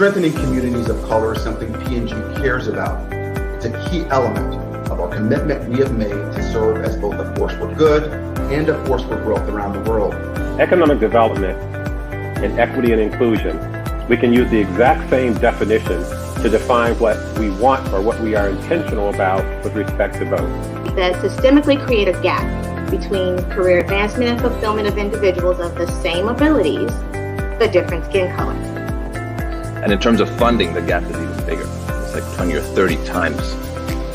Strengthening communities of color is something P&G cares about. It's a key element of our commitment we have made to serve as both a force for good and a force for growth around the world. Economic development and equity and inclusion, we can use the exact same definition to define what we want or what we are intentional about with respect to both. That systemically create a gap between career advancement and fulfillment of individuals of the same abilities, but different skin colors. And in terms of funding, the gap is even bigger. It's like 20 or 30 times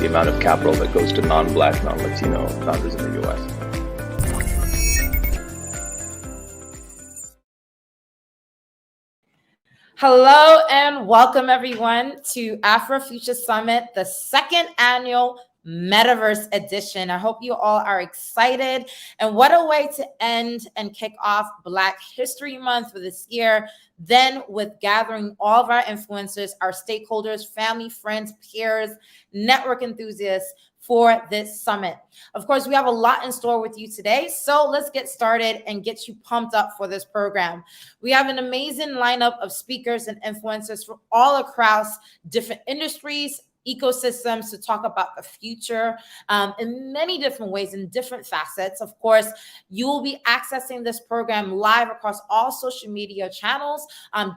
the amount of capital that goes to non-Black, non-Latino founders in the US. Hello and welcome everyone to Afro Future Summit, the second annual Metaverse edition. I hope you all are excited. And what a way to end and kick off Black History Month for this year. Then with gathering all of our influencers, our stakeholders, family, friends, peers, network enthusiasts for this summit. Of course, we have a lot in store with you today, so let's get started and get you pumped up for this program. We have an amazing lineup of speakers and influencers from all across different industries, ecosystems to talk about the future in many different ways, in different facets. Of course, you will be accessing this program live across all social media channels.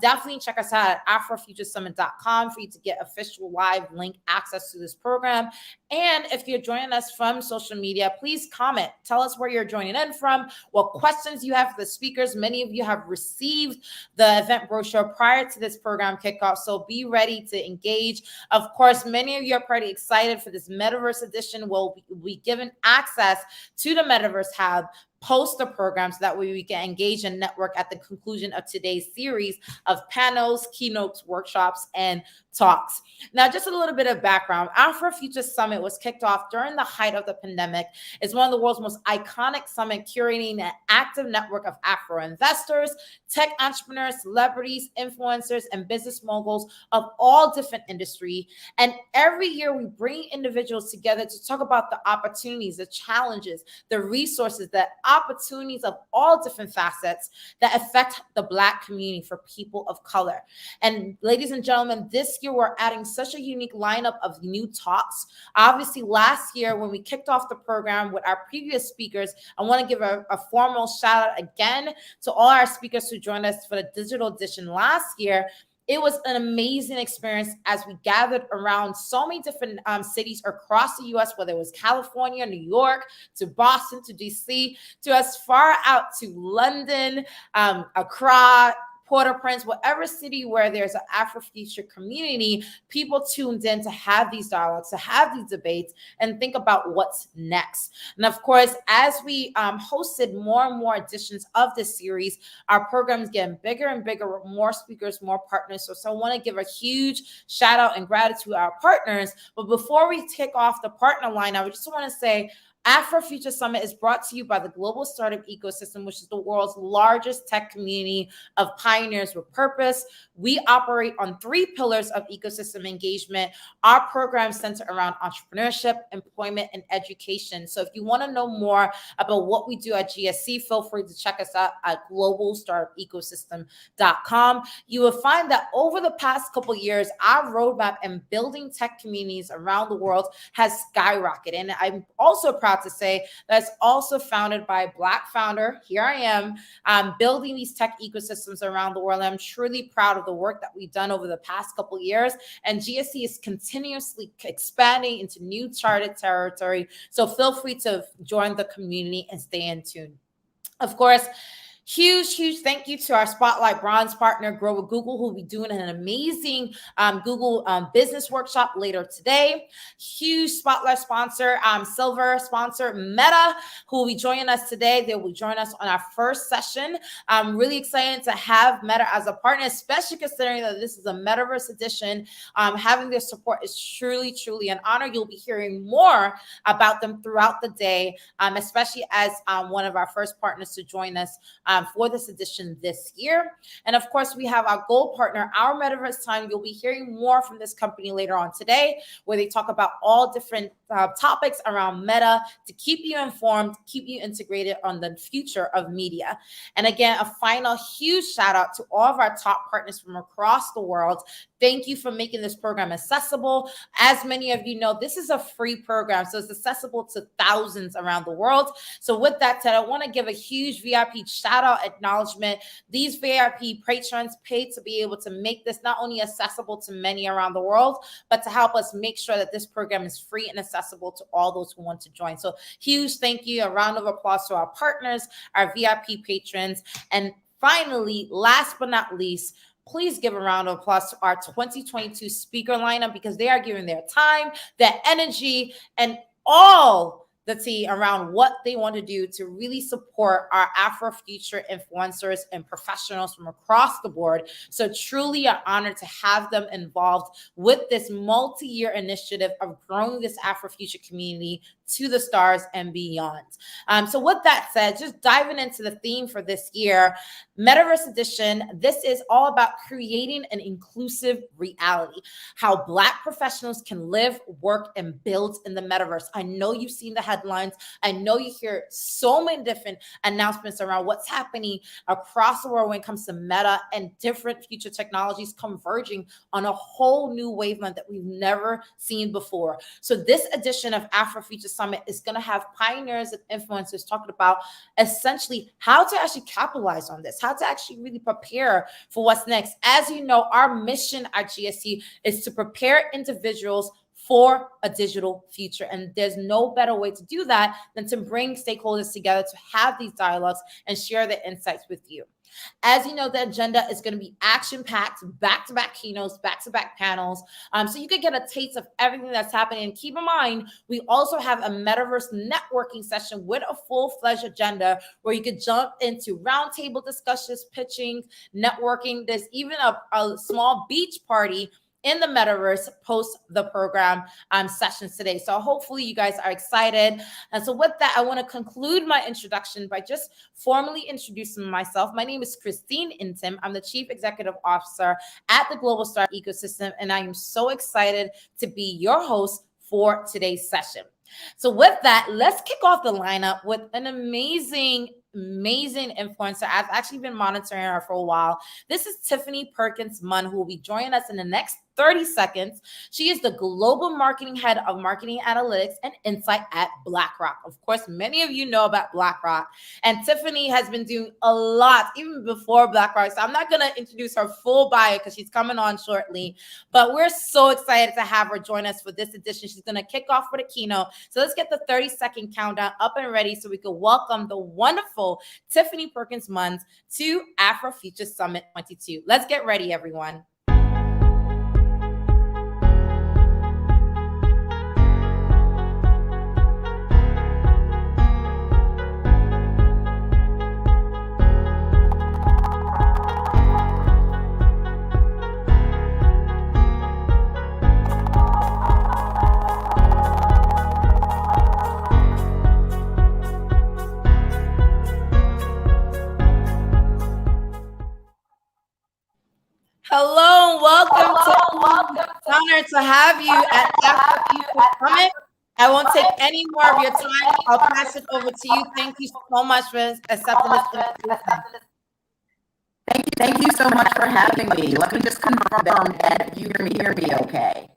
Definitely check us out at afrofuturesummit.com for you to get official live link access to this program. And if you're joining us from social media, please comment. Tell us where you're joining in from, what questions you have for the speakers. Many of you have received the event brochure prior to this program kickoff, so be ready to engage. Of course, many of you are pretty excited for this Metaverse edition. We'll be given access to the Metaverse Hub post the program so that way we can engage and network at the conclusion of today's series of panels, keynotes, workshops, and talks. Now, just a little bit of background. Afro Future Summit was kicked off during the height of the pandemic. It's one of the world's most iconic summit, curating an active network of Afro investors, tech entrepreneurs, celebrities, influencers, and business moguls of all different industries. And every year we bring individuals together to talk about the opportunities, the challenges, the resources, the opportunities of all different facets that affect the Black community for people of color. And ladies and gentlemen, this year we're adding such a unique lineup of new talks. Obviously, last year when we kicked off the program with our previous speakers, I want to give a formal shout out again to all our speakers who joined us for the digital edition last year. It was an amazing experience as we gathered around so many different cities across the U.S., whether it was California, New York, to Boston, to D.C., to as far out to London, Accra, Port-au-Prince, whatever city where there's an Afro-Future community, people tuned in to have these dialogues, to have these debates, and think about what's next. And of course, as we hosted more and more editions of this series, our program is getting bigger and bigger with more speakers, more partners. So I want to give a huge shout out and gratitude to our partners. But before we kick off the partner line, I just want to say, Afro Future Summit is brought to you by the global startup ecosystem, which is the world's largest tech community of pioneers with purpose. We operate on 3 pillars of ecosystem engagement. Our programs center around entrepreneurship, employment, and education. So if you want to know more about what we do at GSC, feel free to check us out at globalstartupecosystem.com. You will find that over the past couple of years, our roadmap in building tech communities around the world has skyrocketed. And I'm also proud to say that's also founded by a Black founder. Here I am, building these tech ecosystems around the world. I'm truly proud of the work that we've done over the past couple of years. And GSC is continuously expanding into new charted territory. So feel free to join the community and stay in tune. Of course, huge thank you to our Spotlight Bronze partner, Grow with Google, who will be doing an amazing Google business workshop later today. Huge Spotlight sponsor, Silver sponsor, Meta, who will be joining us today. They will join us on our first session. I'm really excited to have Meta as a partner, especially considering that this is a Metaverse edition. Having their support is truly an honor. You'll be hearing more about them throughout the day, especially as one of our first partners to join us for this edition this year. And of course, we have our gold partner, Our Metaverse Time. You'll be hearing more from this company later on today, where they talk about all different topics around meta to keep you informed, keep you integrated on the future of media. And again, a final huge shout out to all of our top partners from across the world. Thank you for making this program accessible. As many of you know, this is a free program, so it's accessible to thousands around the world. So with that said, I want to give a huge VIP shout out acknowledgement. These VIP patrons paid to be able to make this not only accessible to many around the world, but to help us make sure that this program is free and accessible to all those who want to join. So huge thank you, a round of applause to our partners, our VIP patrons. And finally, last but not least, please give a round of applause to our 2022 speaker lineup, because they are giving their time, their energy, and all the tea around what they want to do to really support our Afro Future influencers and professionals from across the board. So truly an honor to have them involved with this multi-year initiative of growing this Afro Future community to the stars and beyond. So with that said, just diving into the theme for this year, Metaverse Edition, this is all about creating an inclusive reality, how Black professionals can live, work, and build in the metaverse. I know you've seen the headlines. I know you hear so many different announcements around what's happening across the world when it comes to meta and different future technologies converging on a whole new wavelength that we've never seen before. So this edition of Afro Future Summit is going to have pioneers and influencers talking about essentially how to actually capitalize on this, how to actually really prepare for what's next. As you know, our mission at GSC is to prepare individuals for a digital future. And there's no better way to do that than to bring stakeholders together to have these dialogues and share their insights with you. As you know, the agenda is going to be action-packed, back-to-back keynotes, back-to-back panels. So you can get a taste of everything that's happening. And keep in mind, we also have a Metaverse networking session with a full-fledged agenda where you could jump into roundtable discussions, pitching, networking. There's even a small beach party in the metaverse post the program sessions today. So hopefully you guys are excited. And so with that, I want to conclude my introduction by just formally introducing myself. My name is Christine Intim. I'm the Chief Executive Officer at the Global Star Ecosystem, and I am so excited to be your host for today's session. So with that, let's kick off the lineup with an amazing influencer. I've actually been monitoring her for a while. This is Tiffany Perkins-Munn, who will be joining us in the next 30 seconds. She is the Global Marketing Head of Marketing Analytics and Insight at BlackRock. Of course, many of you know about BlackRock. And Tiffany has been doing a lot even before BlackRock. So I'm not going to introduce her full bio because she's coming on shortly. But we're so excited to have her join us for this edition. She's going to kick off with a keynote. So let's get the 30-second countdown up and ready so we can welcome the wonderful Tiffany Perkins-Munn to Afro Future Summit 22. Let's get ready, everyone. Hello, welcome. Honor to have you at Afro Future Summit. I won't take any more of your time. I'll pass it over to you. Thank you so much for accepting this invitation. Thank you so much for having me. Let me just confirm that you hear me okay.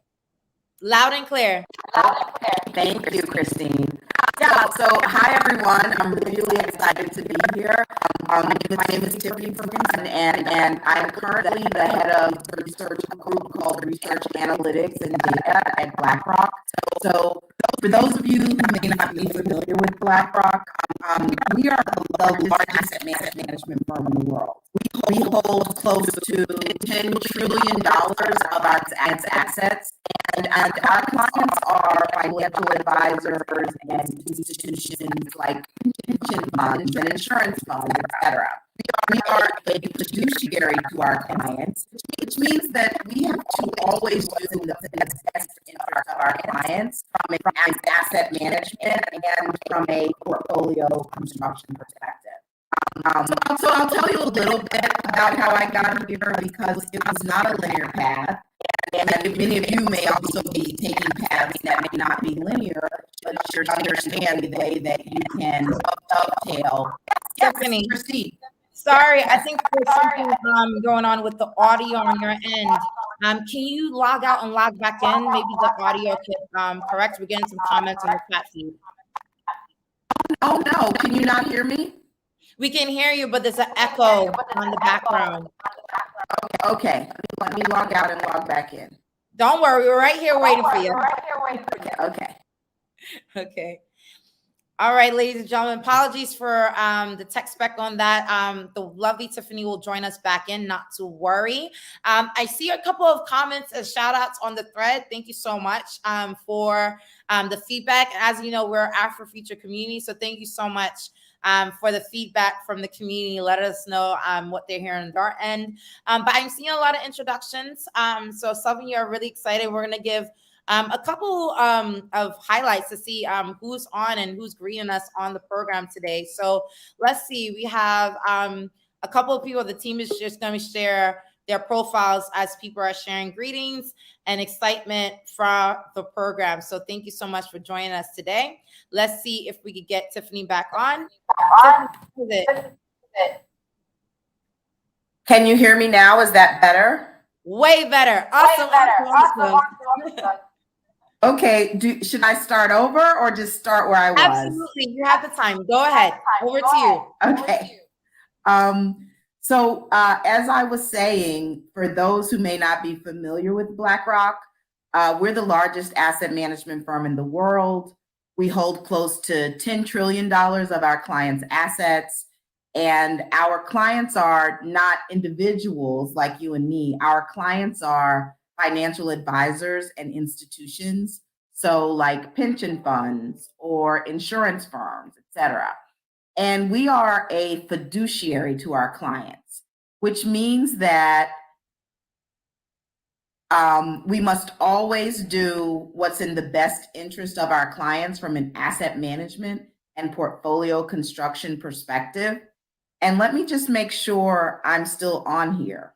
Loud and clear. Thank you, Christine. Yeah, so hi everyone. I'm really excited to be here. My name is Tiffany Perkins, and I'm currently the head of the research group called Research Analytics and Data at BlackRock. So for those of you who may not be familiar with BlackRock, we are the largest asset management firm in the world. We hold close to $10 trillion of our assets, and our clients are financial advisors and institutions like pension funds and insurance funds, etc. We are a fiduciary to our clients, which means that we have to always do the best interest of our clients from an asset management and from a portfolio construction perspective. So I'll tell you a little bit about how I got here because it was not a linear path. And many of you may also be taking paths that may not be linear, but you understand the way that you can dovetail. Tiffany, Yes, proceed. sorry, I think there's something going on with the audio on your end. Can you log out and log back in? Maybe the audio could correct. We're getting some comments on the chat feed. Oh no, can you not hear me? We can hear you, but there's an echo on the background. Okay, let me log out and log back in. Don't worry, we're right here waiting for you. Okay. Okay. All right, ladies and gentlemen, apologies for the tech spec on that. The lovely Tiffany will join us back in, not to worry. I see a couple of comments and shout outs on the thread. Thank you so much for the feedback. As you know, we're Afro Future community, so thank you so much for the feedback from the community. Let us know what they're hearing on their end. But I'm seeing a lot of introductions. So some of you are really excited. We're going to give a couple of highlights to see who's on and who's greeting us on the program today. So let's see. We have a couple of people. The team is just going to share their profiles as people are sharing greetings and excitement from the program. So thank you so much for joining us today. Let's see if we could get Tiffany back on. Can you hear me now? Is that better? Way better. Awesome. Awesome. Okay, should I start over or just start where I was? Absolutely, you have the time. Go ahead. Over to you. Okay. So as I was saying, for those who may not be familiar with BlackRock, we're the largest asset management firm in the world. We hold close to $10 trillion of our clients' assets. And our clients are not individuals like you and me. Our clients are financial advisors and institutions, so like pension funds or insurance firms, et cetera. And we are a fiduciary to our clients, which means that we must always do what's in the best interest of our clients from an asset management and portfolio construction perspective. And let me just make sure I'm still on here.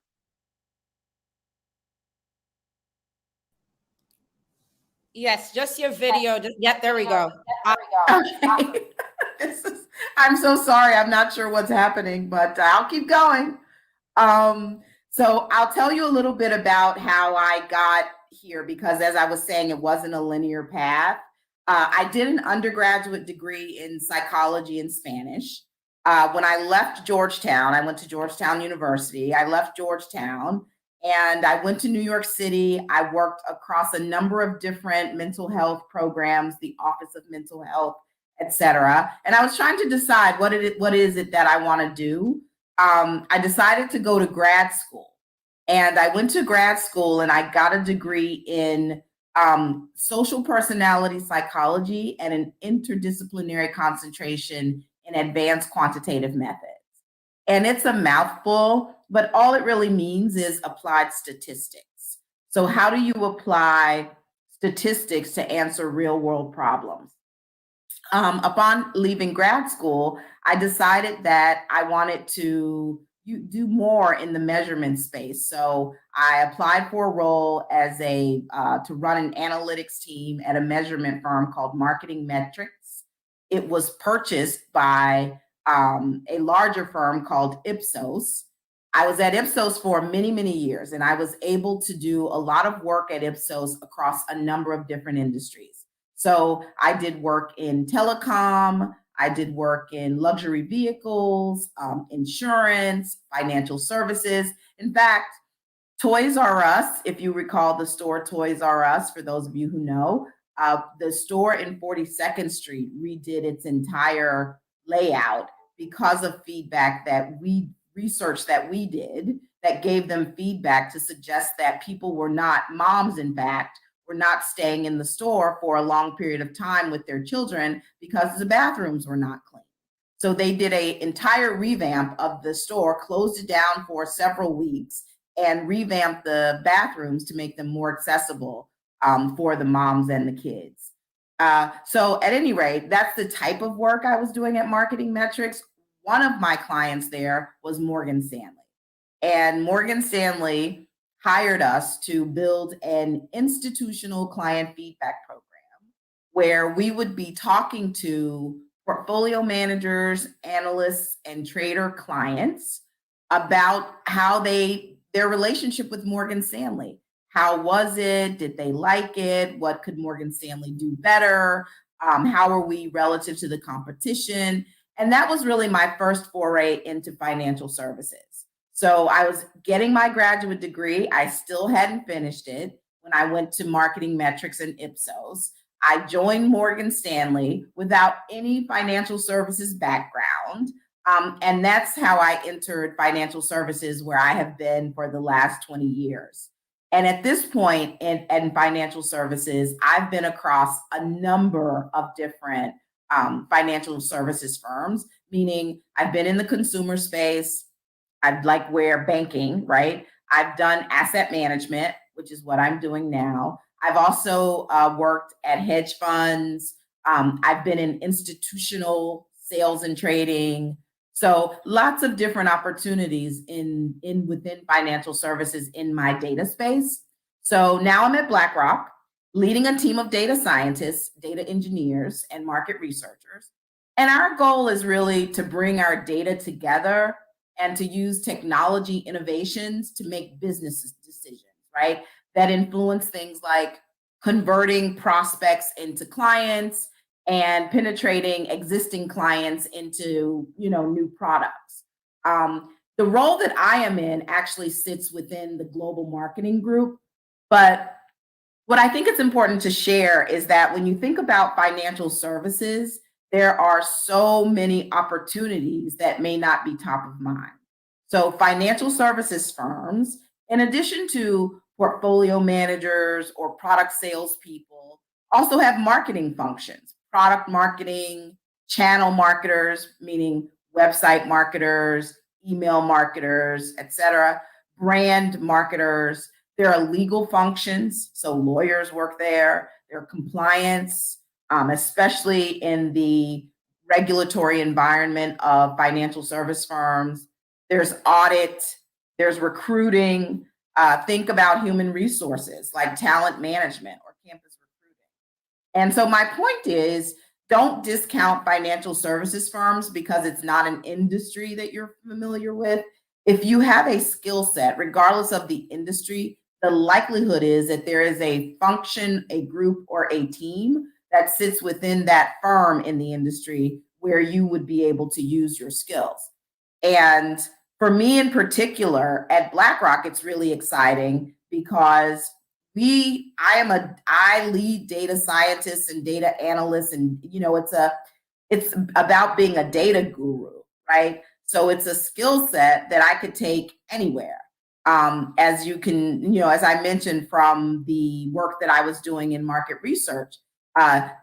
Yes, just your video. Yep, there we go. Okay. I'm so sorry. I'm not sure what's happening, but I'll keep going. So I'll tell you a little bit about how I got here, because as I was saying, it wasn't a linear path. I did an undergraduate degree in psychology and Spanish. When I left Georgetown, I went to Georgetown University. I left Georgetown and I went to New York City. I worked across a number of different mental health programs, the Office of Mental Health, et cetera. And I was trying to decide what is it that I want to do. I decided to go to grad school, and I went to grad school and I got a degree in social personality psychology and an interdisciplinary concentration in advanced quantitative methods. And it's a mouthful, but all it really means is applied statistics. So how do you apply statistics to answer real world problems? Upon leaving grad school, I decided that I wanted to do more in the measurement space. So I applied for a role as to run an analytics team at a measurement firm called Marketing Metrics. It was purchased by a larger firm called Ipsos. I was at Ipsos for many, many years, and I was able to do a lot of work at Ipsos across a number of different industries. So I did work in telecom, I did work in luxury vehicles, insurance, financial services. In fact, Toys R Us, if you recall the store Toys R Us, for those of you who know, the store in 42nd Street redid its entire layout because of feedback research that we did that gave them feedback to suggest that people were not, moms in fact, were not staying in the store for a long period of time with their children because the bathrooms were not clean. So they did an entire revamp of the store, closed it down for several weeks, and revamped the bathrooms to make them more accessible for the moms and the kids. So at any rate, that's the type of work I was doing at Marketing Metrics. One of my clients there was Morgan Stanley. And Morgan Stanley hired us to build an institutional client feedback program where we would be talking to portfolio managers, analysts, and trader clients about how their relationship with Morgan Stanley. How was it? Did they like it? What could Morgan Stanley do better? How are we relative to the competition? And that was really my first foray into financial services. So I was getting my graduate degree. I still hadn't finished it when I went to marketing metrics and Ipsos. I joined Morgan Stanley without any financial services background. And that's how I entered financial services, where I have been for the last 20 years. And at this point in financial services, I've been across a number of different financial services firms, meaning I've been in the consumer space. I'd like where banking, right? I've done asset management, which is what I'm doing now. I've also worked at hedge funds. I've been in institutional sales and trading. So lots of different opportunities within financial services in my data space. So now I'm at BlackRock, leading a team of data scientists, data engineers, and market researchers. And our goal is really to bring our data together and to use technology innovations to make business decisions, right? That influence things like converting prospects into clients and penetrating existing clients into, new products. The role that I am in actually sits within the global marketing group. But what I think it's important to share is that when you think about financial services, there are so many opportunities that may not be top of mind. So financial services firms, in addition to portfolio managers or product salespeople, also have marketing functions, product marketing, channel marketers, meaning website marketers, email marketers, et cetera, brand marketers. There are legal functions, so lawyers work there. There are compliance, especially in the regulatory environment of financial service firms. There's audit, there's recruiting. Think about human resources like talent management or campus recruiting. And so my point is, don't discount financial services firms because it's not an industry that you're familiar with. If you have a skill set, regardless of the industry, the likelihood is that there is a function, a group, or a team that sits within that firm in the industry where you would be able to use your skills. And for me in particular, at BlackRock, it's really exciting because I lead data scientists and data analysts, and it's about being a data guru, right? So it's a skill set that I could take anywhere. As you can, as I mentioned from the work that I was doing in market research,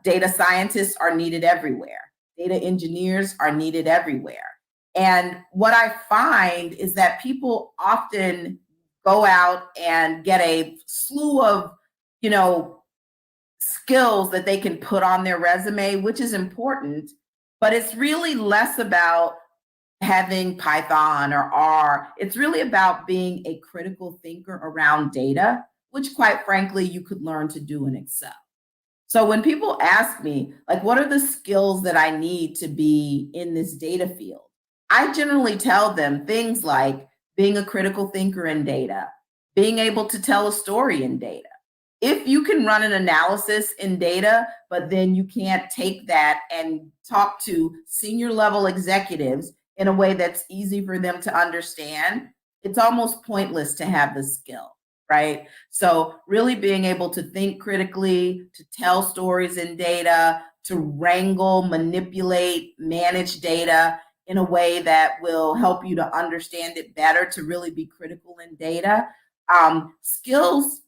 data scientists are needed everywhere. Data engineers are needed everywhere. And what I find is that people often go out and get a slew of, skills that they can put on their resume, which is important, but it's really less about having Python or R. It's really about being a critical thinker around data, which quite frankly, you could learn to do in Excel. So when people ask me, like, what are the skills that I need to be in this data field? I generally tell them things like being a critical thinker in data, being able to tell a story in data. If you can run an analysis in data, but then you can't take that and talk to senior level executives in a way that's easy for them to understand, it's almost pointless to have the skill, right? So really being able to think critically, to tell stories in data, to wrangle, manipulate, manage data in a way that will help you to understand it better, to really be critical in data. Skills,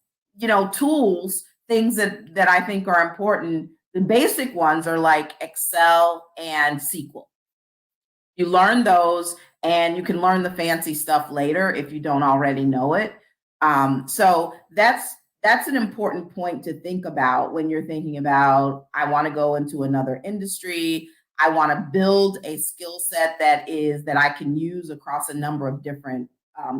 tools, things that I think are important. The basic ones are like Excel and SQL. You learn those and you can learn the fancy stuff later if you don't already know it. So that's an important point to think about when you're thinking about, I want to go into another industry. I want to build a skill set that I can use across a number of different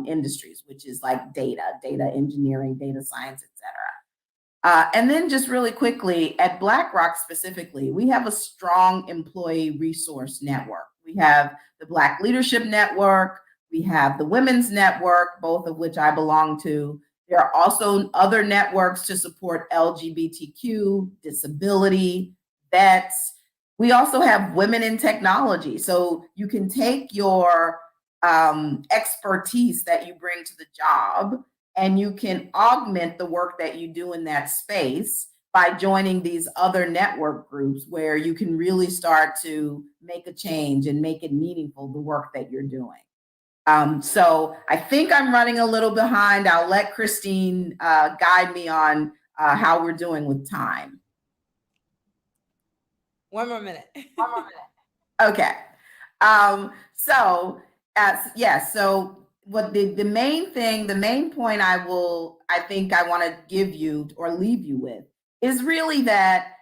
industries, which is like data engineering, data science, etc. And then just really quickly, at BlackRock specifically, we have a strong employee resource network. We have the Black Leadership Network, we have the Women's Network, both of which I belong to. There are also other networks to support LGBTQ, disability, vets. We also have women in technology. So you can take your expertise that you bring to the job and you can augment the work that you do in that space by joining these other network groups where you can really start to make a change and make it meaningful, the work that you're doing. So I think I'm running a little behind. I'll let Christine guide me on how we're doing with time. One more minute. Okay. So what the main point I want to give you or leave you with is really that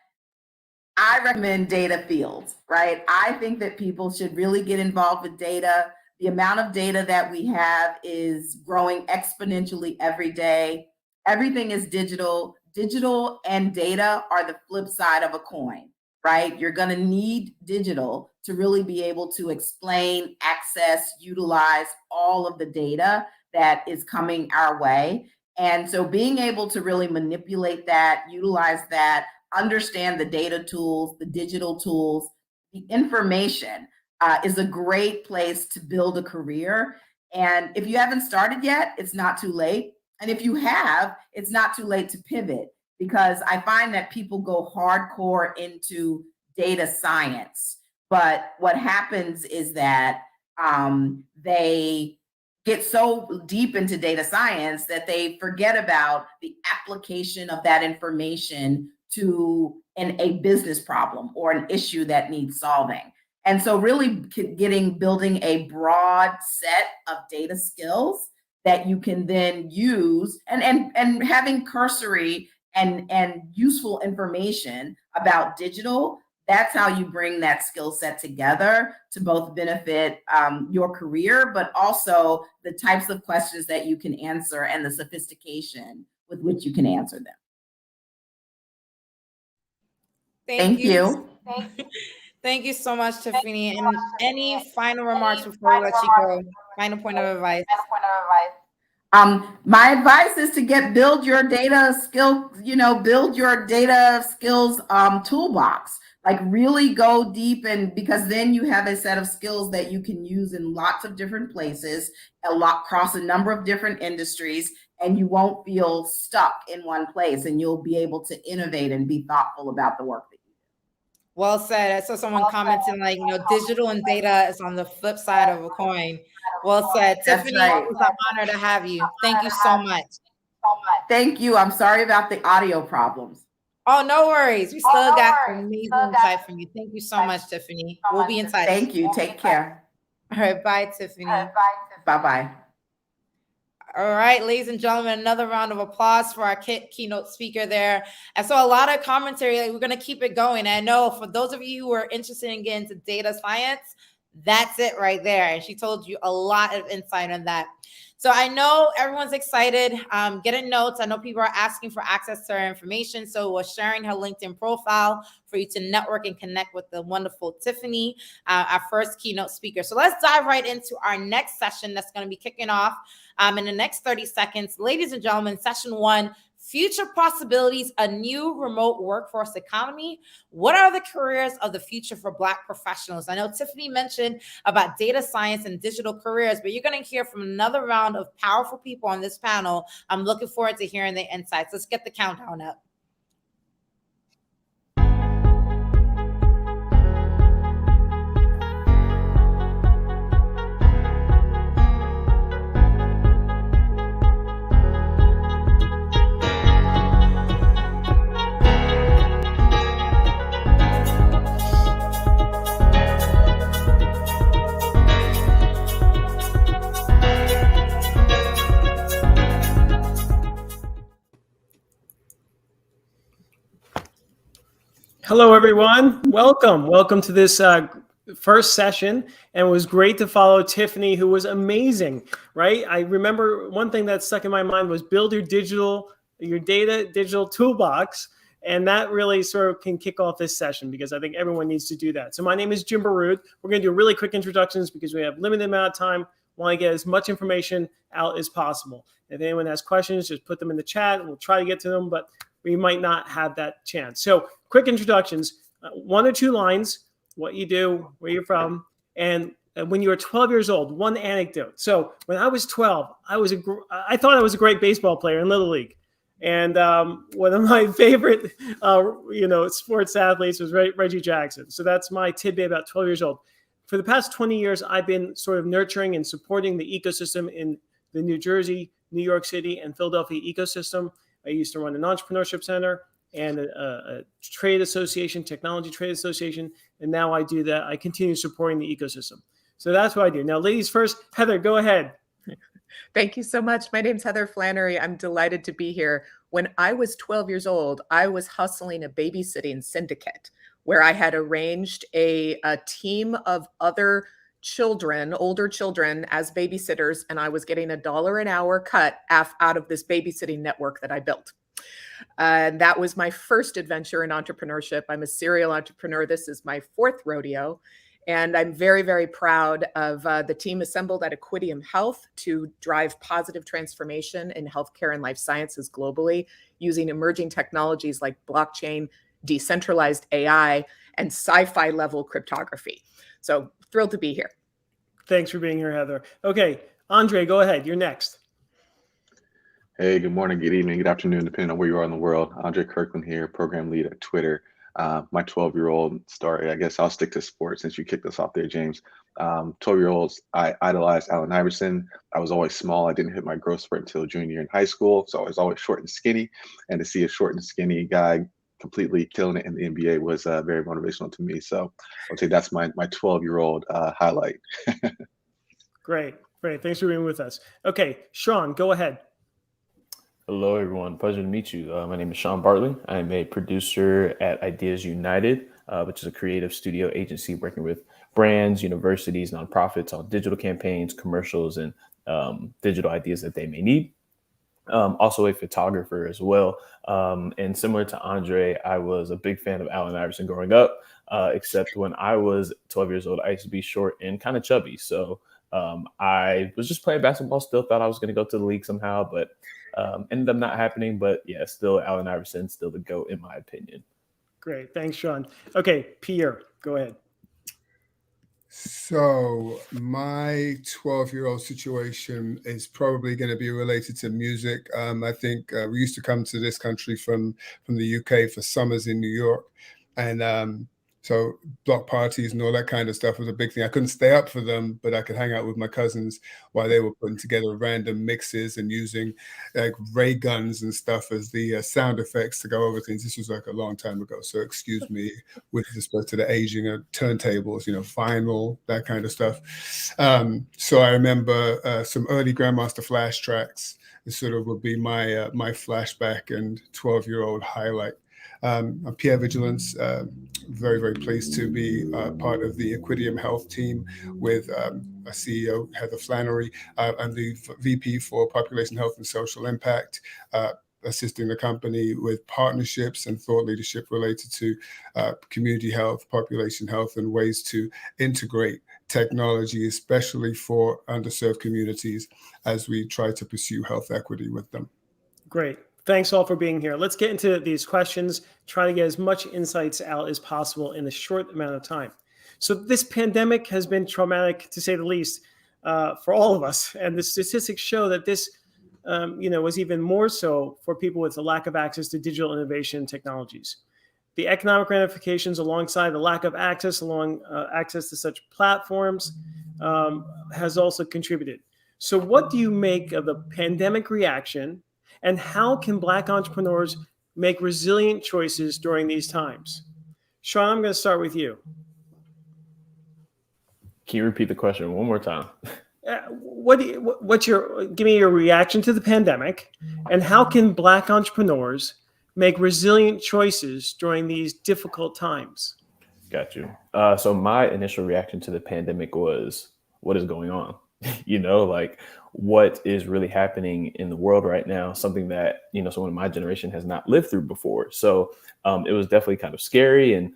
I recommend data fields, right? I think that people should really get involved with data. The amount of data that we have is growing exponentially every day. Everything is digital. Digital and data are the flip side of a coin, right? You're going to need digital to really be able to explain, access, utilize all of the data that is coming our way. And so being able to really manipulate that, utilize that, understand the data tools, the digital tools, the information is a great place to build a career. And if you haven't started yet, it's not too late. And if you have, it's not too late to pivot, because I find that people go hardcore into data science. But what happens is that they get so deep into data science that they forget about the application of that information to a business problem or an issue that needs solving. And so really building a broad set of data skills that you can then use and having cursory and useful information about digital. That's how you bring that skill set together to both benefit your career, but also the types of questions that you can answer and the sophistication with which you can answer them. Thank you. Thank you so much, Tiffany. And any final remarks before we let you go? Final point of advice. My advice is to build your data skill, build your data skills toolbox. Like really go deep, and because then you have a set of skills that you can use in lots of different places, across a number of different industries, and you won't feel stuck in one place, and you'll be able to innovate and be thoughtful about the work that you do. Well said. I saw someone commenting digital and data is on the flip side of a coin. Well said. Tiffany, right. It's an honor to have you. Thank you so much. Thank you. I'm sorry about the audio problems. Oh, no worries. We still got amazing insight from you. Thank you so much, Tiffany. We'll be in touch. Thank you. Take care. All right. Bye, Tiffany. Bye-bye. All right, ladies and gentlemen, another round of applause for our keynote speaker there. And so a lot of commentary, we're going to keep it going. I know for those of you who are interested in getting into data science, that's it right there. And she told you a lot of insight on that. So I know everyone's excited, getting notes. I know people are asking for access to her information. So we're sharing her LinkedIn profile for you to network and connect with the wonderful Tiffany, our first keynote speaker. So let's dive right into our next session that's going to be kicking off in the next 30 seconds. Ladies and gentlemen, session 1, Future Possibilities, a New Remote Workforce Economy. What are the careers of the future for Black professionals? I know Tiffany mentioned about data science and digital careers, but you're going to hear from another round of powerful people on this panel. I'm looking forward to hearing their insights. Let's get the countdown up. Hello, everyone. Welcome to this first session, and it was great to follow Tiffany, who was amazing, right? I remember one thing that stuck in my mind was build your data digital toolbox. And that really sort of can kick off this session because I think everyone needs to do that. So my name is Jim Baroud. We're going to do really quick introductions because we have limited amount of time. Want to get as much information out as possible. If anyone has questions, just put them in the chat. We'll try to get to them, but we might not have that chance. So quick introductions, 1 or 2 lines, what you do, where you're from, and when you were 12 years old, one anecdote. So when I was 12, I thought I was a great baseball player in Little League. And one of my favorite, sports athletes was Reggie Jackson. So that's my tidbit about 12 years old. For the past 20 years, I've been sort of nurturing and supporting the ecosystem in the New Jersey, New York City, and Philadelphia ecosystem. I used to run an entrepreneurship center and a trade association, technology trade association. And now I do that. I continue supporting the ecosystem. So that's what I do. Now, ladies first, Heather, go ahead. Thank you so much. My name's Heather Flannery. I'm delighted to be here. When I was 12 years old, I was hustling a babysitting syndicate where I had arranged a team of other children, older children, as babysitters, and I was getting $1 an hour cut out of this babysitting network that I built. And that was my first adventure in entrepreneurship. I'm a serial entrepreneur. This is my 4th rodeo. And I'm very, very proud of the team assembled at Equidium Health to drive positive transformation in healthcare and life sciences globally using emerging technologies like blockchain, decentralized AI, and sci-fi level cryptography. So thrilled to be here. Thanks for being here, Heather. Okay, Andre, go ahead. You're next. Hey, good morning, good evening, good afternoon, depending on where you are in the world. Andre Kirkland here, program lead at Twitter. My 12-year-old started, I guess I'll stick to sports since you kicked us off there, James. 12-year-olds, I idolized Allen Iverson. I was always small. I didn't hit my growth spurt until junior year in high school. So I was always short and skinny. And to see a short and skinny guy completely killing it in the NBA was very motivational to me. So I'll say that's my 12-year-old highlight. Great. Thanks for being with us. Okay, Sean, go ahead. Hello, everyone. Pleasure to meet you. My name is Sean Bartley. I'm a producer at Ideas United, which is a creative studio agency working with brands, universities, nonprofits on digital campaigns, commercials, and digital ideas that they may need. Also a photographer as well. And similar to Andre, I was a big fan of Allen Iverson growing up, except when I was 12 years old, I used to be short and kind of chubby. So I was just playing basketball, still thought I was going to go to the league somehow, but ended up not happening. But yeah, still Allen Iverson, still the GOAT in my opinion. Great. Thanks, Sean. Okay, Pierre, go ahead. So my 12-year-old situation is probably going to be related to music. I think we used to come to this country from the UK for summers in New York. And so block parties and all that kind of stuff was a big thing. I couldn't stay up for them, but I could hang out with my cousins while they were putting together random mixes and using like ray guns and stuff as the sound effects to go over things. This was like a long time ago. So excuse me with respect to the aging of turntables, vinyl, that kind of stuff. So I remember some early Grandmaster Flash tracks. It sort of would be my my flashback and 12-year-old highlight. I'm Pierre Vigilance, very, very pleased to be part of the Equidium Health team with our CEO, Heather Flannery. I'm the VP for Population Health and Social Impact, assisting the company with partnerships and thought leadership related to community health, population health, and ways to integrate technology, especially for underserved communities as we try to pursue health equity with them. Great. Thanks all for being here. Let's get into these questions, try to get as much insights out as possible in a short amount of time. So this pandemic has been traumatic, to say the least, for all of us. And the statistics show that this, was even more so for people with a lack of access to digital innovation technologies. The economic ramifications alongside the lack of access to such platforms has also contributed. So what do you make of the pandemic reaction? And how can Black entrepreneurs make resilient choices during these times? Sean, I'm going to start with you. Can you repeat the question one more time? Give me your reaction to the pandemic, and how can Black entrepreneurs make resilient choices during these difficult times? Got you. So my initial reaction to the pandemic was, what is going on? Like what is really happening in the world right now? Something that, someone in my generation has not lived through before. So it was definitely kind of scary. And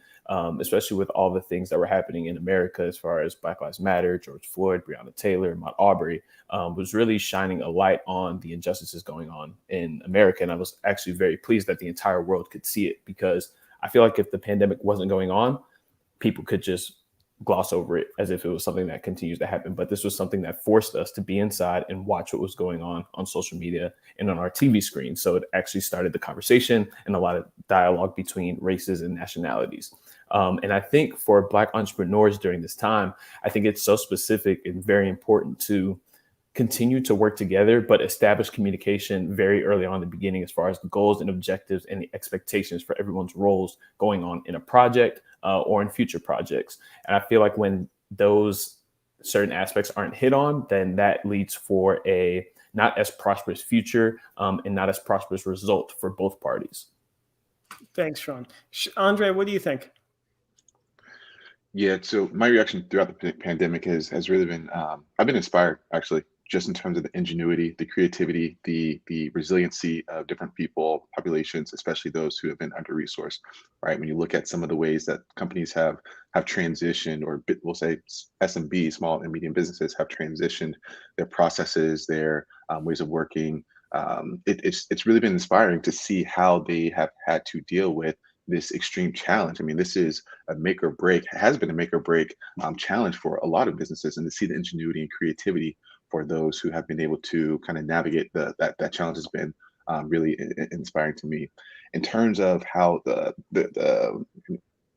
especially with all the things that were happening in America, as far as Black Lives Matter, George Floyd, Breonna Taylor, Ahmaud Arbery, was really shining a light on the injustices going on in America. And I was actually very pleased that the entire world could see it, because I feel like if the pandemic wasn't going on, people could just gloss over it as if it was something that continues to happen. But this was something that forced us to be inside and watch what was going on social media and on our TV screen. So it actually started the conversation and a lot of dialogue between races and nationalities. And I think for Black entrepreneurs during this time, I think it's so specific and very important to continue to work together, but establish communication very early on in the beginning, as far as the goals and objectives and the expectations for everyone's roles going on in a project or in future projects. And I feel like when those certain aspects aren't hit on, then that leads for a not as prosperous future and not as prosperous result for both parties. Thanks, Sean. Andre, what do you think? Yeah, so my reaction throughout the pandemic has really been, I've been inspired, actually, just in terms of the ingenuity, the creativity, the resiliency of different people, populations, especially those who have been under-resourced, right? When you look at some of the ways that companies have transitioned, or we'll say SMB, small and medium businesses, have transitioned their processes, their ways of working, it's really been inspiring to see how they have had to deal with this extreme challenge. I mean, this is a make or break, has been a make or break challenge for a lot of businesses, and to see the ingenuity and creativity for those who have been able to kind of navigate that challenge has been really inspiring to me. In terms of how the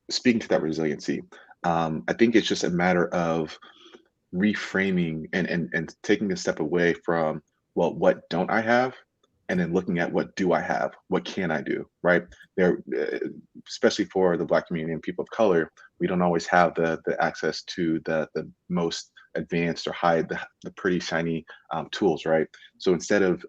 speaking to that resiliency, I think it's just a matter of reframing and taking a step away from, well, what don't I have? And then looking at, what do I have? What can I do, right? There, especially for the Black community and people of color, we don't always have the access to the most advanced or the pretty shiny tools, right? So instead of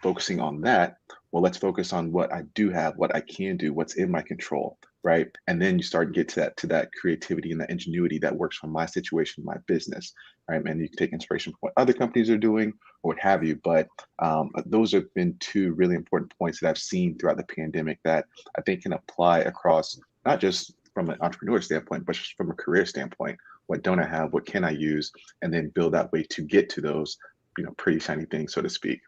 focusing on that, well, let's focus on what I do have, what I can do, what's in my control, right? And then you start to get to that creativity and that ingenuity that works for my situation, my business, right? And you can take inspiration from what other companies are doing or what have you. But those have been two really important points that I've seen throughout the pandemic that I think can apply across, not just from an entrepreneur standpoint, but just from a career standpoint. What don't I have? What can I use? And then build that way to get to those, pretty shiny things, so to speak.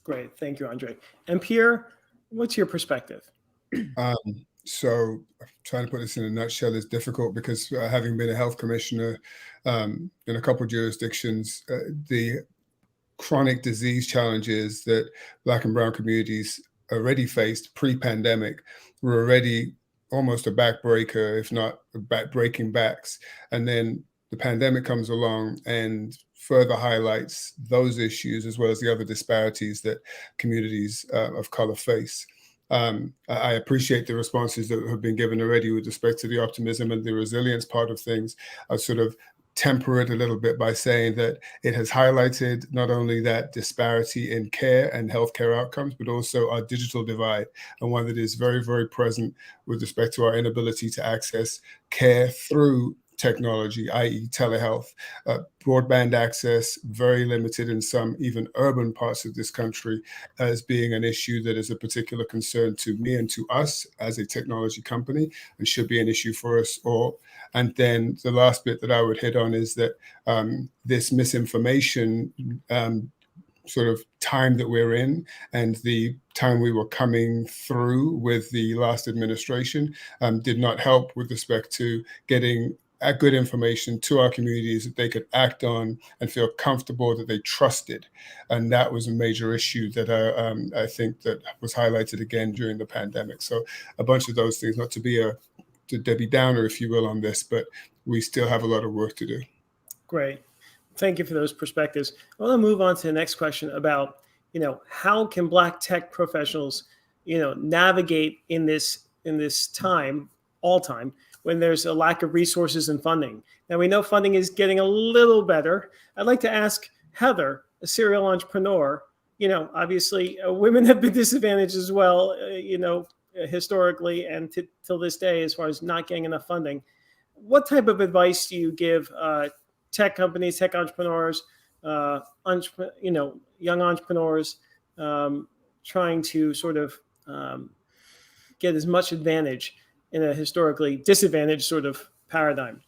Great. Thank you, Andre. And Pierre, what's your perspective? So trying to put this in a nutshell is difficult, because having been a health commissioner in a couple of jurisdictions, the chronic disease challenges that Black and brown communities already faced pre-pandemic were already almost a backbreaker, if not breaking backs. And then the pandemic comes along and further highlights those issues, as well as the other disparities that communities of color face. I appreciate the responses that have been given already with respect to the optimism and the resilience part of things. I sort of temper it a little bit by saying that it has highlighted not only that disparity in care and healthcare outcomes, but also our digital divide, and one that is very, very present with respect to our inability to access care through technology, i.e. telehealth. Broadband access, very limited in some even urban parts of this country, as being an issue that is a particular concern to me and to us as a technology company, and should be an issue for us all. And then the last bit that I would hit on is that this misinformation sort of time that we're in, and the time we were coming through with the last administration, did not help with respect to getting good information to our communities that they could act on and feel comfortable that they trusted. And that was a major issue that I think that was highlighted again during the pandemic. So a bunch of those things, not to be a Debbie Downer, if you will, on this, but we still have a lot of work to do. Great. Thank you for those perspectives. I want to move on to the next question about, how can Black tech professionals, navigate in this time, all time, when there's a lack of resources and funding. Now, we know funding is getting a little better. I'd like to ask Heather, a serial entrepreneur, obviously women have been disadvantaged as well, historically and till this day as far as not getting enough funding. What type of advice do you give tech companies, tech entrepreneurs, young entrepreneurs trying to sort of get as much advantage in a historically disadvantaged sort of paradigm?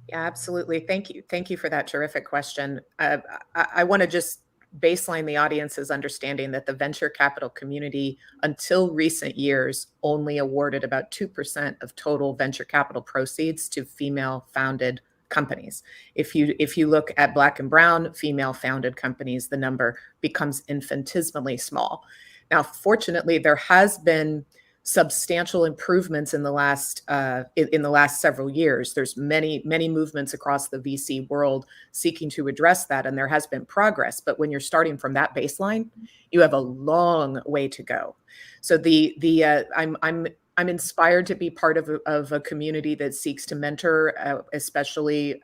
Yeah, absolutely. Thank you. Thank you for that terrific question. I want to just baseline the audience's understanding that the venture capital community, until recent years, only awarded about 2% of total venture capital proceeds to female-founded companies. If you look at Black and brown female-founded companies, the number becomes infinitesimally small. Now, fortunately, there has been substantial improvements in the last several years. There's many movements across the VC world seeking to address that, and there has been progress. But when you're starting from that baseline, you have a long way to go. So I'm inspired to be part of a community that seeks to mentor, especially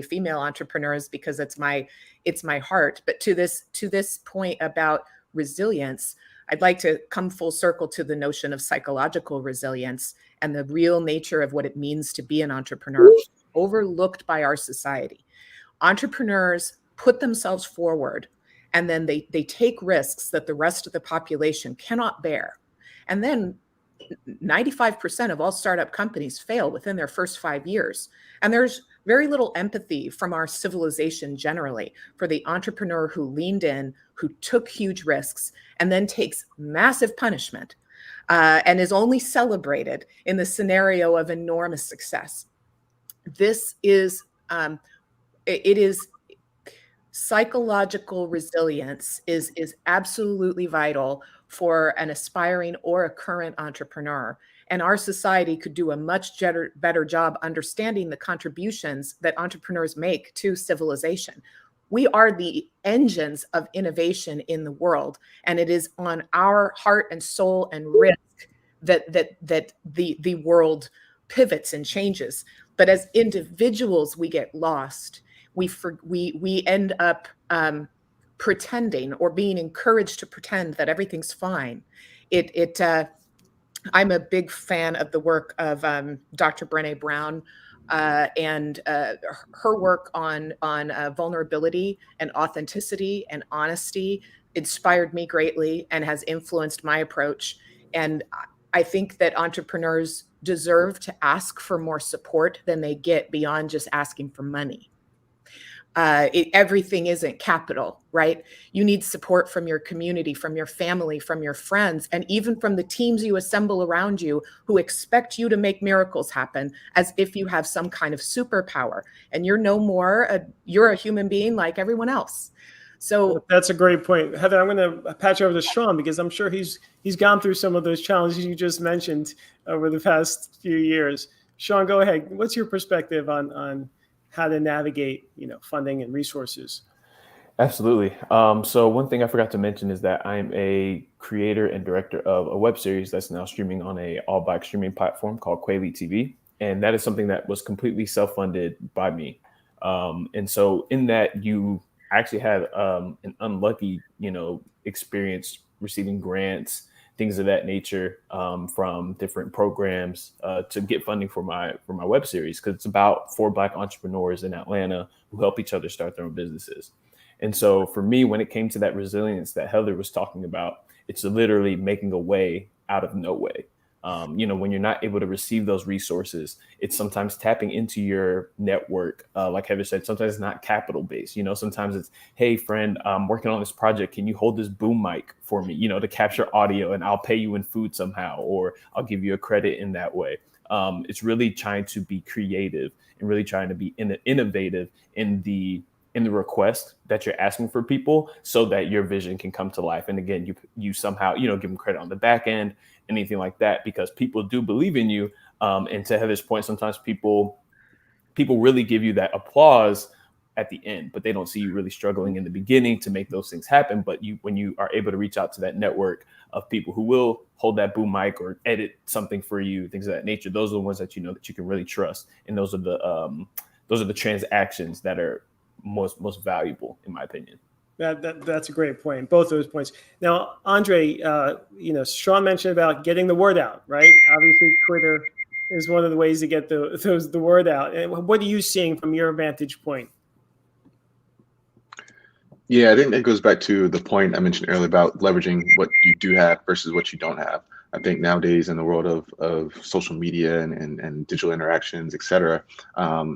female entrepreneurs, because it's my heart. But to this point about resilience, I'd like to come full circle to the notion of psychological resilience and the real nature of what it means to be an entrepreneur, overlooked by our society. Entrepreneurs put themselves forward, and then they take risks that the rest of the population cannot bear. And then 95% of all startup companies fail within their first 5 years. And there's very little empathy from our civilization generally for the entrepreneur who leaned in, who took huge risks, and then takes massive punishment and is only celebrated in the scenario of enormous success. This is, it is psychological resilience is absolutely vital for an aspiring or a current entrepreneur. And our society could do a much better job understanding the contributions that entrepreneurs make to civilization. We are the engines of innovation in the world, and it is on our heart and soul and risk that the world pivots and changes. But as individuals, we get lost. We end up pretending or being encouraged to pretend that everything's fine. I'm a big fan of the work of Dr. Brené Brown and her work on vulnerability and authenticity and honesty inspired me greatly and has influenced my approach. And I think that entrepreneurs deserve to ask for more support than they get beyond just asking for money. Everything isn't capital, right? You need support from your community, from your family, from your friends, and even from the teams you assemble around you who expect you to make miracles happen as if you have some kind of superpower. And you're no more, you're a human being like everyone else. So that's a great point. Heather, I'm going to patch over to Sean because I'm sure he's gone through some of those challenges you just mentioned over the past few years. Sean, go ahead. What's your perspective on how to navigate, funding and resources? Absolutely. So one thing I forgot to mention is that I'm a creator and director of a web series that's now streaming on a all-Black streaming platform called Quayle TV. And that is something that was completely self-funded by me. And so in that, you actually had an unlucky, experience receiving grants, things of that nature, from different programs to get funding for my web series, because it's about 4 Black entrepreneurs in Atlanta who help each other start their own businesses. And so for me, when it came to that resilience that Heather was talking about, it's literally making a way out of no way. When you're not able to receive those resources, it's sometimes tapping into your network. Like Heather said, sometimes it's not capital based. Sometimes it's, hey, friend, I'm working on this project. Can you hold this boom mic for me, to capture audio, and I'll pay you in food somehow, or I'll give you a credit in that way. It's really trying to be creative and really trying to be innovative in the request that you're asking for people so that your vision can come to life. And again, you somehow, give them credit on the back end, anything like that, because people do believe in you. And to Heather's point, sometimes people really give you that applause at the end, but they don't see you really struggling in the beginning to make those things happen. But when you are able to reach out to that network of people who will hold that boom mic or edit something for you, things of that nature, those are the ones that that you can really trust. And those are the transactions that are most valuable, in my opinion. That's a great point. Both those points. Now, Andre, Sean mentioned about getting the word out, right? Obviously, Twitter is one of the ways to get the word out. And what are you seeing from your vantage point? Yeah, I think that goes back to the point I mentioned earlier about leveraging what you do have versus what you don't have. I think nowadays in the world of social media and digital interactions, et cetera,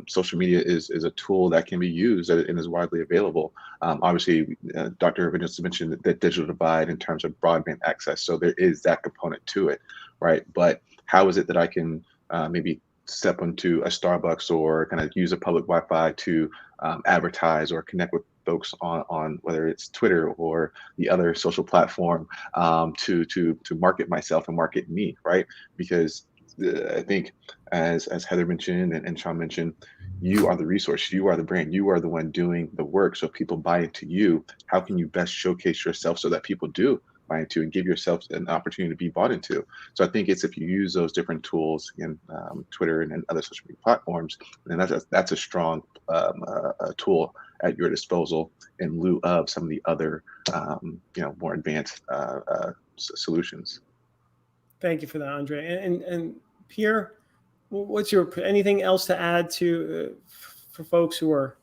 social media is a tool that can be used and is widely available. Obviously, Dr. Irvin just mentioned that digital divide in terms of broadband access. So there is that component to it, right? But how is it that I can maybe step into a Starbucks or kind of use a public Wi-Fi to advertise or connect with folks on whether it's Twitter or the other social platform to market myself and market me, right? Because I think as Heather mentioned and Sean mentioned, you are the resource, you are the brand, you are the one doing the work. So if people buy into you, how can you best showcase yourself so that people do buy into and give yourself an opportunity to be bought into? So I think it's if you use those different tools in Twitter and other social media platforms, then that's a strong tool at your disposal in lieu of some of the other more advanced solutions. Thank you for that, Andre. And Pierre, what's anything else to add to for folks who are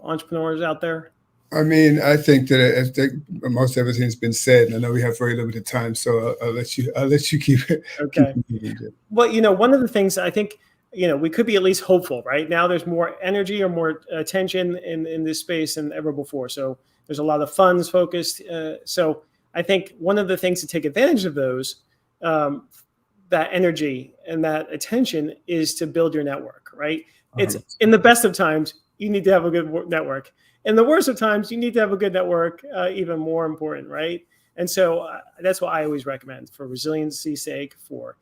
entrepreneurs out there? I mean, I think that most everything's been said, and I know we have very limited time, so I'll let you keep it. Okay. Well, one of the things I think, we could be at least hopeful, right? Now there's more energy or more attention in this space than ever before. So there's a lot of funds focused. So I think one of the things to take advantage of those, that energy and that attention, is to build your network, right? It's in the best of times, you need to have a good network. In the worst of times, you need to have a good network, even more important, right? And so that's what I always recommend for resiliency's sake, for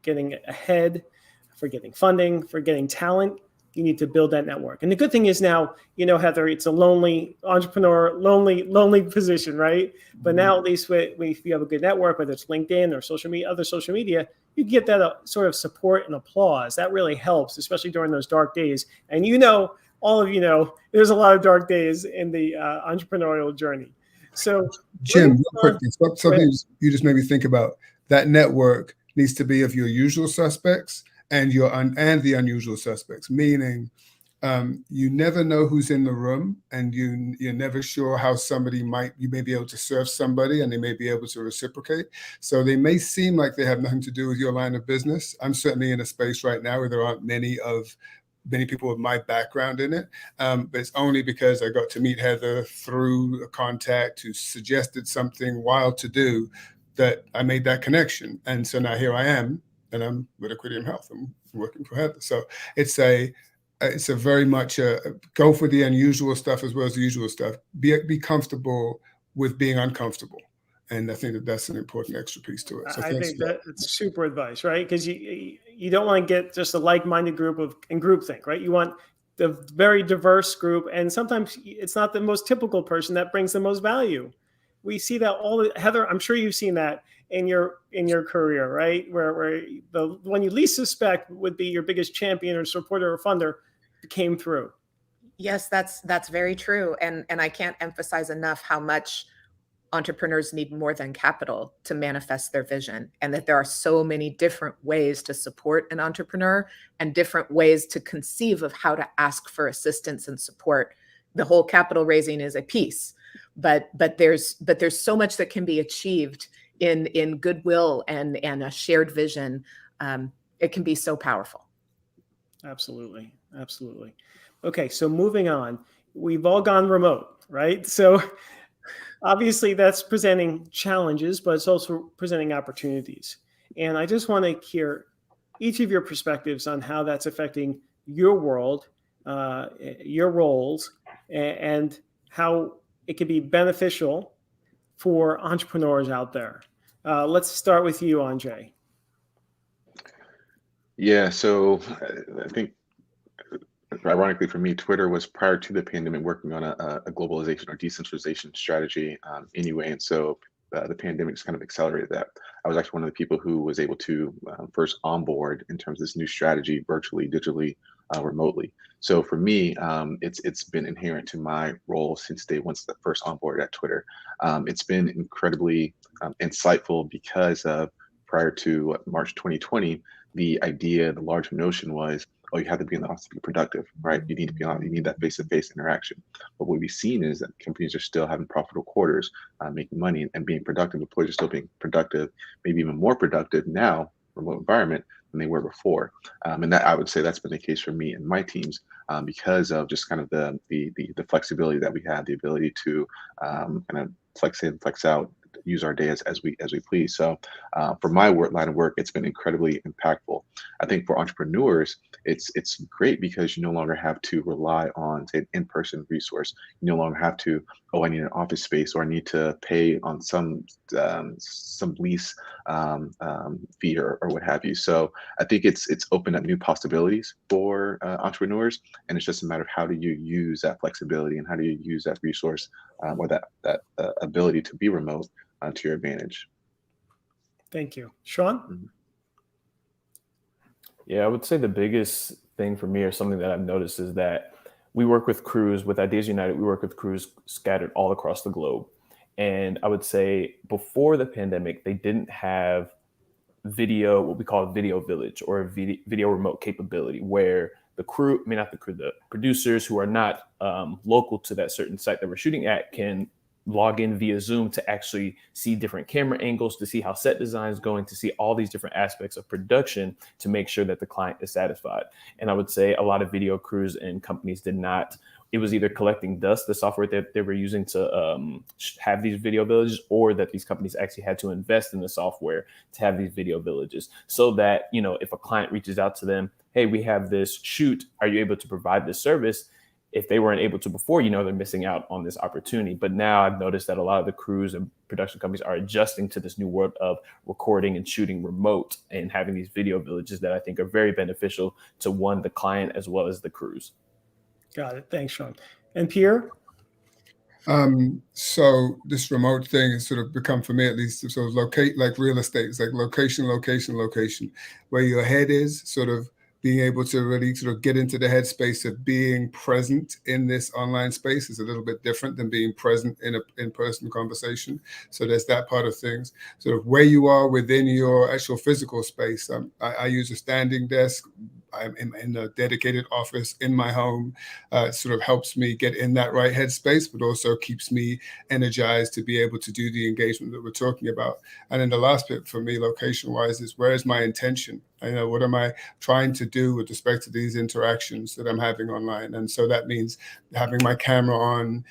getting ahead, for getting funding, for getting talent. You need to build that network. And the good thing is now, Heather, it's a lonely entrepreneur, lonely position, right? But now at least if you have a good network, whether it's LinkedIn or social media, other social media, you get that sort of support and applause. That really helps, especially during those dark days. And all of there's a lot of dark days in the entrepreneurial journey. So, Jim, something you just made me think about. That network needs to be of your usual suspects and and the unusual suspects. Meaning, you never know who's in the room, and you're never sure how you may be able to serve somebody, and they may be able to reciprocate. So they may seem like they have nothing to do with your line of business. I'm certainly in a space right now where there aren't many people with my background in it, but it's only because I got to meet Heather through a contact who suggested something wild to do that I made that connection. And so now here I am, and I'm with Equidium Health. I'm working for Heather. So it's a very much go for the unusual stuff as well as the usual stuff. Be comfortable with being uncomfortable. And I think that's an important extra piece to it. So I think that's super advice, right? Because you don't want to get just a like-minded group and groupthink, right? You want the very diverse group, and sometimes it's not the most typical person that brings the most value. We see that Heather, I'm sure you've seen that in your career, right? Where the one you least suspect would be your biggest champion or supporter or funder came through. Yes, that's very true. And I can't emphasize enough how much entrepreneurs need more than capital to manifest their vision, and that there are so many different ways to support an entrepreneur and different ways to conceive of how to ask for assistance and support. The whole capital raising is a piece, but there's so much that can be achieved in goodwill and a shared vision. It can be so powerful. Absolutely. Okay, so moving on, we've all gone remote, right? So obviously that's presenting challenges, but it's also presenting opportunities. And I just want to hear each of your perspectives on how that's affecting your world, your roles, and how it can be beneficial for entrepreneurs out there. Let's start with you, Andre. Yeah, so I think, ironically for me, Twitter was, prior to the pandemic, working on a globalization or decentralization strategy anyway. And so the pandemic just kind of accelerated that. I was actually one of the people who was able to first onboard in terms of this new strategy, virtually, digitally, remotely. So for me, it's been inherent to my role since day one, since the first onboard at Twitter. It's been incredibly insightful because of prior to March 2020, the large notion was, oh, you have to be in the office to be productive, right? You need to be on, you need that face-to-face interaction. But what we've seen is that companies are still having profitable quarters, making money and being productive. Employees are still being productive, maybe even more productive now, remote environment, than they were before. And that, I would say, that's been the case for me and my teams because of just kind of the flexibility that we have, the ability to kind of flex in, flex out, use our day as we please. So for my line of work, it's been incredibly impactful. I think for entrepreneurs, it's great because you no longer have to rely on, say, an in-person resource. You no longer have to, oh, I need an office space, or I need to pay on some lease fee or what have you. So I think it's opened up new possibilities for entrepreneurs, and it's just a matter of how do you use that flexibility and how do you use that resource or that ability to be remote to your advantage. Thank you. Sean? Yeah, I would say the biggest thing for me, or something that I've noticed, is that we work with crews, with Ideas United, we work with crews scattered all across the globe. And I would say before the pandemic, they didn't have video, what we call a video village or a video remote capability, where the crew, not the crew, the producers who are not local to that certain site that we're shooting at can log in via Zoom to actually see different camera angles, to see how set design is going, to see all these different aspects of production to make sure that the client is satisfied. And I would say a lot of video crews and companies did not. It was either collecting dust, the software that they were using to have these video villages, or that these companies actually had to invest in the software to have these video villages, so that, if a client reaches out to them, hey, we have this shoot, are you able to provide this service? If they weren't able to before, they're missing out on this opportunity. But now I've noticed that a lot of the crews and production companies are adjusting to this new world of recording and shooting remote and having these video villages that I think are very beneficial to, one, the client as well as the crews. Got it. Thanks, Sean. And Pierre? So this remote thing has sort of become, for me at least, sort of locate, like real estate. It's like location, location, location. Where your head is, sort of being able to really sort of get into the headspace of being present in this online space is a little bit different than being present in an in-person conversation. So there's that part of things. Sort of where you are within your actual physical space. I use a standing desk. I'm in a dedicated office in my home. It sort of helps me get in that right headspace, but also keeps me energized to be able to do the engagement that we're talking about. And then the last bit for me, location-wise, is where is my intention? What am I trying to do with respect to these interactions that I'm having online? And so that means having my camera on,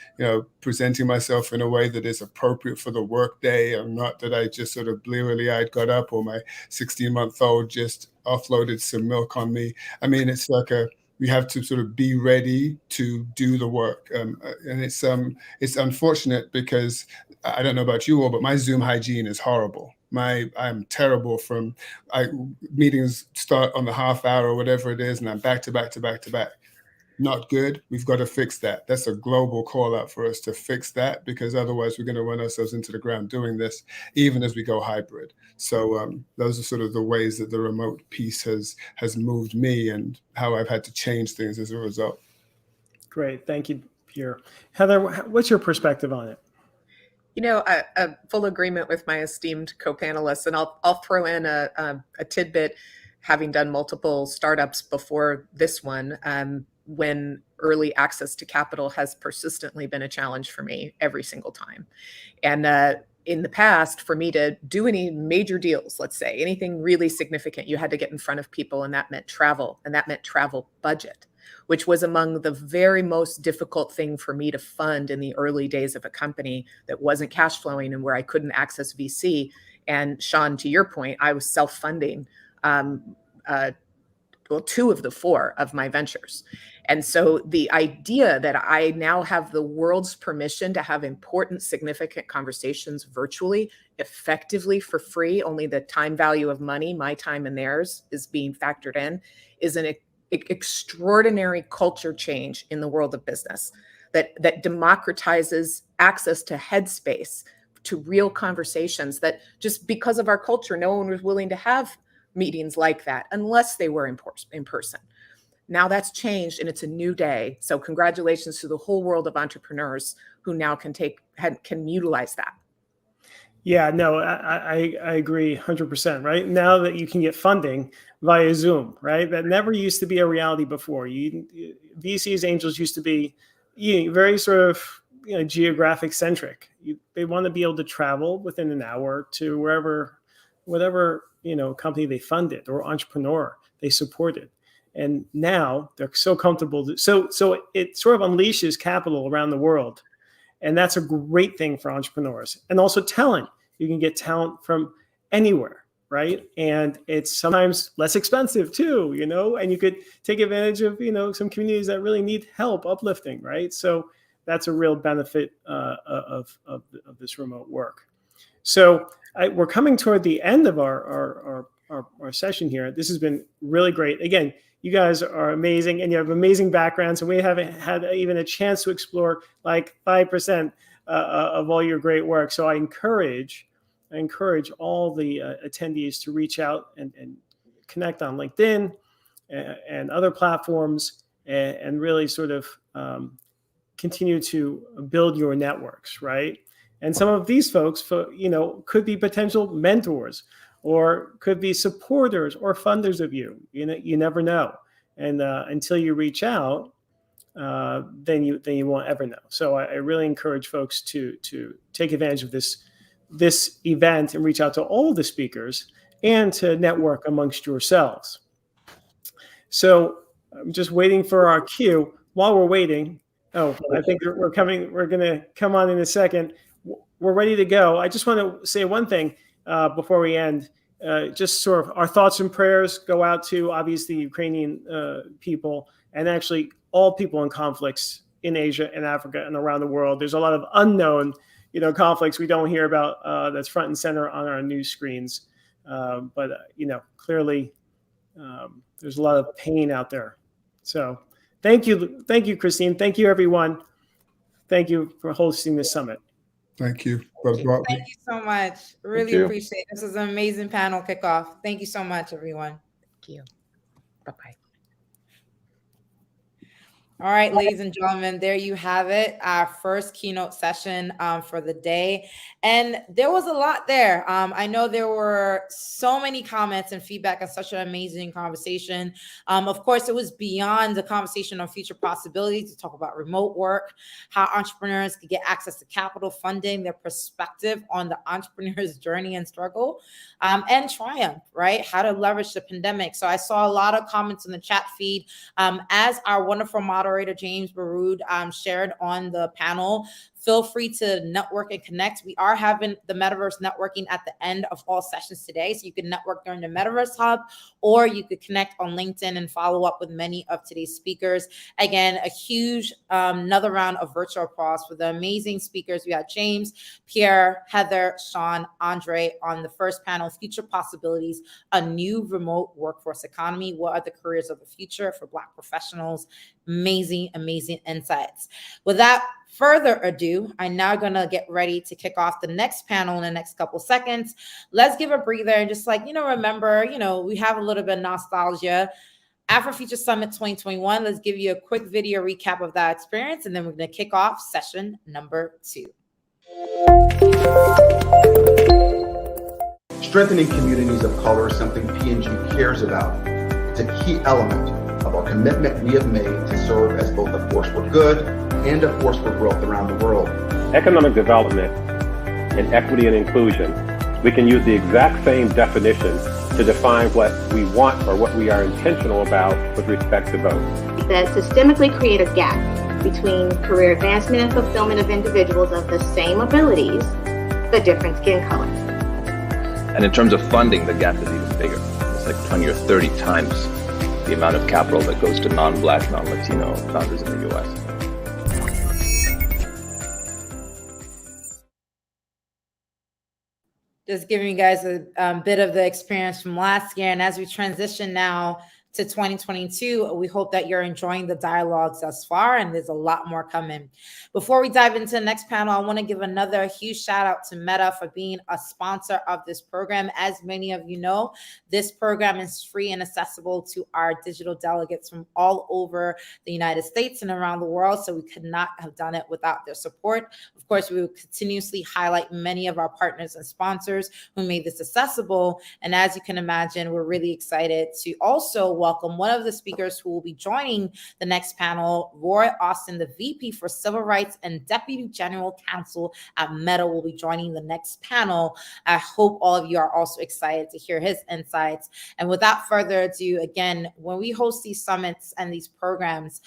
presenting myself in a way that is appropriate for the work day, and not that I just sort of blearily eyed got up, or my 16-month-old just offloaded some milk on me. It's like we have to sort of be ready to do the work. And it's unfortunate because I don't know about you all, but my Zoom hygiene is horrible. I'm terrible meetings start on the half hour or whatever it is, and I'm back to back to back to back. Not good. We've got to fix that. That's a global call out for us to fix that, because otherwise we're going to run ourselves into the ground doing this, even as we go hybrid. So those are sort of the ways that the remote piece has moved me, and how I've had to change things as a result. Great. Thank you, Pierre. Heather, what's your perspective on it? A full agreement with my esteemed co-panelists, and I'll throw in a tidbit, having done multiple startups before this one, when early access to capital has persistently been a challenge for me every single time. And in the past, for me to do any major deals, let's say anything really significant, you had to get in front of people, and that meant travel, and that meant travel budget, which was among the very most difficult thing for me to fund in the early days of a company that wasn't cash flowing and where I couldn't access VC. And Sean, to your point, I was self-funding 2 of the 4 of my ventures. And so the idea that I now have the world's permission to have important, significant conversations virtually, effectively for free, only the time value of money, my time and theirs, is being factored in, is an extraordinary culture change in the world of business that democratizes access to headspace, to real conversations, that just because of our culture, no one was willing to have meetings like that unless they were in person. Now that's changed and it's a new day. So congratulations to the whole world of entrepreneurs who now can utilize that. Yeah, no, I agree 100%, right? Now that you can get funding via Zoom, right? That never used to be a reality before. VCs, angels used to be very sort of geographic centric. They want to be able to travel within an hour to whatever company they funded or entrepreneur they supported. And now they're so comfortable. So it sort of unleashes capital around the world. And that's a great thing for entrepreneurs. And also talent. You can get talent from anywhere, right? And it's sometimes less expensive too, and you could take advantage of, some communities that really need help uplifting, right? So that's a real benefit of this remote work. So we're coming toward the end of our session here. This has been really great. Again, you guys are amazing and you have amazing backgrounds, and we haven't had even a chance to explore like 5% of all your great work. So I encourage all the attendees to reach out and connect on LinkedIn and other platforms and really sort of continue to build your networks, right? And some of these folks, could be potential mentors or could be supporters or funders of you. You never know. And until you reach out, then you won't ever know. So I really encourage folks to take advantage of this event and reach out to all the speakers and to network amongst yourselves. So I'm just waiting for our cue. While we're waiting, I think we're coming. We're going to come on in a second. We're ready to go. I just want to say one thing before we end. Just sort of our thoughts and prayers go out to obviously Ukrainian people and actually all people in conflicts in Asia and Africa and around the world. There's a lot of unknown, conflicts we don't hear about that's front and center on our news screens. But clearly there's a lot of pain out there. So thank you, Christine. Thank you, everyone. Thank you for hosting this summit. Thank you. Thank you so much. Really appreciate it. This is an amazing panel kickoff. Thank you so much, everyone. Thank you. Bye-bye. All right, ladies and gentlemen, there you have it. Our first keynote session for the day. And there was a lot there. I know there were so many comments and feedback and such an amazing conversation. Of course, it was beyond the conversation on future possibilities to talk about remote work, how entrepreneurs could get access to capital funding, their perspective on the entrepreneur's journey and struggle, and triumph, right? How to leverage the pandemic. So I saw a lot of comments in the chat feed as our wonderful moderator, James Baroud, shared on the panel. Feel free to network and connect. We are having the Metaverse networking at the end of all sessions today. So you can network during the Metaverse Hub, or you could connect on LinkedIn and follow up with many of today's speakers. Again, a huge another round of virtual applause for the amazing speakers. We had James, Pierre, Heather, Sean, Andre on the first panel, Future Possibilities, a New Remote Workforce Economy. What are the careers of the future for Black professionals? Amazing, amazing insights. Without further ado, I'm now going to get ready to kick off the next panel in the next couple seconds. Let's give a breather and just remember, we have a little bit of nostalgia. Afro Future Summit 2021. Let's give you a quick video recap of that experience, and then we're going to kick off session number 2. Strengthening communities of color is something P&G cares about. It's a key element of our commitment we have made to serve as both a force for good and a force for growth around the world. Economic development and equity and inclusion, we can use the exact same definition to define what we want or what we are intentional about with respect to both. That systemically create a gap between career advancement and fulfillment of individuals of the same abilities, but different skin colors. And in terms of funding, the gap is even bigger. It's like 20 or 30 times the amount of capital that goes to non-Black, non-Latino founders in the U.S. Just giving you guys a bit of the experience from last year. And as we transition now to 2022. We hope that you're enjoying the dialogues thus far, and there's a lot more coming. Before we dive into the next panel, I want to give another huge shout out to Meta for being a sponsor of this program. As many of you know, this program is free and accessible to our digital delegates from all over the United States and around the world, so we could not have done it without their support. Of course, we will continuously highlight many of our partners and sponsors who made this accessible, and as you can imagine, we're really excited to also welcome one of the speakers who will be joining the next panel. Roy Austin, the VP for Civil Rights and Deputy General Counsel at Meta, will be joining the next panel. I hope all of you are also excited to hear his insights. And without further ado, again, when we host these summits and these programs,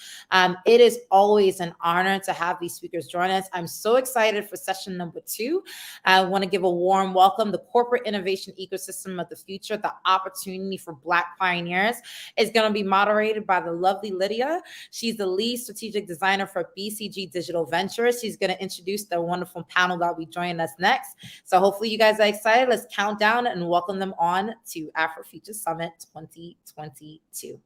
it is always an honor to have these speakers join us. I'm so excited for session number 2. I want to give a warm welcome. The corporate innovation ecosystem of the future, the opportunity for Black pioneers, is going to be moderated by the lovely Lydia. She's the lead strategic designer for BCG Digital Ventures. She's going to introduce the wonderful panel that will be joining us next. So hopefully you guys are excited. Let's count down and welcome them on to Afro Future Summit 2022.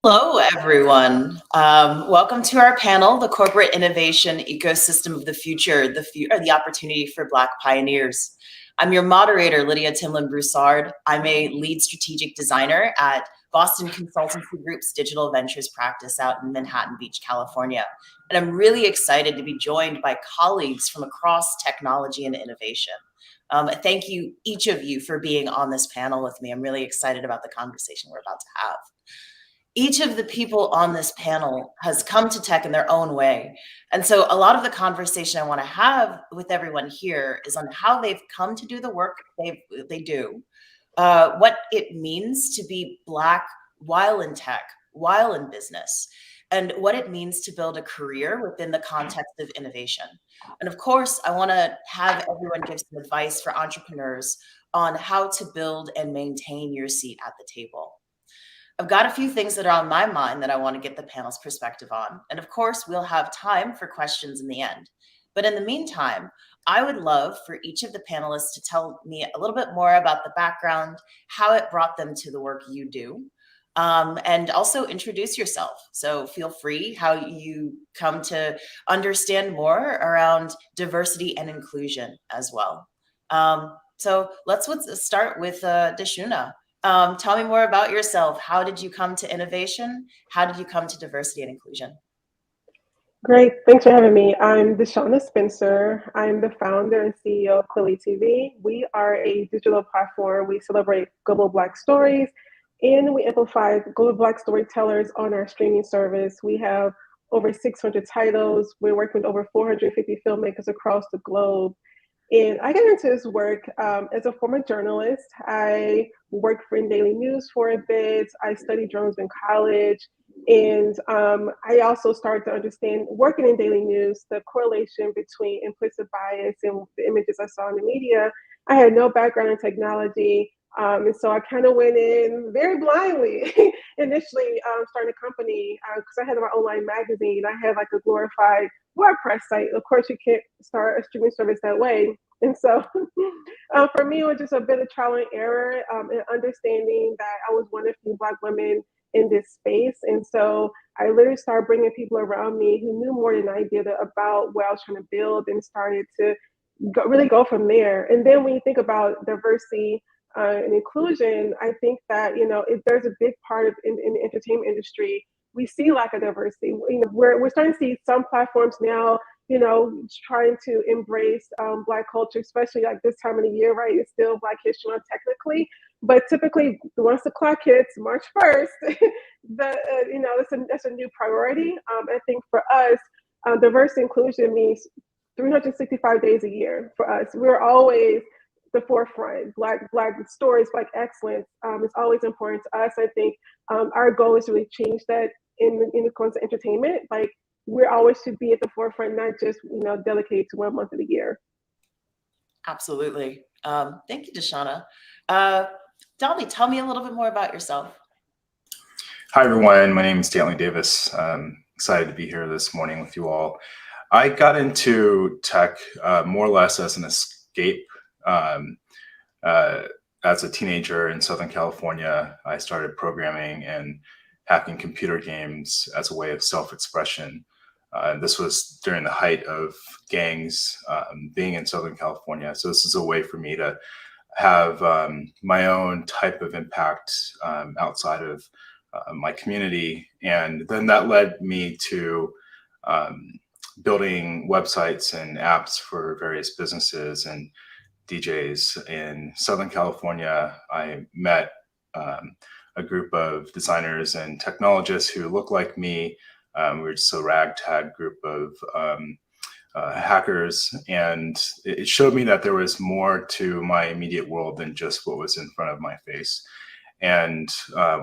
Hello, everyone. Welcome to our panel, the Corporate Innovation Ecosystem of the Future, the Opportunity for Black Pioneers. I'm your moderator, Lydia Timlin-Broussard. I'm a lead strategic designer at Boston Consultancy Group's Digital Ventures practice out in Manhattan Beach, California. And I'm really excited to be joined by colleagues from across technology and innovation. Thank you, each of you, for being on this panel with me. I'm really excited about the conversation we're about to have. Each of the people on this panel has come to tech in their own way. And so a lot of the conversation I want to have with everyone here is on how they've come to do the work they do, what it means to be Black while in tech, while in business, and what it means to build a career within the context of innovation. And of course, I want to have everyone give some advice for entrepreneurs on how to build and maintain your seat at the table. I've got a few things that are on my mind that I want to get the panel's perspective on. And of course, we'll have time for questions in the end. But in the meantime, I would love for each of the panelists to tell me a little bit more about the background, how it brought them to the work you do, and also introduce yourself. So feel free how you come to understand more around diversity and inclusion as well. So let's start with Dashuna. Tell me more about yourself. How did you come to innovation? How did you come to diversity and inclusion? Great, thanks for having me. I'm Deshauna Spencer. I'm the founder and CEO of Clearly TV. We are a digital platform. We celebrate global Black stories and we amplify global Black storytellers on our streaming service. We have over 600 titles. We're working with over 450 filmmakers across the globe. And I got into this work as a former journalist. I worked in daily news for a bit. I studied journalism in college. And I also started to understand, working in daily news, the correlation between implicit bias and the images I saw in the media. I had no background in technology. And so I kind of went in very blindly, initially starting a company because I had my online magazine. I had like a glorified WordPress site. Of course, you can't start a streaming service that way. And so for me, it was just a bit of trial and error and understanding that I was one of few Black women in this space. And so I literally started bringing people around me who knew more than I did about what I was trying to build and started to really go from there. And then when you think about diversity and inclusion, I think that, you know, if there's a big part of in the entertainment industry, we see lack of diversity. You know, we're starting to see some platforms now, you know, trying to embrace Black culture, especially like this time of the year, right? It's still Black History Month technically, but typically once the clock hits March 1st, you know, that's a new priority. I think for us, diversity inclusion means 365 days a year for us. We're always the forefront. Black stories, Black excellence is always important to us. I think our goal is to really change that in the comes to entertainment, like we always should be at the forefront, not just dedicated to 1 month of the year. Absolutely. Thank you, Deshauna. Dolly, tell me a little bit more about yourself. Hi, everyone. My name is Stanley Davis. I'm excited to be here this morning with you all. I got into tech more or less as an escape. As a teenager in Southern California, I started programming and hacking computer games as a way of self-expression. This was during the height of gangs being in Southern California. So this is a way for me to have my own type of impact outside of my community. And then that led me to building websites and apps for various businesses and DJs. In Southern California, I met a group of designers and technologists who looked like me. We were just a ragtag group of hackers, and it showed me that there was more to my immediate world than just what was in front of my face. And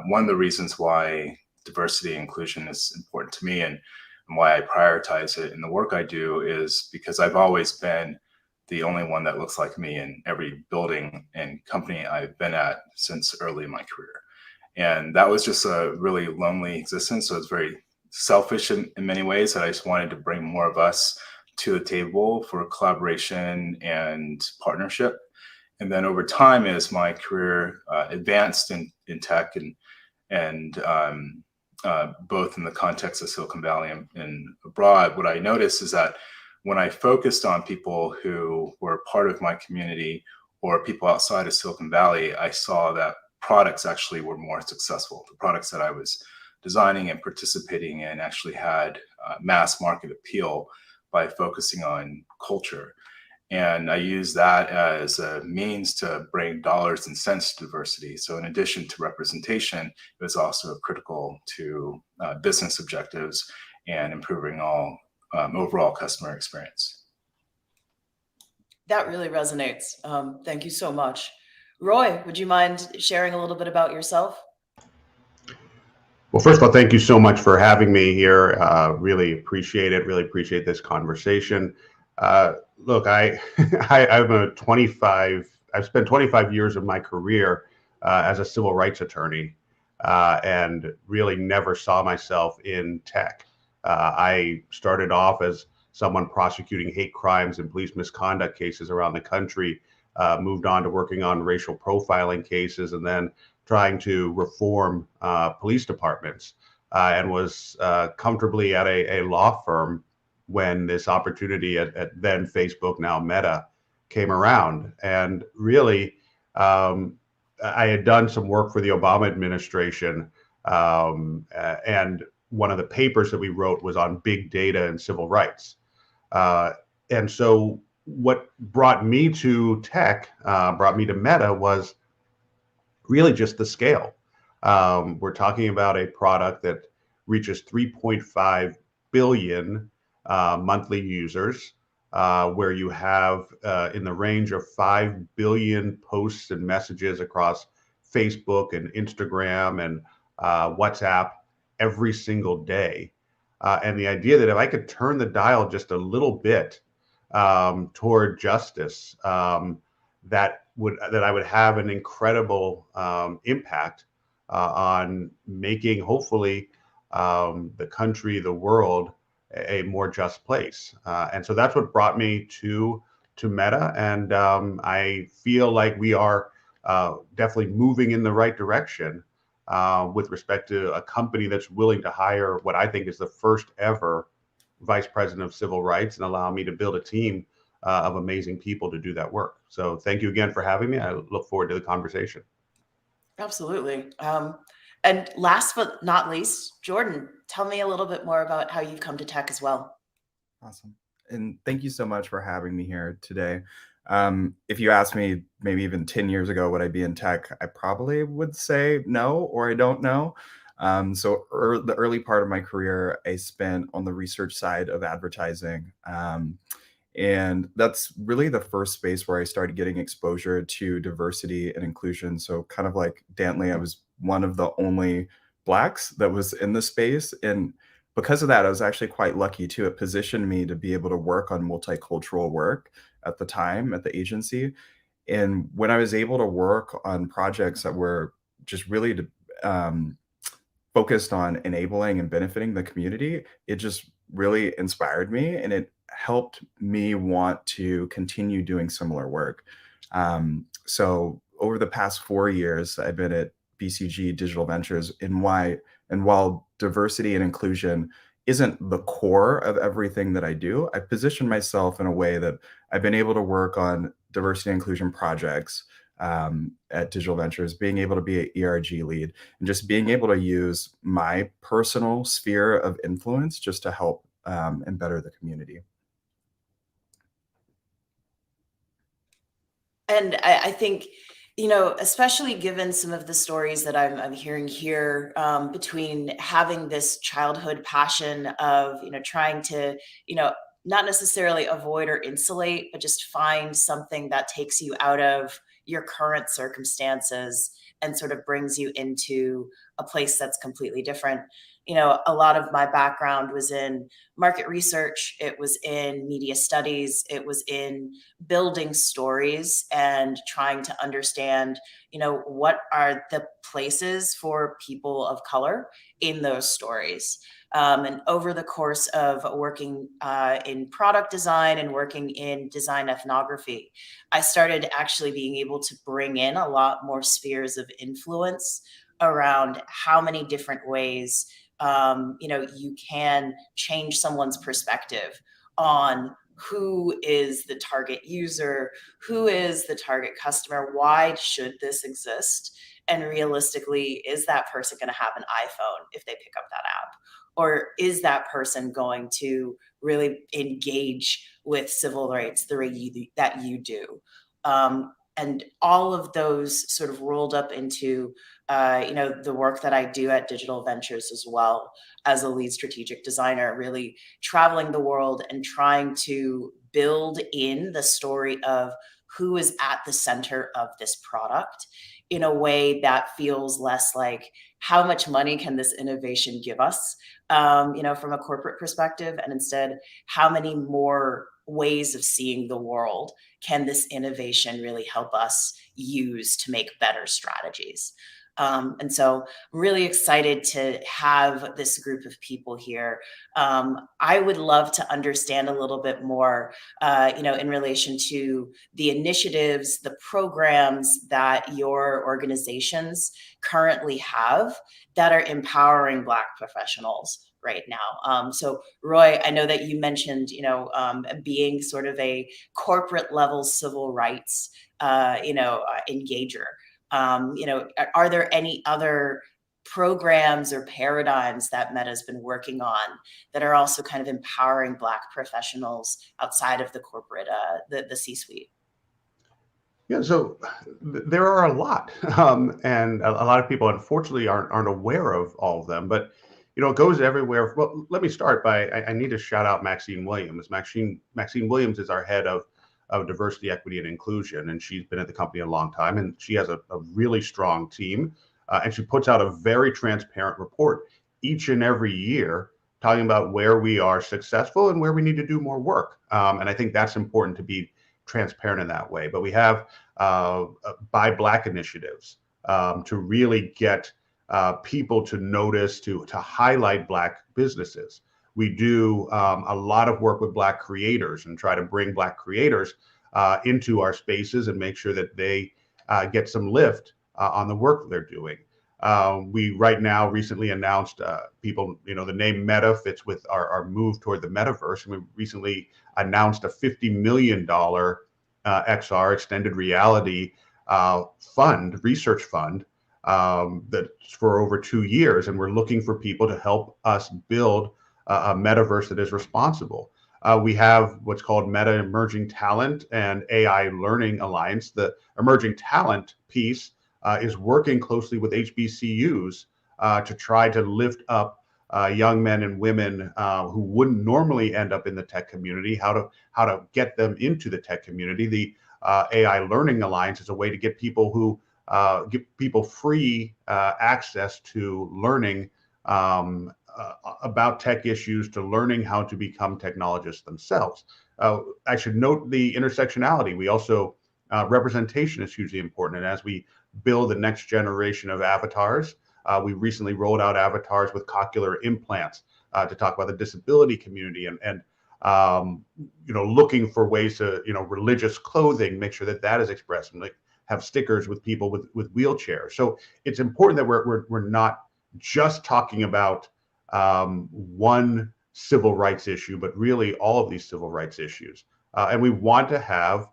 one of the reasons why diversity and inclusion is important to me and why I prioritize it in the work I do is because I've always been the only one that looks like me in every building and company I've been at since early in my career. And that was just a really lonely existence. So it's very selfish in many ways that I just wanted to bring more of us to the table for collaboration and partnership. And then over time, as my career advanced in tech and both in the context of Silicon Valley and abroad, what I noticed is that when I focused on people who were part of my community or people outside of Silicon Valley, I saw that products actually were more successful. The products that I was designing and participating in actually had mass market appeal by focusing on culture. And I use that as a means to bring dollars and cents to diversity. So in addition to representation, it was also critical to business objectives and improving all overall customer experience. That really resonates. Thank you so much. Roy, would you mind sharing a little bit about yourself? Well, first of all, thank you so much for having me here. Really appreciate it. Really appreciate this conversation. Look, I've spent 25 years of my career as a civil rights attorney and really never saw myself in tech. I started off as someone prosecuting hate crimes and police misconduct cases around the country, moved on to working on racial profiling cases, and then trying to reform police departments, and was comfortably at a law firm when this opportunity at then Facebook, now Meta, came around. And really, I had done some work for the Obama administration, and one of the papers that we wrote was on big data and civil rights. And so what brought me to tech, brought me to Meta, was really just the scale. We're talking about a product that reaches 3.5 billion monthly users, where you have in the range of 5 billion posts and messages across Facebook and Instagram and WhatsApp every single day. And the idea that if I could turn the dial just a little bit toward justice, that I would have an incredible impact on making, hopefully, the country, the world, a more just place. And so that's what brought me to Meta. And I feel like we are definitely moving in the right direction with respect to a company that's willing to hire what I think is the first ever vice president of civil rights and allow me to build a team of amazing people to do that work. So thank you again for having me. I look forward to the conversation. Absolutely. And last but not least, Jordan, tell me a little bit more about how you've come to tech as well. Awesome. And thank you so much for having me here today. If you asked me maybe even 10 years ago, would I be in tech? I probably would say no, or I don't know. So the early part of my career, I spent on the research side of advertising. And that's really the first space where I started getting exposure to diversity and inclusion. So kind of like Dantley, I was one of the only Blacks that was in the space. And because of that, I was actually quite lucky too. It positioned me to be able to work on multicultural work at the time at the agency. And when I was able to work on projects that were just really focused on enabling and benefiting the community, it just really inspired me, and it helped me want to continue doing similar work. So over the past 4 years, I've been at BCG Digital Ventures, and while diversity and inclusion isn't the core of everything that I do, I've positioned myself in a way that I've been able to work on diversity and inclusion projects at Digital Ventures, being able to be an ERG lead, and just being able to use my personal sphere of influence just to help and better the community. And I think, you know, especially given some of the stories that I'm hearing here, between having this childhood passion of, you know, trying to, you know, not necessarily avoid or insulate, but just find something that takes you out of your current circumstances and sort of brings you into a place that's completely different. You know, a lot of my background was in market research. It was in media studies. It was in building stories and trying to understand, you know, what are the places for people of color in those stories. And over the course of working in product design and working in design ethnography, I started actually being able to bring in a lot more spheres of influence around how many different ways you know, you can change someone's perspective on who is the target user, who is the target customer, why should this exist? And realistically, is that person going to have an iPhone if they pick up that app? Or is that person going to really engage with civil rights the way that you do? And all of those sort of rolled up into, you know, the work that I do at Digital Ventures as well as a lead strategic designer, really traveling the world and trying to build in the story of who is at the center of this product in a way that feels less like how much money can this innovation give us, you know, from a corporate perspective, and instead how many more ways of seeing the world can this innovation really help us use to make better strategies. And so I'm really excited to have this group of people here. I would love to understand a little bit more, you know, in relation to the initiatives, the programs that your organizations currently have that are empowering Black professionals right now. So Roy, I know that you mentioned, you know, being sort of a corporate level civil rights, you know, engager. You know, are there any other programs or paradigms that Meta's been working on that are also kind of empowering Black professionals outside of the corporate, the C-suite? Yeah, so there are a lot, and a lot of people unfortunately aren't aware of all of them. But you know, it goes everywhere. Well, let me start by I need to shout out Maxine Williams. Maxine Williams is our head of diversity, equity, and inclusion, and she's been at the company a long time, and she has a really strong team, and she puts out a very transparent report each and every year talking about where we are successful and where we need to do more work. And I think that's important to be transparent in that way. But we have Buy Black initiatives to really get people to notice, to highlight Black businesses. We do a lot of work with Black creators and try to bring Black creators into our spaces and make sure that they get some lift on the work they're doing. We right now recently announced people, you know, the name Meta fits with our move toward the metaverse. And we recently announced a $50 million XR extended reality research fund that's for over 2 years. And we're looking for people to help us build a metaverse that is responsible. We have what's called Meta Emerging Talent and AI Learning Alliance. The emerging talent piece is working closely with HBCUs to try to lift up young men and women who wouldn't normally end up in the tech community, how to get them into the tech community. The AI Learning Alliance is a way to get people who give people free access to learning about tech issues, to learning how to become technologists themselves. I should note the intersectionality. We also, representation is hugely important. And as we build the next generation of avatars, we recently rolled out avatars with cochlear implants to talk about the disability community and looking for ways to, religious clothing, make sure that that is expressed, and like have stickers with people with wheelchairs. So it's important that we're not just talking about one civil rights issue, but really all of these civil rights issues. And we want to have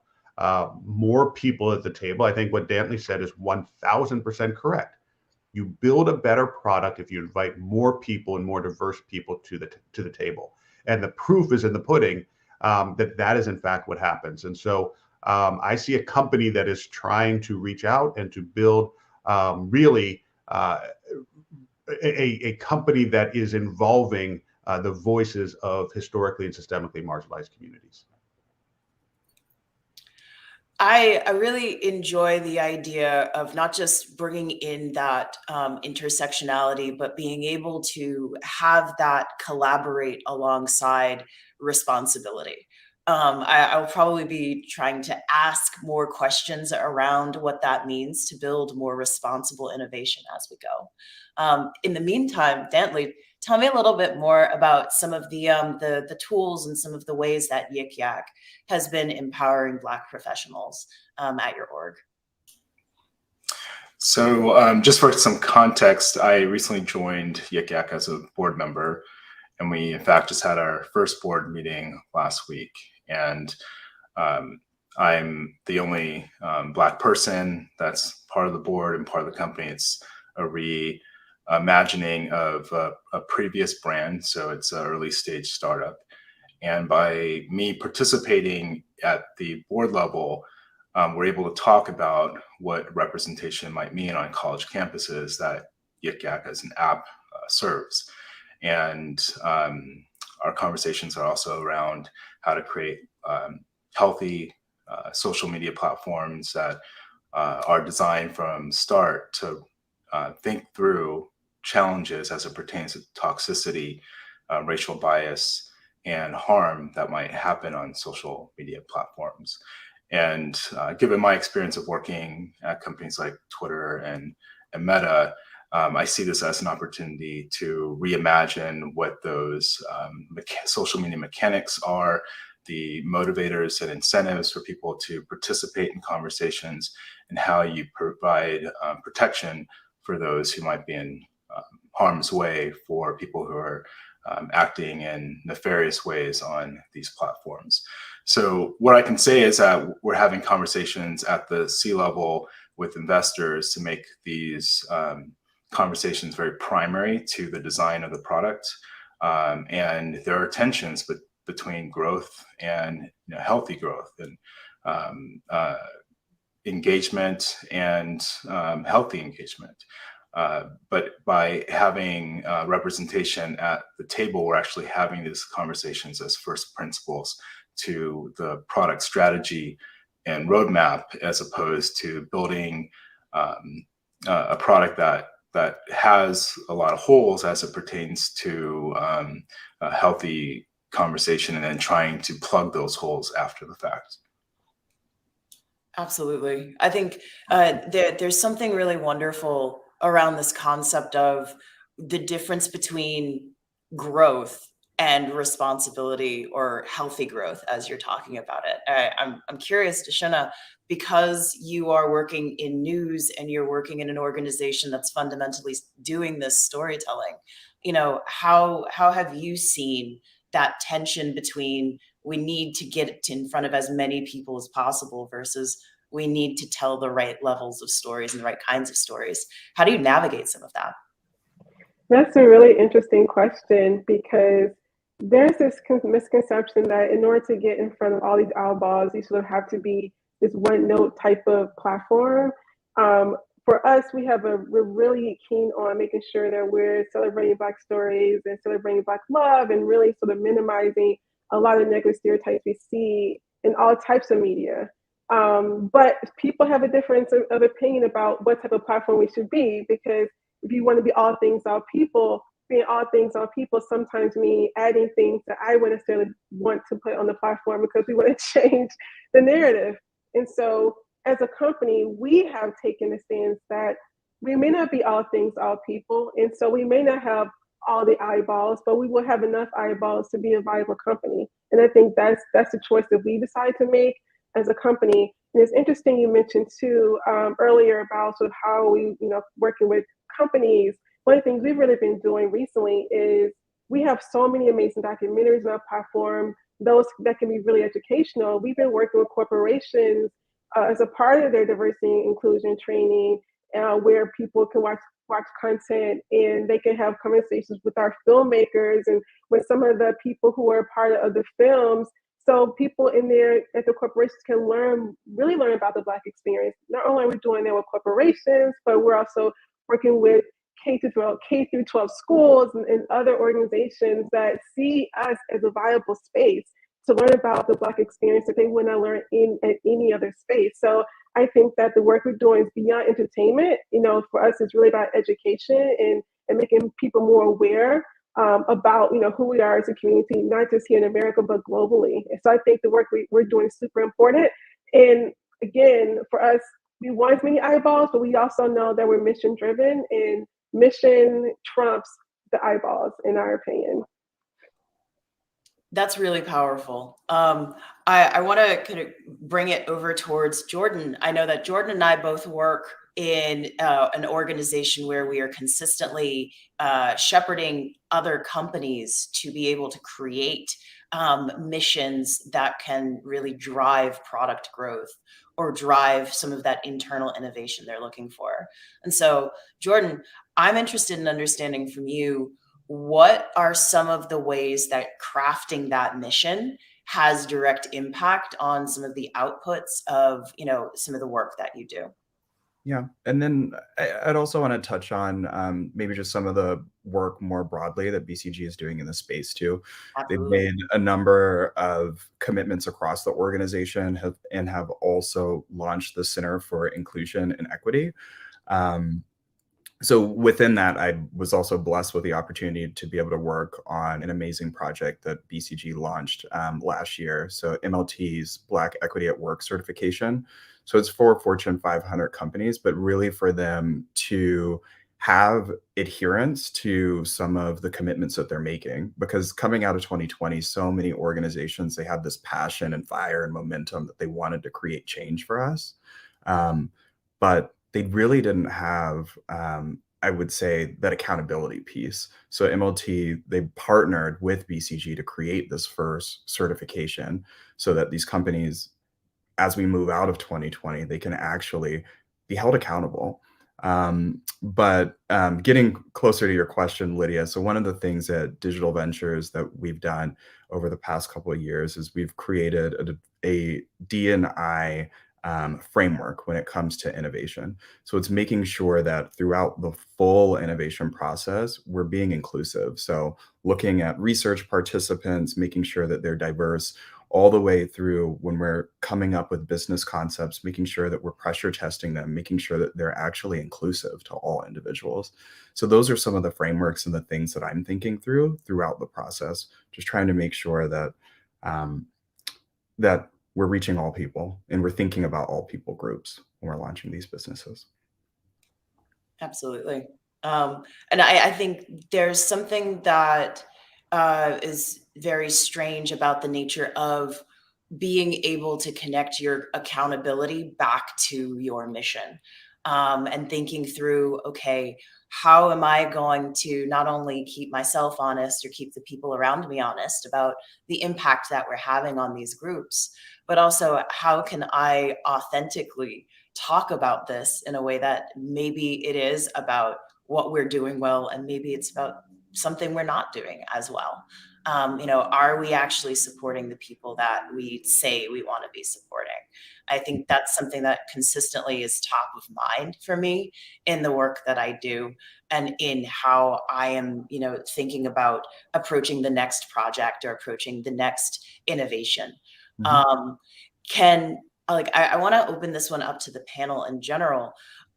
more people at the table. I think what Dantley said is 1000% correct. You build a better product if you invite more people and more diverse people to the table. And the proof is in the pudding that is in fact what happens. And so I see a company that is trying to reach out and to build really a company that is involving the voices of historically and systemically marginalized communities. I really enjoy the idea of not just bringing in that intersectionality, but being able to have that collaborate alongside responsibility. I'll probably be trying to ask more questions around what that means to build more responsible innovation as we go. In the meantime, Dantley, tell me a little bit more about some of the tools and some of the ways that Yik Yak has been empowering Black professionals at your org. So just for some context, I recently joined Yik Yak as a board member, and we in fact just had our first board meeting last week. And I'm the only Black person that's part of the board and part of the company. It's a reimagining of a previous brand, so it's an early stage startup. And by me participating at the board level, we're able to talk about what representation might mean on college campuses that Yik Yak as an app serves. And our conversations are also around how to create healthy social media platforms that are designed from start to think through challenges as it pertains to toxicity, racial bias, and harm that might happen on social media platforms. And given my experience of working at companies like Twitter and Meta, I see this as an opportunity to reimagine what those social media mechanics are, the motivators and incentives for people to participate in conversations, and how you provide protection for those who might be in harm's way for people who are acting in nefarious ways on these platforms. So what I can say is that we're having conversations at the C-level with investors to make these conversations very primary to the design of the product. And there are tensions between growth and healthy growth, and engagement and healthy engagement. But by having representation at the table, we're actually having these conversations as first principles to the product strategy and roadmap, as opposed to building a product that has a lot of holes as it pertains to a healthy conversation, and then trying to plug those holes after the fact. Absolutely. I think there's something really wonderful around this concept of the difference between growth and responsibility, or healthy growth, as you're talking about it. I'm curious, Dashana, because you are working in news and you're working in an organization that's fundamentally doing this storytelling, how have you seen that tension between we need to get it in front of as many people as possible versus we need to tell the right levels of stories and the right kinds of stories? How do you navigate some of that? That's a really interesting question, because there's this misconception that in order to get in front of all these eyeballs, you sort of have to be this one note type of platform. For us, we're really keen on making sure that we're celebrating Black stories and celebrating Black love, and really sort of minimizing a lot of negative stereotypes we see in all types of media. But people have a difference of opinion about what type of platform we should be, because if you want to be all things, all people, being all things, all people sometimes mean adding things that I wouldn't necessarily want to put on the platform because we want to change the narrative. And so as a company, we have taken the stance that we may not be all things, all people. And so we may not have all the eyeballs, but we will have enough eyeballs to be a viable company. And I think that's the choice that we decide to make as a company. And it's interesting you mentioned too earlier about sort of how we, working with companies. One of the things we've really been doing recently is we have so many amazing documentaries on our platform, those that can be really educational. We've been working with corporations as a part of their diversity and inclusion training, where people can watch content and they can have conversations with our filmmakers and with some of the people who are part of the films. So people in there at the corporations can really learn about the Black experience. Not only are we doing that with corporations, but we're also working with K through 12 schools and other organizations that see us as a viable space to learn about the Black experience that they would not learn at any other space. So I think that the work we're doing is beyond entertainment. For us, it's really about education and making people more aware about who we are as a community, not just here in America, but globally. And so I think the work we're doing is super important. And again, for us, we want as many eyeballs, but we also know that we're mission driven, and mission trumps the eyeballs, in our opinion. That's really powerful. I want to kind of bring it over towards Jordan. I know that Jordan and I both work in an organization where we are consistently shepherding other companies to be able to create missions that can really drive product growth or drive some of that internal innovation they're looking for. And so, Jordan, I'm interested in understanding from you, what are some of the ways that crafting that mission has direct impact on some of the outputs of, some of the work that you do? Yeah. And then I'd also want to touch on maybe just some of the work more broadly that BCG is doing in the space too. Absolutely. They've made a number of commitments across the organization and have also launched the Center for Inclusion and Equity. So within that, I was also blessed with the opportunity to be able to work on an amazing project that BCG launched last year. So MLT's Black Equity at Work certification. So it's for Fortune 500 companies, but really for them to have adherence to some of the commitments that they're making. Because coming out of 2020, so many organizations, they had this passion and fire and momentum that they wanted to create change for us. But they really didn't have, I would say, that accountability piece. So MLT, they partnered with BCG to create this first certification so that these companies, as we move out of 2020, they can actually be held accountable. But getting closer to your question, Lydia, so one of the things at Digital Ventures that we've done over the past couple of years is we've created a D&I framework when it comes to innovation. So it's making sure that throughout the full innovation process, we're being inclusive. So looking at research participants, making sure that they're diverse, all the way through when we're coming up with business concepts, making sure that we're pressure testing them, making sure that they're actually inclusive to all individuals. So those are some of the frameworks and the things that I'm thinking throughout the process, just trying to make sure that that we're reaching all people and we're thinking about all people groups when we're launching these businesses. Absolutely. And I think there's something that is very strange about the nature of being able to connect your accountability back to your mission, and thinking through, okay, how am I going to not only keep myself honest or keep the people around me honest about the impact that we're having on these groups, but also how can I authentically talk about this in a way that maybe it is about what we're doing well, and maybe it's about something we're not doing as well. Are we actually supporting the people that we say we want to be supporting? I think that's something that consistently is top of mind for me in the work that I do and in how I am, thinking about approaching the next project or approaching the next innovation. Mm-hmm. Can I want to open this one up to the panel in general.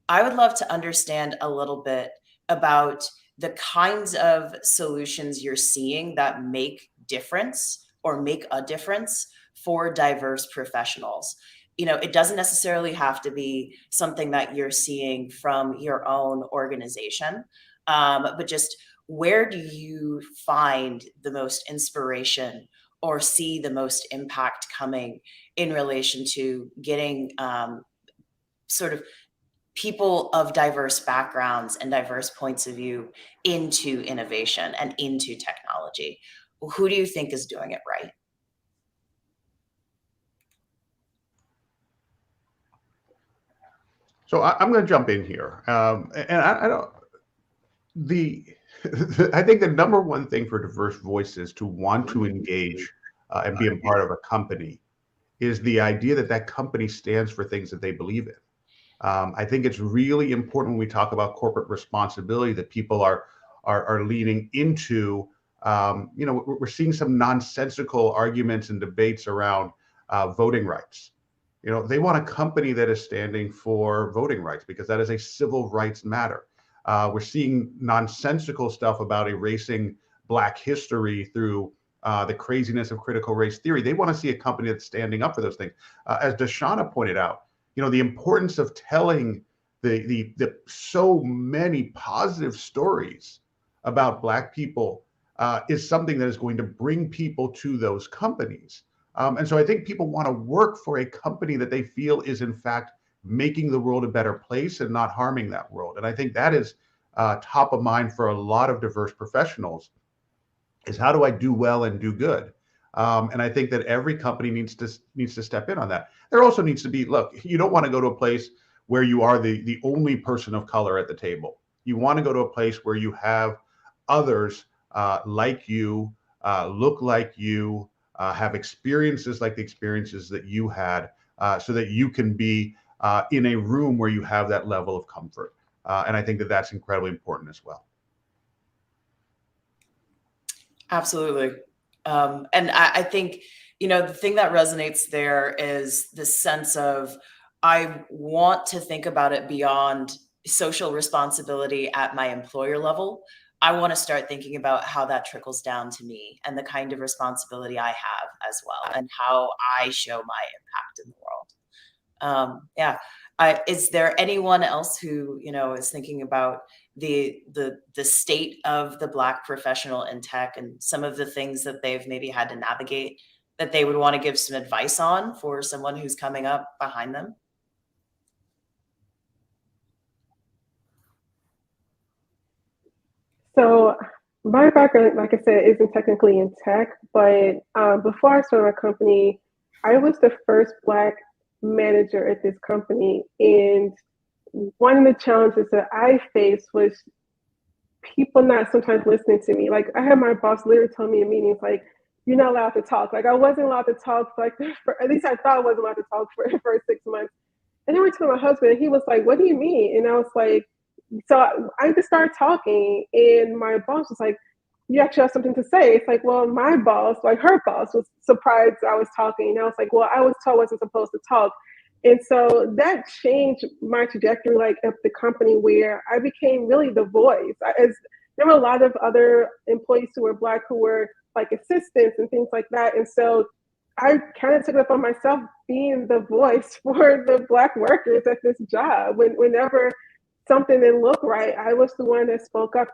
I would love to understand a little bit about the kinds of solutions you're seeing that make difference or make a difference for diverse professionals. It doesn't necessarily have to be something that you're seeing from your own organization, but just where do you find the most inspiration or see the most impact coming in relation to getting sort of people of diverse backgrounds and diverse points of view into innovation and into technology? Who do you think is doing it right? So I'm going to jump in here, and I don't. I think the number one thing for diverse voices to want to engage and be a part of a company is the idea that that company stands for things that they believe in. I think it's really important when we talk about corporate responsibility that people are leaning into. We're seeing some nonsensical arguments and debates around voting rights. They want a company that is standing for voting rights because that is a civil rights matter. We're seeing nonsensical stuff about erasing Black history through the craziness of critical race theory. They want to see a company that's standing up for those things. As Dashana pointed out, the importance of telling the so many positive stories about Black people is something that is going to bring people to those companies. And so I think people want to work for a company that they feel is in fact making the world a better place and not harming that world. And I think that is top of mind for a lot of diverse professionals, is how do I do well and do good? And I think that every company needs to step in on that. There also needs to be, look, you don't want to go to a place where you are the only person of color at the table. You want to go to a place where you have others like you, look like you, have experiences like the experiences that you had, so that you can be in a room where you have that level of comfort. And I think that that's incredibly important as well. Absolutely. And I think, the thing that resonates there is the sense of, I want to think about it beyond social responsibility at my employer level. I want to start thinking about how that trickles down to me and the kind of responsibility I have as well, and how I show my impact in the world. Is there anyone else who, is thinking about the state of the Black professional in tech and some of the things that they've maybe had to navigate that they would want to give some advice on for someone who's coming up behind them? So my background, like I said, isn't technically in tech, but before I started my company, I was the first Black manager at this company. And one of the challenges that I faced was people not sometimes listening to me. Like, I had my boss literally tell me in meetings, like, you're not allowed to talk. Like, I wasn't allowed to talk for at least I thought I wasn't allowed to talk for 6 months. And then we told my husband, and he was like, what do you mean? And I was like, so I just started talking, and my boss was like, you actually have something to say. It's like, well, my boss, like her boss, was surprised I was talking. And I was like, well, I was told I wasn't supposed to talk. And so that changed my trajectory, like at the company, where I became really the voice. There were a lot of other employees who were Black who were like assistants and things like that. And so I kind of took it upon myself being the voice for the Black workers at this job. Whenever something didn't look right, I was the one that spoke up.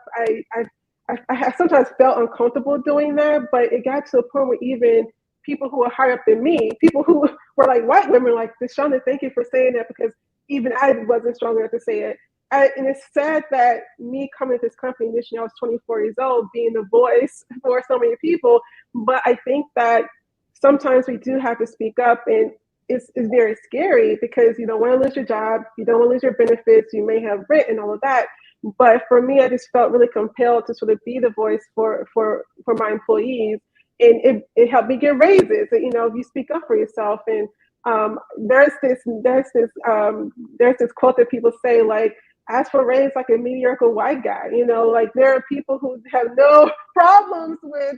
I sometimes felt uncomfortable doing that, but it got to a point where even people who were higher up than me, people who were like white women, like, Dashana, thank you for saying that, because even I wasn't strong enough to say it. And it's sad that me coming to this company initially, I was 24 years old, being the voice for so many people. But I think that sometimes we do have to speak up, and it's very scary because you don't want to lose your job, you don't want to lose your benefits, you may have rent and all of that. But for me, I just felt really compelled to sort of be the voice for my employees, and it helped me get raises. You know, if you speak up for yourself, and there's this quote that people say, like, ask for a raise like a mediocre white guy. You know, like, there are people who have no problems with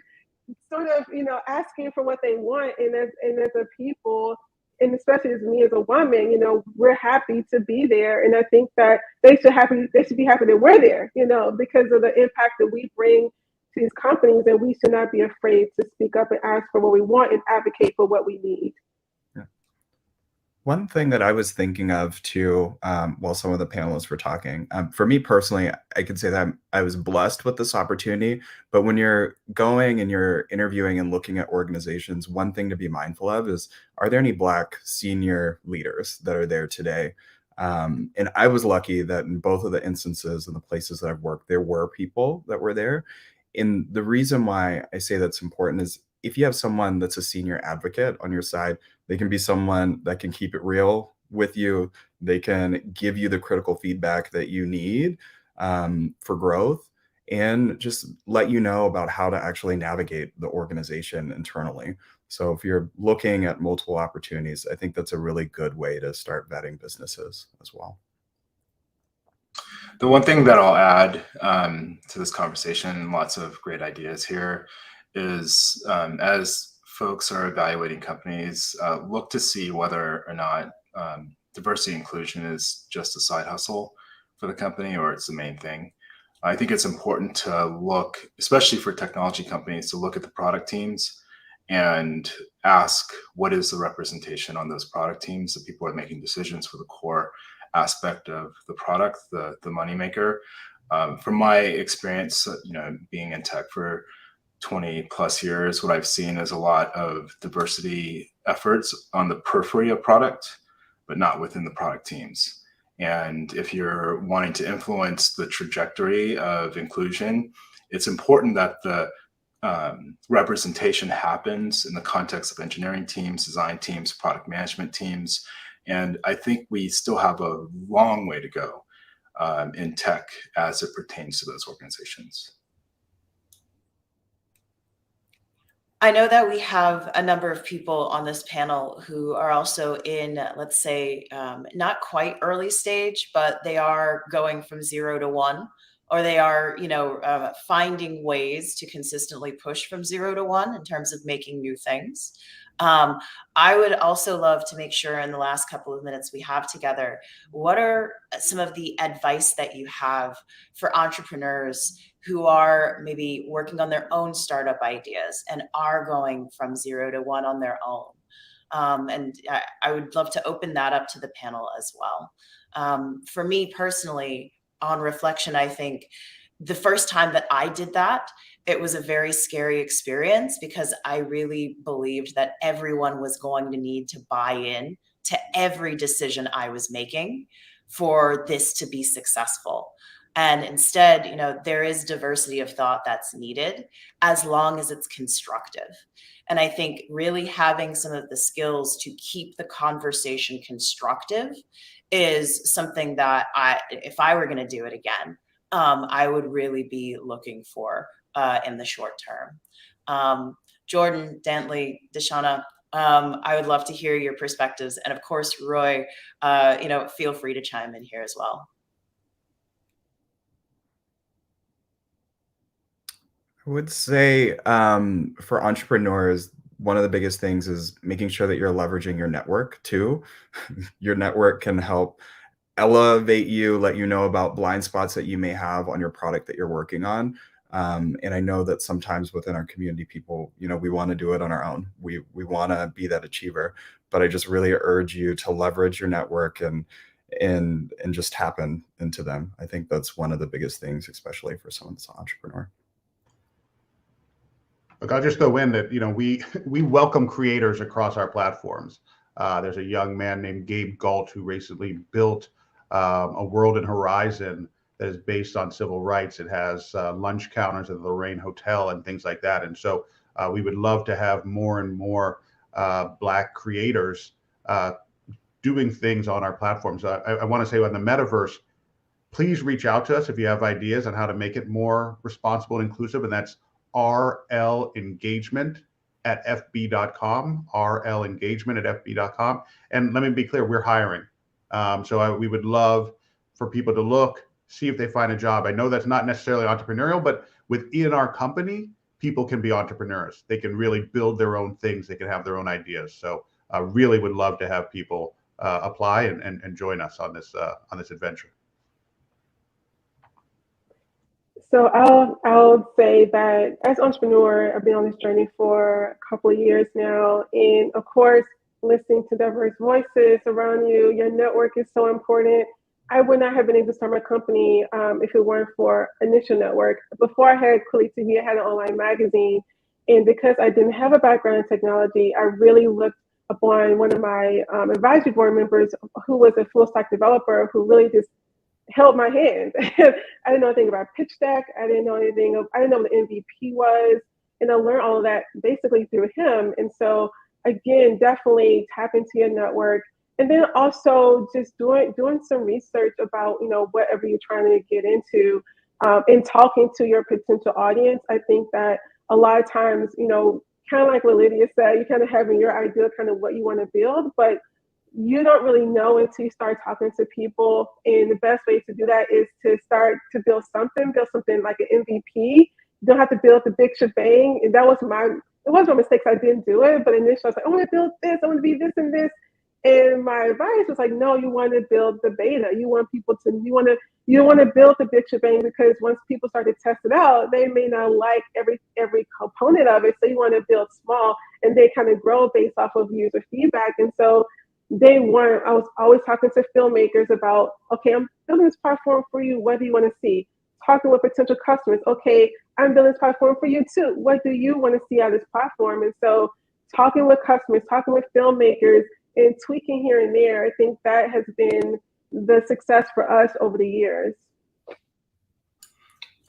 sort of, you know, asking for what they want, and as a people, and especially as me as a woman, you know, we're happy to be there. And I think that they should be happy that we're there, you know, because of the impact that we bring to these companies, and we should not be afraid to speak up and ask for what we want and advocate for what we need. One thing that I was thinking of too, while some of the panelists were talking, for me personally, I could say that I was blessed with this opportunity. But when you're going and you're interviewing and looking at organizations, one thing to be mindful of is, are there any Black senior leaders that are there today? And I was lucky that in both of the instances and the places that I've worked, there were people that were there. And the reason why I say that's important is, if you have someone that's a senior advocate on your side, they can be someone that can keep it real with you. They can give you the critical feedback that you need for growth, and just let you know about how to actually navigate the organization internally. So if you're looking at multiple opportunities, I think that's a really good way to start vetting businesses as well. The one thing that I'll add to this conversation, lots of great ideas here, is as folks are evaluating companies, look to see whether or not diversity and inclusion is just a side hustle for the company or it's the main thing. I think it's important to look, especially for technology companies, to look at the product teams and ask, what is the representation on those product teams? The people are making decisions for the core aspect of the product, the moneymaker. From my experience, you know, being in tech for 20 plus years, what I've seen is a lot of diversity efforts on the periphery of product, but not within the product teams. And if you're wanting to influence the trajectory of inclusion, it's important that the representation happens in the context of engineering teams, design teams, product management teams. And I think we still have a long way to go in tech as it pertains to those organizations. I know that we have a number of people on this panel who are also in, let's say, not quite early stage, but they are going from 0 to 1, or they are, you know, finding ways to consistently push from 0 to 1 in terms of making new things. I would also love to make sure in the last couple of minutes we have together, what are some of the advice that you have for entrepreneurs who are maybe working on their own startup ideas and are going from 0 to 1 on their own? And I would love to open that up to the panel as well. For me personally, on reflection, I think the first time that I did that, it was a very scary experience because I really believed that everyone was going to need to buy in to every decision I was making for this to be successful. And instead, you know, there is diversity of thought that's needed as long as it's constructive. And I think really having some of the skills to keep the conversation constructive is something that if I were going to do it again, I would really be looking for in the short term. Jordan, Dantley, Deshana, I would love to hear your perspectives. And of course, Roy, you know, feel free to chime in here as well. I would say for entrepreneurs, one of the biggest things is making sure that you're leveraging your network too. Your network can help elevate you, let you know about blind spots that you may have on your product that you're working on. And I know that sometimes within our community, people, you know, we want to do it on our own. We want to be that achiever, but I just really urge you to leverage your network and just tap into them. I think that's one of the biggest things, especially for someone that's an entrepreneur. Look, I'll just throw in that, you know, we welcome creators across our platforms. There's a young man named Gabe Galt who recently built a world in Horizon that is based on civil rights. It has lunch counters at the Lorraine Hotel and things like that. And so we would love to have more and more Black creators doing things on our platforms. I want to say on the metaverse, please reach out to us if you have ideas on how to make it more responsible and inclusive. And that's rlengagement@fb.com, rlengagement@fb.com. And let me be clear, we're hiring. So we would love for people to look, see if they find a job. I know that's not necessarily entrepreneurial, but within our company, people can be entrepreneurs. They can really build their own things. They can have their own ideas. So really would love to have people apply and join us on this adventure. So I'll say that as an entrepreneur, I've been on this journey for a couple of years now. And of course, listening to diverse voices around you, your network is so important. I would not have been able to start my company if it weren't for initial network. Before I had Keynote TV, I had an online magazine. And because I didn't have a background in technology, I really looked upon one of my advisory board members who was a full stack developer who really just held my hand. I didn't know anything about pitch deck. I didn't know what the MVP was. And I learned all of that basically through him. And so again, definitely tap into your network. And then also just doing some research about, whatever you're trying to get into, and talking to your potential audience. I think that a lot of times, kind of like what Lydia said, you kind of having your idea kind of what you want to build, but you don't really know until you start talking to people. And the best way to do that is to start to build something like an MVP. You don't have to build the big shebang. And it was my mistakes. I didn't do it, but initially I was like, I want to build this. I want to be this and this. And my advice was like, no, you want to build the beta. You want people to, you don't want to build the big shebang, because once people start to test it out, they may not like every component of it. So you want to build small and they kind of grow based off of user feedback. And so day one, I was always talking to filmmakers about, okay, I'm building this platform for you. What do you want to see? Talking with potential customers. Okay, I'm building this platform for you too. What do you want to see out of this platform? And so talking with customers, talking with filmmakers, and tweaking here and there, I think that has been the success for us over the years.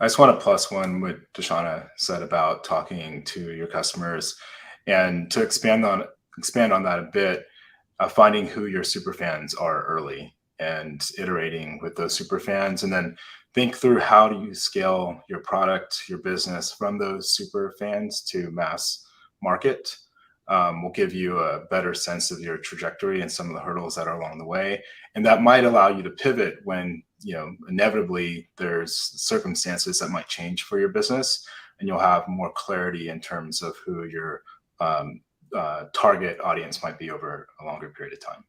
I just want to plus one what Deshauna said about talking to your customers, and to expand on that a bit, finding who your super fans are early and iterating with those super fans, and then think through how do you scale your product, your business from those super fans to mass market. Will give you a better sense of your trajectory and some of the hurdles that are along the way. And that might allow you to pivot when, inevitably there's circumstances that might change for your business, and you'll have more clarity in terms of who your target audience might be over a longer period of time.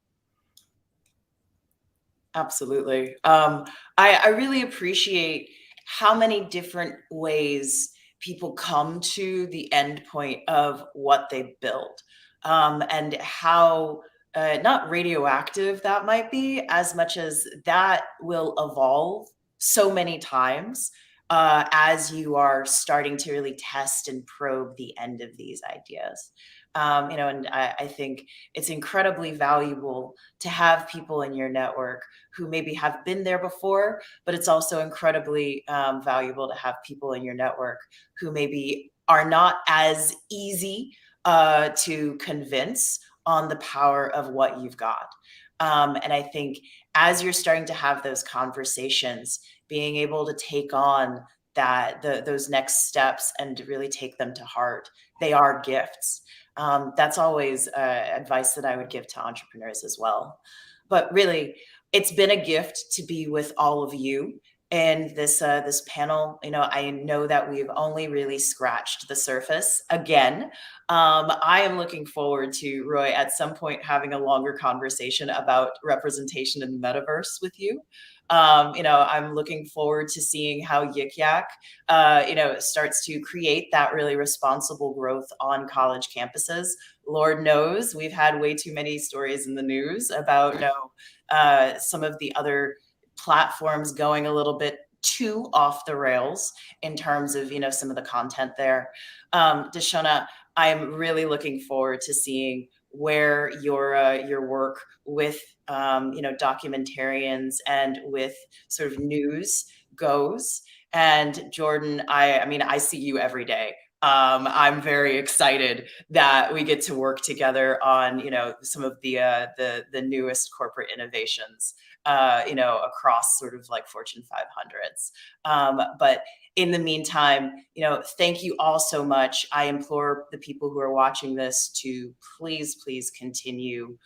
Absolutely. I really appreciate how many different ways people come to the end point of what they build, and how not radioactive that might be, as much as that will evolve so many times as you are starting to really test and probe the end of these ideas. And I think it's incredibly valuable to have people in your network who maybe have been there before, but it's also incredibly valuable to have people in your network who maybe are not as easy to convince on the power of what you've got. And I think as you're starting to have those conversations, being able to take on those next steps and to really take them to heart, they are gifts. That's always advice that I would give to entrepreneurs as well. But really, it's been a gift to be with all of you in this panel. I know that we've only really scratched the surface again. I am looking forward to, Roy, at some point having a longer conversation about representation in the metaverse with you. I'm looking forward to seeing how Yik Yak, starts to create that really responsible growth on college campuses. Lord knows we've had way too many stories in the news about, some of the other platforms going a little bit too off the rails in terms of, some of the content there. Deshauna, I'm really looking forward to seeing where your work with documentarians and with sort of news goes. And Jordan, I see you every day. I'm very excited that we get to work together on some of the newest corporate innovations across sort of like Fortune 500s. But in the meantime, thank you all so much. I implore the people who are watching this to please continue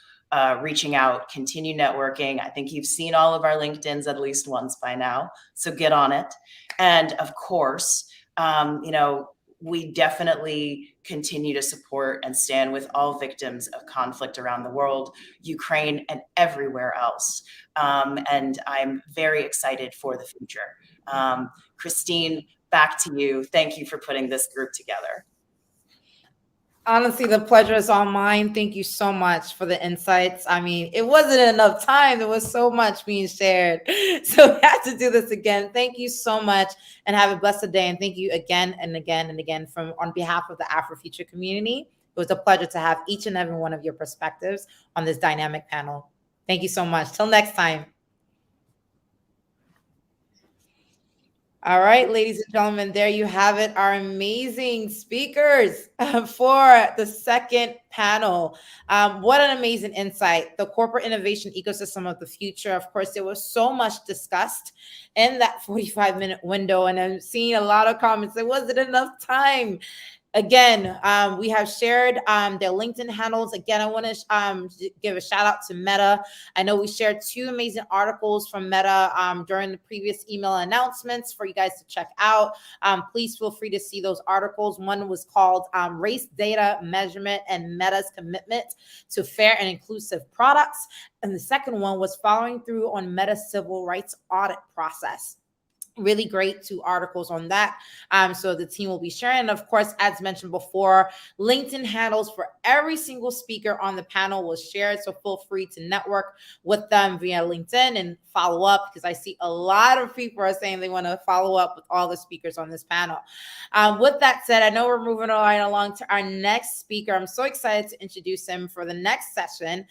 reaching out, continue networking. I think you've seen all of our LinkedIns at least once by now, so get on it. And of course, we definitely continue to support and stand with all victims of conflict around the world, Ukraine and everywhere else. And I'm very excited for the future. Christine, back to you. Thank you for putting this group together. Honestly, the pleasure is all mine. Thank you so much for the insights. I mean, it wasn't enough time. There was so much being shared. So we had to do this again. Thank you so much and have a blessed day. And thank you again and again and again on behalf of the Afro Future community. It was a pleasure to have each and every one of your perspectives on this dynamic panel. Thank you so much. Till next time. All right, ladies and gentlemen, there you have it, our amazing speakers for the second panel. What an amazing insight, the corporate innovation ecosystem of the future. Of course, there was so much discussed in that 45-minute window, and I'm seeing a lot of comments. There wasn't enough time. Again, we have shared their LinkedIn handles. Again, I want to give a shout out to Meta. I know we shared 2 amazing articles from Meta during the previous email announcements for you guys to check out. Please feel free to see those articles. One was called Race Data Measurement and Meta's Commitment to Fair and Inclusive Products. And the second one was following through on Meta's civil rights audit process. Really great 2 articles on that. So the team will be sharing. And of course, as mentioned before, LinkedIn handles for every single speaker on the panel was shared. So feel free to network with them via LinkedIn and follow up, because I see a lot of people are saying they want to follow up with all the speakers on this panel. With that said, I know we're moving right along to our next speaker. I'm so excited to introduce him for the next session.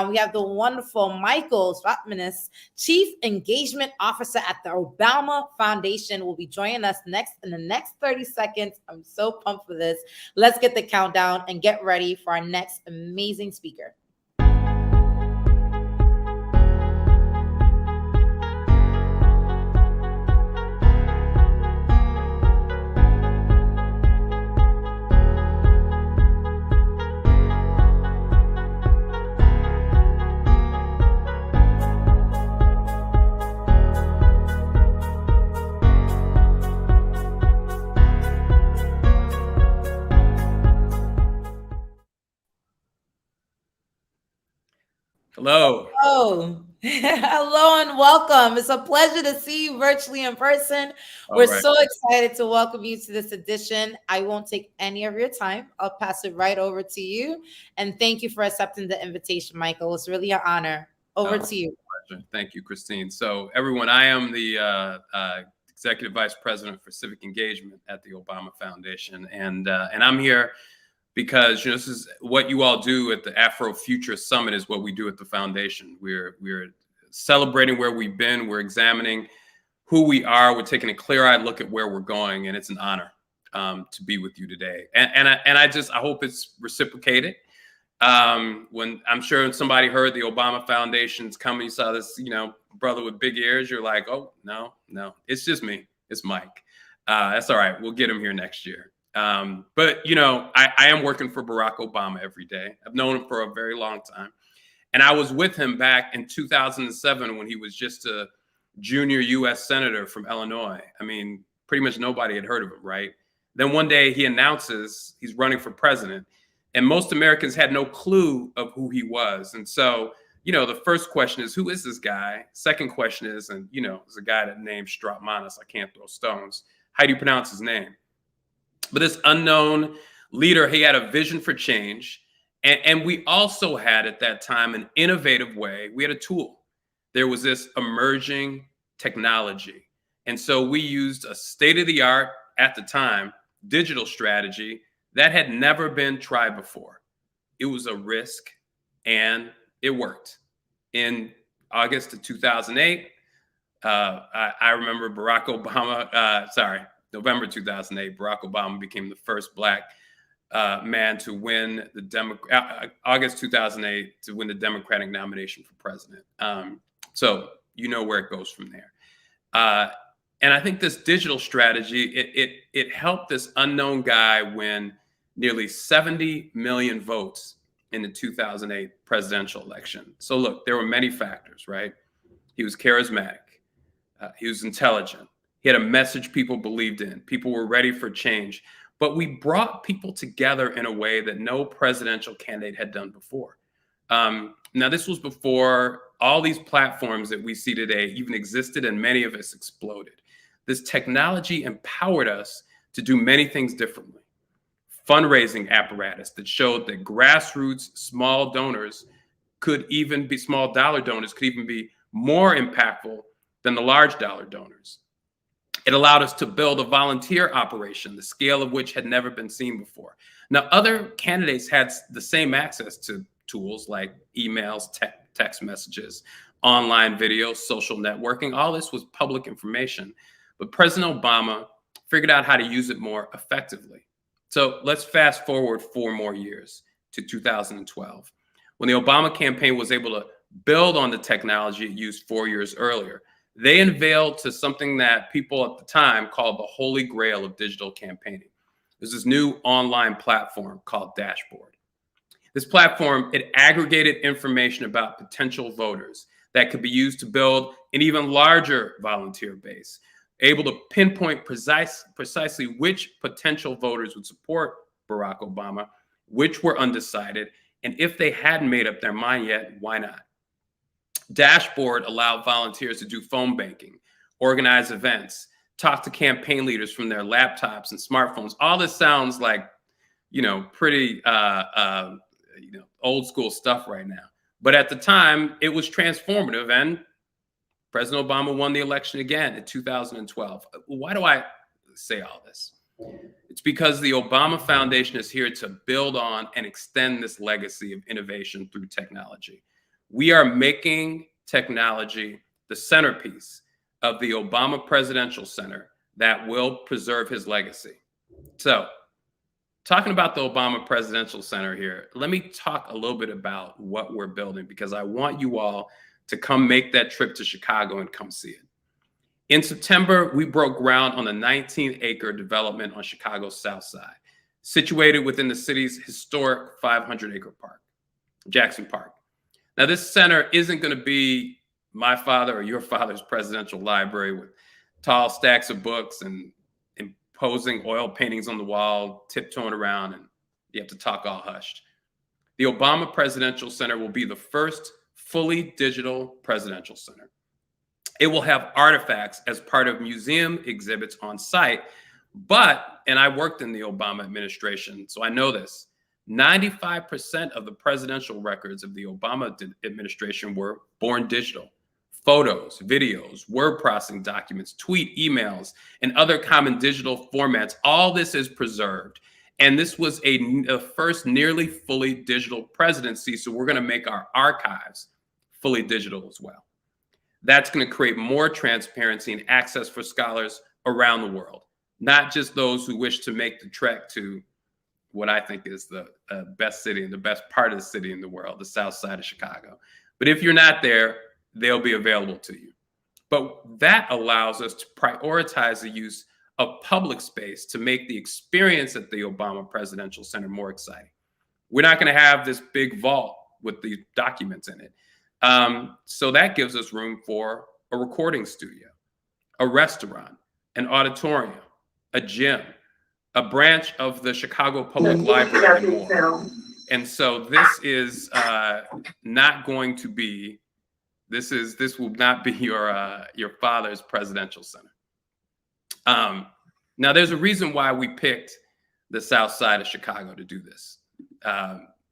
We have the wonderful Michael Swatmanis, Chief Engagement Officer at the Obama Foundation, will be joining us next in the next 30 seconds. I'm so pumped for this. Let's get the countdown and get ready for our next amazing speaker. Hello. Oh, hello and welcome. It's a pleasure to see you virtually in person. We're so excited to welcome you to this edition. I won't take any of your time. I'll pass it right over to you. And thank you for accepting the invitation, Michael. It's really an honor. Over to you. Thank you, Christine. So everyone, I am the Executive Vice President for Civic Engagement at the Obama Foundation. And I'm here because this is what you all do at the Afro Future Summit is what we do at the foundation. We're celebrating where we've been. We're examining who we are. We're taking a clear-eyed look at where we're going, and it's an honor to be with you today. And I hope it's reciprocated. When I'm sure somebody heard the Obama Foundation's coming, you saw this, brother with big ears. You're like, oh no, it's just me. It's Mike. That's all right. We'll get him here next year. But I am working for Barack Obama every day. I've known him for a very long time. And I was with him back in 2007 when he was just a junior U.S. Senator from Illinois. I mean, pretty much nobody had heard of him, right? Then one day he announces he's running for president. And most Americans had no clue of who he was. And so, the first question is, who is this guy? Second question is, there's a guy that named Stratmanis. I can't throw stones. How do you pronounce his name? But this unknown leader, he had a vision for change. And we also had at that time an innovative way. We had a tool. There was this emerging technology. And so we used a state-of-the-art, at the time, digital strategy that had never been tried before. It was a risk, and it worked. In August of 2008, I remember November 2008, Barack Obama became the first Black man to win August 2008 to win the Democratic nomination for president. So you know where it goes from there. And I think this digital strategy, it helped this unknown guy win nearly 70 million votes in the 2008 presidential election. So look, there were many factors, right? He was charismatic. He was intelligent. He had a message people believed in. People were ready for change. but we brought people together in a way that no presidential candidate had done before. Now, this was before all these platforms that we see today even existed, and many of us exploded. This technology empowered us to do many things differently. Fundraising apparatus that showed that grassroots small donors could even be, small dollar donors could even be more impactful than the large dollar donors. It allowed us to build a volunteer operation, the scale of which had never been seen before. Now, other candidates had the same access to tools like emails, text messages, online video, social networking. All this was public information, but President Obama figured out how to use it more effectively. So let's fast forward 4 more years to 2012, when the Obama campaign was able to build on the technology it used 4 years earlier. They unveiled to something that people at the time called the holy grail of digital campaigning. There's this new online platform called Dashboard. This platform, it aggregated information about potential voters that could be used to build an even larger volunteer base, able to pinpoint precisely which potential voters would support Barack Obama, which were undecided, and if they hadn't made up their mind yet, why not? Dashboard allowed volunteers to do phone banking, organize events, talk to campaign leaders from their laptops and smartphones. All this sounds like, pretty, old school stuff right now. But at the time, it was transformative, and President Obama won the election again in 2012. Why do I say all this? It's because the Obama Foundation is here to build on and extend this legacy of innovation through technology. We are making technology the centerpiece of the Obama Presidential Center that will preserve his legacy. So, talking about the Obama Presidential Center here, let me talk a little bit about what we're building, because I want you all to come make that trip to Chicago and come see it. In September, we broke ground on the 19-acre development on Chicago's South Side, situated within the city's historic 500-acre park, Jackson Park. Now, this center isn't going to be my father or your father's presidential library with tall stacks of books and imposing oil paintings on the wall, tiptoeing around, and you have to talk all hushed. The Obama Presidential Center will be the first fully digital presidential center. It will have artifacts as part of museum exhibits on site, but, and I worked in the Obama administration, so I know this, 95% of the presidential records of the Obama administration were born digital. Photos, videos, word processing documents, tweet, emails, and other common digital formats, all this is preserved. And this was a first nearly fully digital presidency, so we're going to make our archives fully digital as well. That's going to create more transparency and access for scholars around the world, not just those who wish to make the trek to what I think is the best city and the best part of the city in the world, the South Side of Chicago. But if you're not there, they'll be available to you. But that allows us to prioritize the use of public space to make the experience at the Obama Presidential Center more exciting. We're not going to have this big vault with the documents in it. So that gives us room for a recording studio, a restaurant, an auditorium, a gym, a branch of the Chicago Public Library, and more. And so this is not going to be, this will not be your father's presidential center. Now, there's a reason why we picked the South Side of Chicago to do this.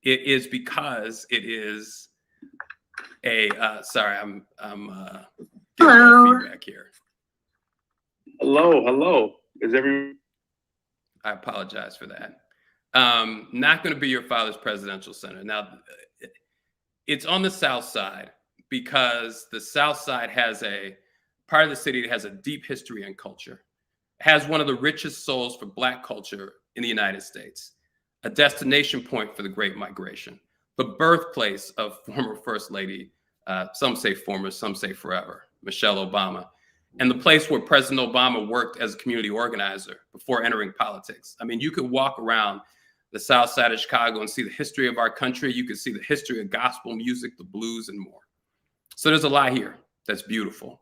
It is because it is a, sorry, I'm getting feedback here. Hello. Is everyone? I apologize for that. Not going to be your father's presidential center. Now, it's on the South Side because the South Side has a part of the city that has a deep history and culture, has one of the richest souls for Black culture in the United States, a destination point for the Great Migration, the birthplace of former First Lady, some say former, some say forever, Michelle Obama, and the place where President Obama worked as a community organizer before entering politics. I mean, you could walk around the South Side of Chicago and see the history of our country. You could see the history of gospel music, the blues, and more. So there's a lot here that's beautiful.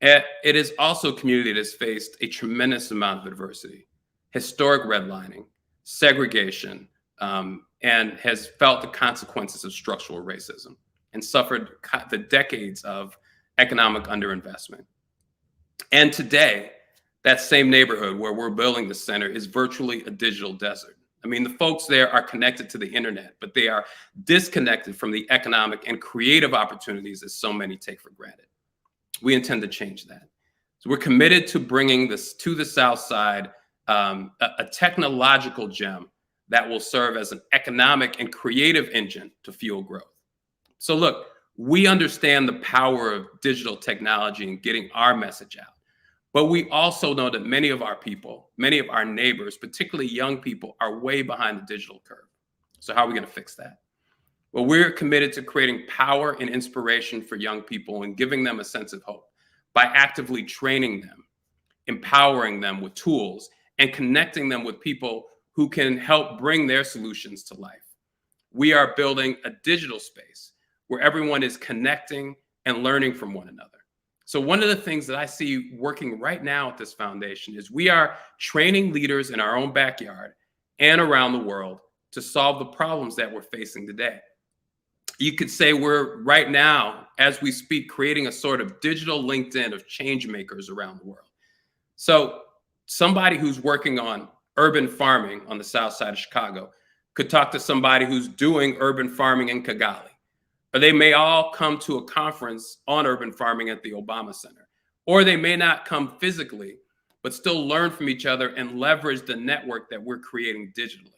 It is also a community that's faced a tremendous amount of adversity. historic redlining, segregation, and has felt the consequences of structural racism and suffered the decades of economic underinvestment. And today, that same neighborhood where we're building the center is virtually a digital desert. I mean, the folks there are connected to the internet, but they are disconnected from the economic and creative opportunities that so many take for granted. We intend to change that. So we're committed to bringing this to the South Side, a technological gem that will serve as an economic and creative engine to fuel growth. So look, we understand the power of digital technology and getting our message out. But we also know that many of our people, many of our neighbors, particularly young people, are way behind the digital curve. So how are we going to fix that? Well, we're committed to creating power and inspiration for young people and giving them a sense of hope by actively training them, empowering them with tools, and connecting them with people who can help bring their solutions to life. We are building a digital space where everyone is connecting and learning from one another. So one of the things that I see working right now at this foundation is we are training leaders in our own backyard and around the world to solve the problems that we're facing today. You could say we're right now, as we speak, creating a sort of digital LinkedIn of change makers around the world. So somebody who's working on urban farming on the south side of Chicago could talk to somebody who's doing urban farming in Kigali. Or they may all come to a conference on urban farming at the Obama Center. Or they may not come physically, but still learn from each other and leverage the network that we're creating digitally.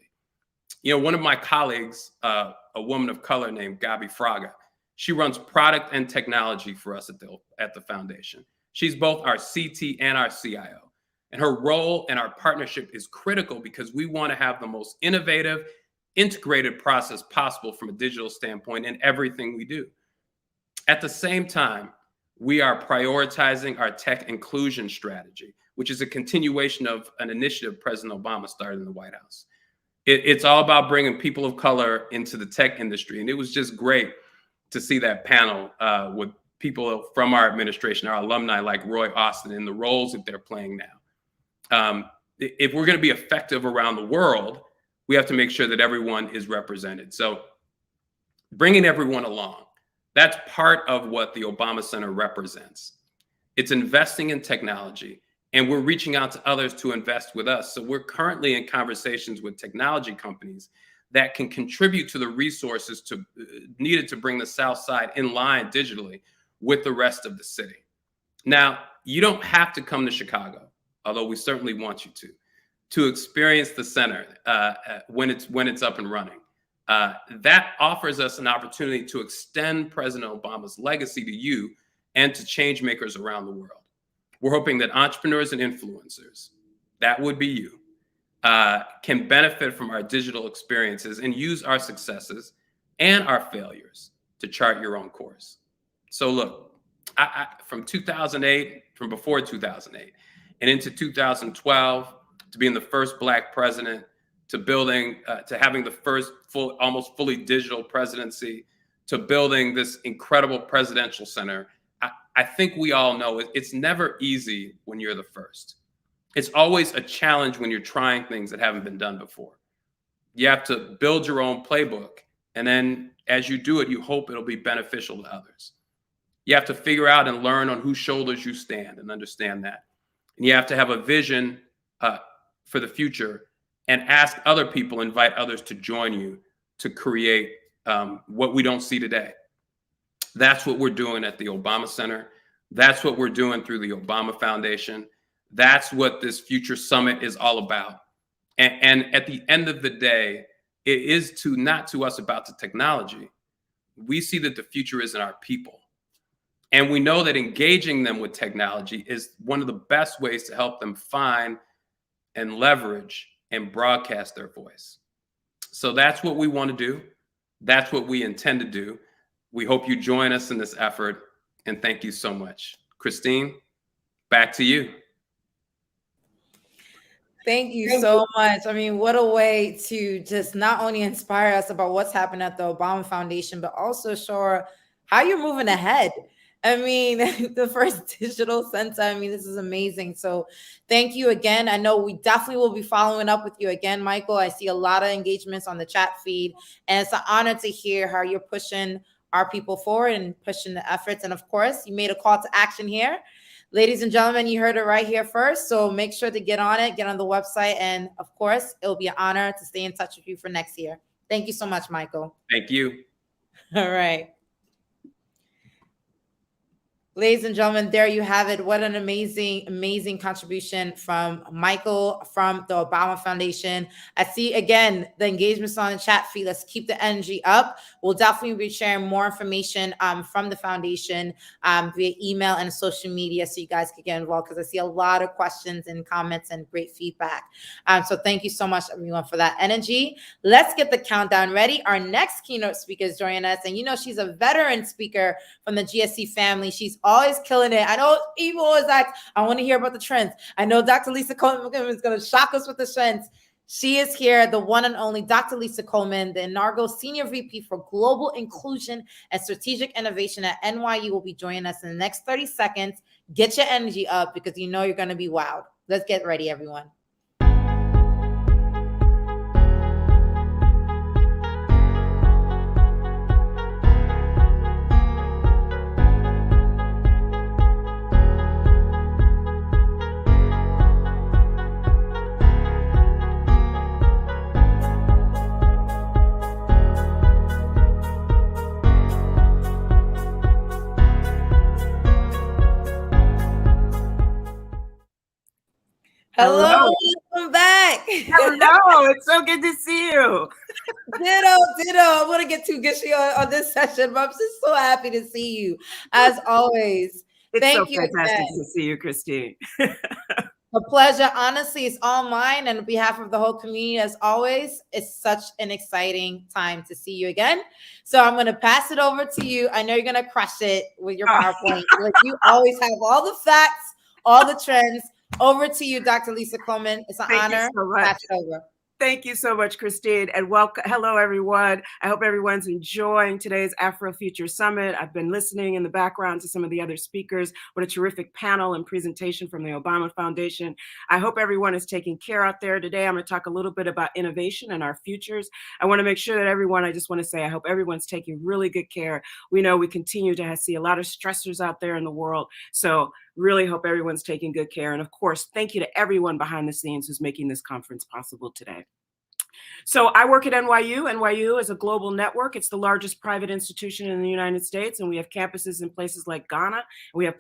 You know, one of my colleagues, a woman of color named Gabi Fraga, she runs product and technology for us at the foundation. She's both our CT and our CIO. And her role and our partnership is critical because we want to have the most innovative, integrated process possible from a digital standpoint in everything we do. At the same time, we are prioritizing our tech inclusion strategy, which is a continuation of an initiative President Obama started in the White House. It's all about bringing people of color into the tech industry. And it was just great to see that panel with people from our administration, our alumni like Roy Austin, and the roles that they're playing now. If we're going to be effective around the world, we have to make sure that everyone is represented. So bringing everyone along, that's part of what the Obama Center represents. It's investing in technology, and we're reaching out to others to invest with us. So we're currently in conversations with technology companies that can contribute to the resources needed to bring the South Side in line digitally with the rest of the city. Now, you don't have to come to Chicago, although we certainly want you to experience the center when it's up and running. That offers us an opportunity to extend President Obama's legacy to you and to change makers around the world. We're hoping that entrepreneurs and influencers, that would be you, can benefit from our digital experiences and use our successes and our failures to chart your own course. So look, from 2008, from before 2008 and into 2012, to being the first Black president, to building, to having the first almost fully digital presidency, to building this incredible presidential center, I think we all know it's never easy when you're the first. It's always a challenge when you're trying things that haven't been done before. You have to build your own playbook, and then as you do it, you hope it'll be beneficial to others. You have to figure out and learn on whose shoulders you stand and understand that. And you have to have a vision for the future and ask other people, invite others to join you to create what we don't see today. That's what we're doing at the Obama Center. That's what we're doing through the Obama Foundation. That's what this Future Summit is all about. And at the end of the day, it is not to us about the technology. We see that the future is in our people. And we know that engaging them with technology is one of the best ways to help them find and leverage and broadcast their voice. So that's what we want to do. That's what we intend to do. We hope you join us in this effort. And thank you so much. Christine, back to you. Thank you so much. I mean, what a way to just not only inspire us about what's happening at the Obama Foundation, but also show how you're moving ahead I mean, the first digital center. I mean, this is amazing. So thank you again. I know we definitely will be following up with you again, Michael. I see a lot of engagements on the chat feed, and it's an honor to hear how you're pushing our people forward and pushing the efforts. And of course, you made a call to action here. Ladies and gentlemen, you heard it right here first. So make sure to get on it, get on the website. And of course, it'll be an honor to stay in touch with you for next year. Thank you so much, Michael. Thank you. All right. Ladies and gentlemen, there you have it. What an amazing, amazing contribution from Michael from the Obama Foundation. I see, again, the engagements on the chat feed. Let's keep the energy up. We'll definitely be sharing more information from the foundation via email and social media so you guys can get involved, because I see a lot of questions and comments and great feedback. So thank you so much, everyone, for that energy. Let's get the countdown ready. Our next keynote speaker is joining us, and you know she's a veteran speaker from the GSC family. She's always killing it. I know people always ask, I want to hear about the trends. I know Dr. Lisa Coleman is going to shock us with the trends. She is here, the one and only Dr. Lisa Coleman, the inaugural Senior VP for Global Inclusion and Strategic Innovation at NYU, will be joining us in the next 30 seconds. Get your energy up because you know you're going to be wowed. Let's get ready, everyone. Hello, welcome back. Hello, it's so good to see you. Ditto. I want to get too gushy on this session, but I'm just so happy to see you, as always. Thank you. Fantastic to see you, Christine. A pleasure. Honestly, it's all mine. And on behalf of the whole community, as always, it's such an exciting time to see you again. So I'm going to pass it over to you. I know you're going to crush it with your PowerPoint. Like you always have all the facts, all the trends. Over to you, Dr. Lisa Coleman. It's an honor. Pass it over. Thank you so much, Christine, and welcome. Hello, everyone. I hope everyone's enjoying today's Afro Future Summit. I've been listening in the background to some of the other speakers. What a terrific panel and presentation from the Obama Foundation. I hope everyone is taking care out there. Today, I'm going to talk a little bit about innovation and our futures. I want to make sure that everyone, I just want to say, I hope everyone's taking really good care. We know we continue to see a lot of stressors out there in the world. So really hope everyone's taking good care. And of course, thank you to everyone behind the scenes who's making this conference possible today. So I work at NYU. NYU is a global network. It's the largest private institution in the United States, and we have campuses in places like Ghana. We have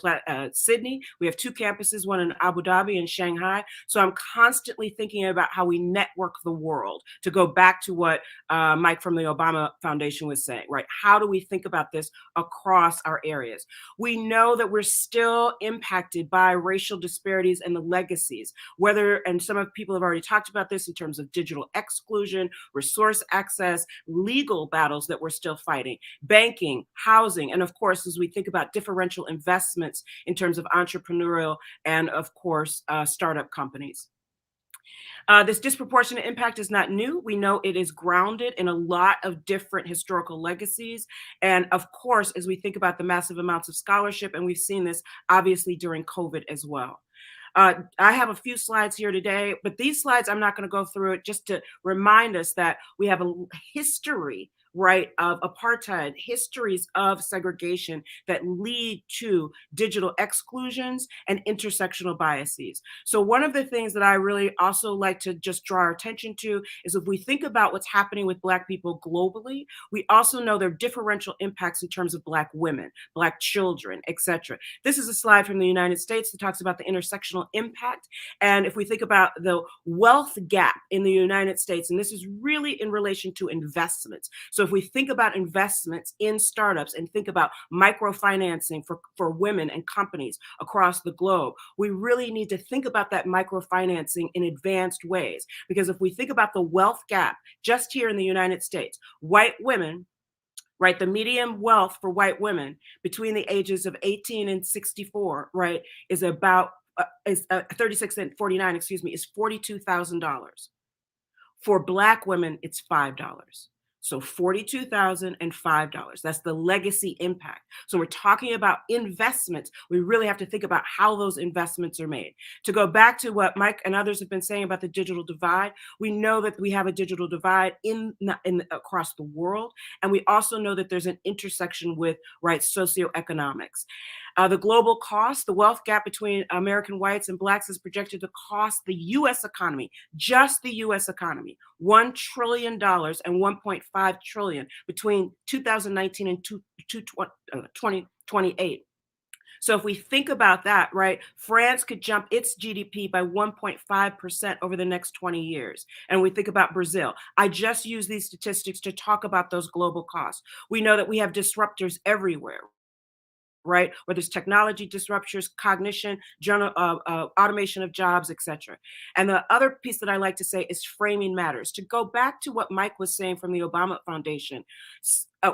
Sydney. We have 2 campuses, one in Abu Dhabi and Shanghai. So I'm constantly thinking about how we network the world, to go back to what Mike from the Obama Foundation was saying, right? How do we think about this across our areas? We know that we're still impacted by racial disparities and the legacies, and some of people have already talked about this in terms of digital exclusion, resource access, legal battles that we're still fighting, banking, housing, and of course, as we think about differential investments in terms of entrepreneurial and of course, startup companies. This disproportionate impact is not new. We know it is grounded in a lot of different historical legacies. And of course, as we think about the massive amounts of scholarship, and we've seen this obviously during COVID as well. I have a few slides here today, but these slides, I'm not going to go through it, just to remind us that we have a history, right, of apartheid, histories of segregation that lead to digital exclusions and intersectional biases. So one of the things that I really also like to just draw our attention to is, if we think about what's happening with Black people globally, we also know there are differential impacts in terms of Black women, Black children, etc. This is a slide from the United States that talks about the intersectional impact. And if we think about the wealth gap in the United States, and this is really in relation to investments. So if we think about investments in startups and think about microfinancing for women and companies across the globe, we really need to think about that microfinancing in advanced ways. Because if we think about the wealth gap just here in the United States, white women, right, the median wealth for white women between the ages of 18 and 64, right, is about 36 and 49, excuse me, is $42,000. For Black women, it's $5. So $42,005. That's the legacy impact. So we're talking about investments. We really have to think about how those investments are made. To go back to what Mike and others have been saying about the digital divide, we know that we have a digital divide across the world. And we also know that there's an intersection with, right, socioeconomics. The global cost, the wealth gap between American whites and blacks is projected to cost the U.S. economy, just the U.S. economy, $1 trillion and $1.5 trillion between 2019 and 2028. So if we think about that, right, France could jump its GDP by 1.5% over the next 20 years. And we think about Brazil. I just use these statistics to talk about those global costs. We know that we have disruptors everywhere, right? Whether it's technology disruptors, cognition, automation of jobs, et cetera. And the other piece that I like to say is framing matters. To go back to what Mike was saying from the Obama Foundation,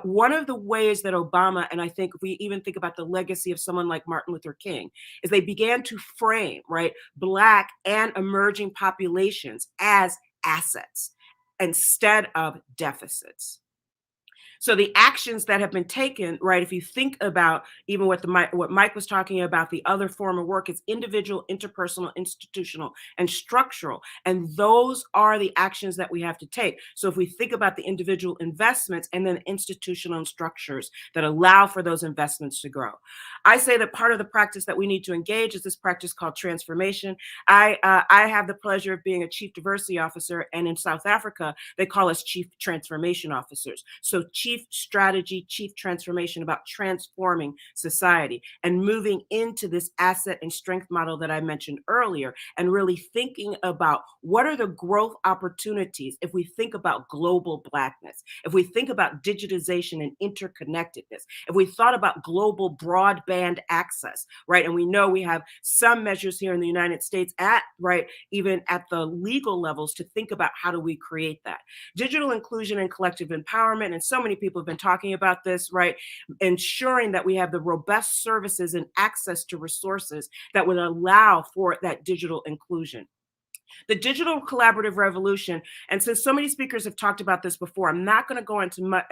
one of the ways that Obama, and I think if we even think about the legacy of someone like Martin Luther King, is they began to frame, right, Black and emerging populations as assets instead of deficits. So the actions that have been taken, right, if you think about even what Mike was talking about, the other form of work is individual, interpersonal, institutional, and structural. And those are the actions that we have to take. So if we think about the individual investments and then institutional structures that allow for those investments to grow. I say that part of the practice that we need to engage is this practice called transformation. I have the pleasure of being a chief diversity officer, and in South Africa, they call us chief transformation officers. So chief strategy, chief transformation, about transforming society and moving into this asset and strength model that I mentioned earlier, and really thinking about what are the growth opportunities if we think about global Blackness, if we think about digitization and interconnectedness, if we thought about global broadband access, right? And we know we have some measures here in the United States even at the legal levels to think about how do we create that. Digital inclusion and collective empowerment, and so many people have been talking about this, right? Ensuring that we have the robust services and access to resources that would allow for that digital inclusion. The digital collaborative revolution, and since so many speakers have talked about this before, I'm not going to go into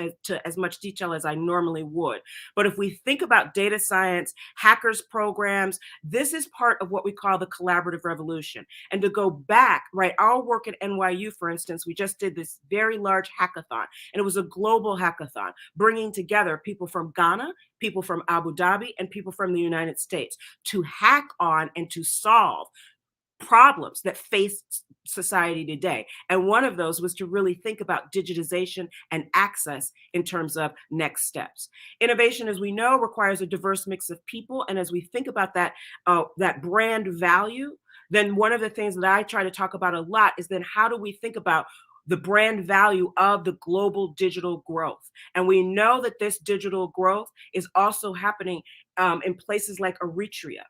as much detail as I normally would. But if we think about data science, hackers programs, this is part of what we call the collaborative revolution. And to go back, right, our work at NYU, for instance, we just did this very large hackathon, and it was a global hackathon, bringing together people from Ghana, people from Abu Dhabi, and people from the United States to hack on and to solve problems that face society today. And one of those was to really think about digitization and access in terms of next steps. Innovation, as we know, requires a diverse mix of people. And as we think about that, that brand value, then one of the things that I try to talk about a lot is then how do we think about the brand value of the global digital growth? And we know that this digital growth is also happening in places like Eritrea,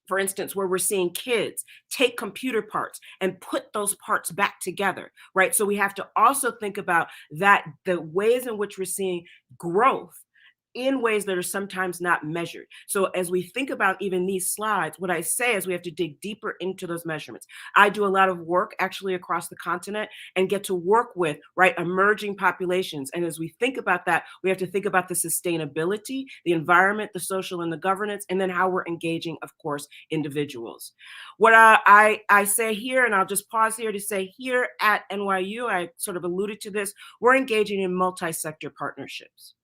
for instance, where we're seeing kids take computer parts and put those parts back together, right? So we have to also think about that, the ways in which we're seeing growth in ways that are sometimes not measured. So as we think about even these slides, what I say is we have to dig deeper into those measurements. I do a lot of work actually across the continent and get to work with, right, emerging populations. And as we think about that, we have to think about the sustainability, the environment, the social, and the governance, and then how we're engaging, of course, individuals. What I say here, and I'll just pause here to say here at NYU, I sort of alluded to this, we're engaging in multi-sector partnerships.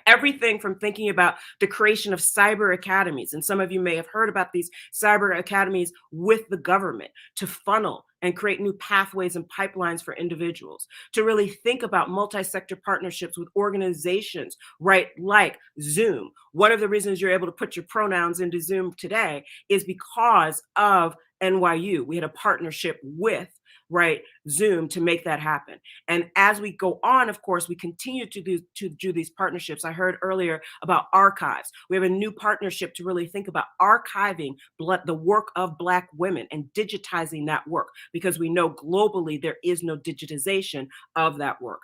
Everything from thinking about the creation of cyber academies, and some of you may have heard about these cyber academies with the government, to funnel and create new pathways and pipelines for individuals, to really think about multi-sector partnerships with organizations, right, like Zoom. One of the reasons you're able to put your pronouns into Zoom today is because of NYU. We had a partnership with, right, Zoom to make that happen. And as we go on, of course, we continue to do these partnerships. I heard earlier about archives. We have a new partnership to really think about archiving the work of Black women and digitizing that work, because we know globally there is no digitization of that work.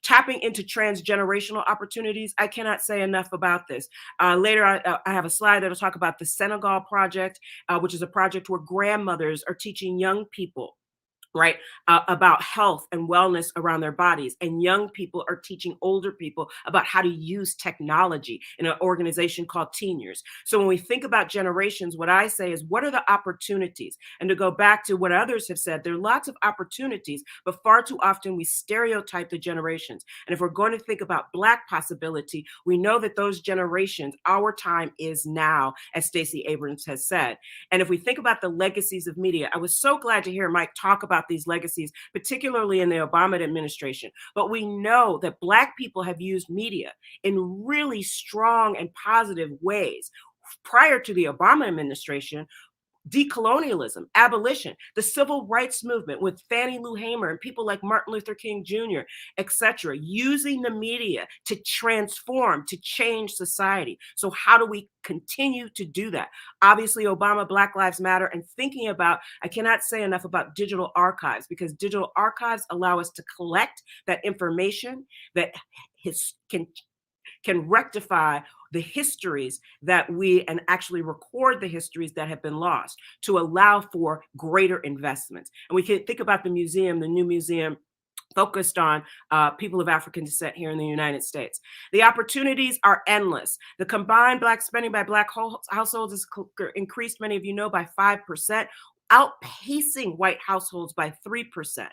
Tapping into transgenerational opportunities, I cannot say enough about this. Later, I have a slide that'll talk about the Senegal project, which is a project where grandmothers are teaching young people right? About health and wellness around their bodies. And young people are teaching older people about how to use technology in an organization called Teen Years. So when we think about generations, what I say is, what are the opportunities? And to go back to what others have said, there are lots of opportunities, but far too often we stereotype the generations. And if we're going to think about Black possibility, we know that those generations, our time is now, as Stacey Abrams has said. And if we think about the legacies of media, I was so glad to hear Mike talk about these legacies, particularly in the Obama administration. But we know that Black people have used media in really strong and positive ways. Prior to the Obama administration, decolonialism, abolition, the civil rights movement with Fannie Lou Hamer and people like Martin Luther King Jr., etc., using the media to transform, to change society. So how do we continue to do that? Obviously, Obama, Black Lives Matter, and thinking about, I cannot say enough about digital archives, because digital archives allow us to collect that information that can rectify the histories that and actually record the histories that have been lost to allow for greater investments. And we can think about the museum, the new museum focused on people of African descent here in the United States. The opportunities are endless. The combined Black spending by Black households has increased, many of you know, by 5%, outpacing white households by 3%.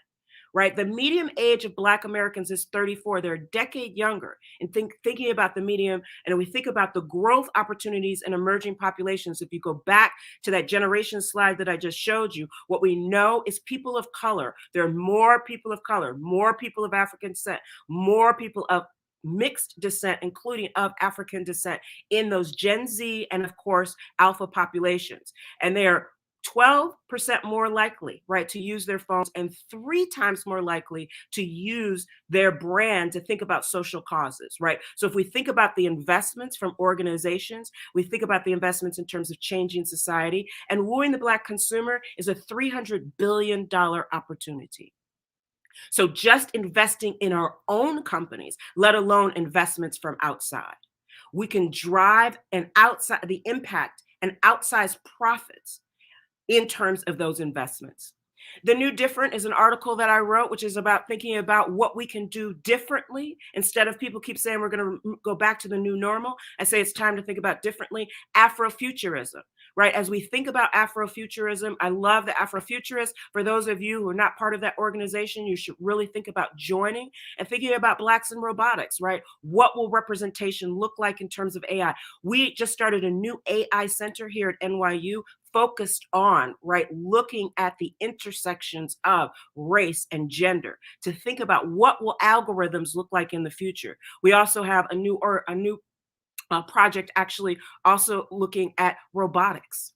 Right? The median age of Black Americans is 34. They're a decade younger. And thinking about the medium, and we think about the growth opportunities in emerging populations, if you go back to that generation slide that I just showed you, what we know is people of color. There are more people of color, more people of African descent, more people of mixed descent, including of African descent, in those Gen Z and, of course, Alpha populations. And they are 12% more likely, right, to use their phones, and 3 times more likely to use their brand to think about social causes, right? So if we think about the investments from organizations, we think about the investments in terms of changing society, and wooing the Black consumer is a $300 billion opportunity. So just investing in our own companies, let alone investments from outside, we can drive the impact and outsized profits in terms of those investments. The New Different is an article that I wrote, which is about thinking about what we can do differently. Instead of people keep saying we're going to go back to the new normal, I say it's time to think about differently. Afrofuturism, right? As we think about Afrofuturism, I love the Afrofuturists. For those of you who are not part of that organization, you should really think about joining and thinking about Blacks in robotics, right? What will representation look like in terms of AI? We just started a new AI center here at NYU, focused on, right, looking at the intersections of race and gender to think about what will algorithms look like in the future. We also have a new project actually also looking at robotics.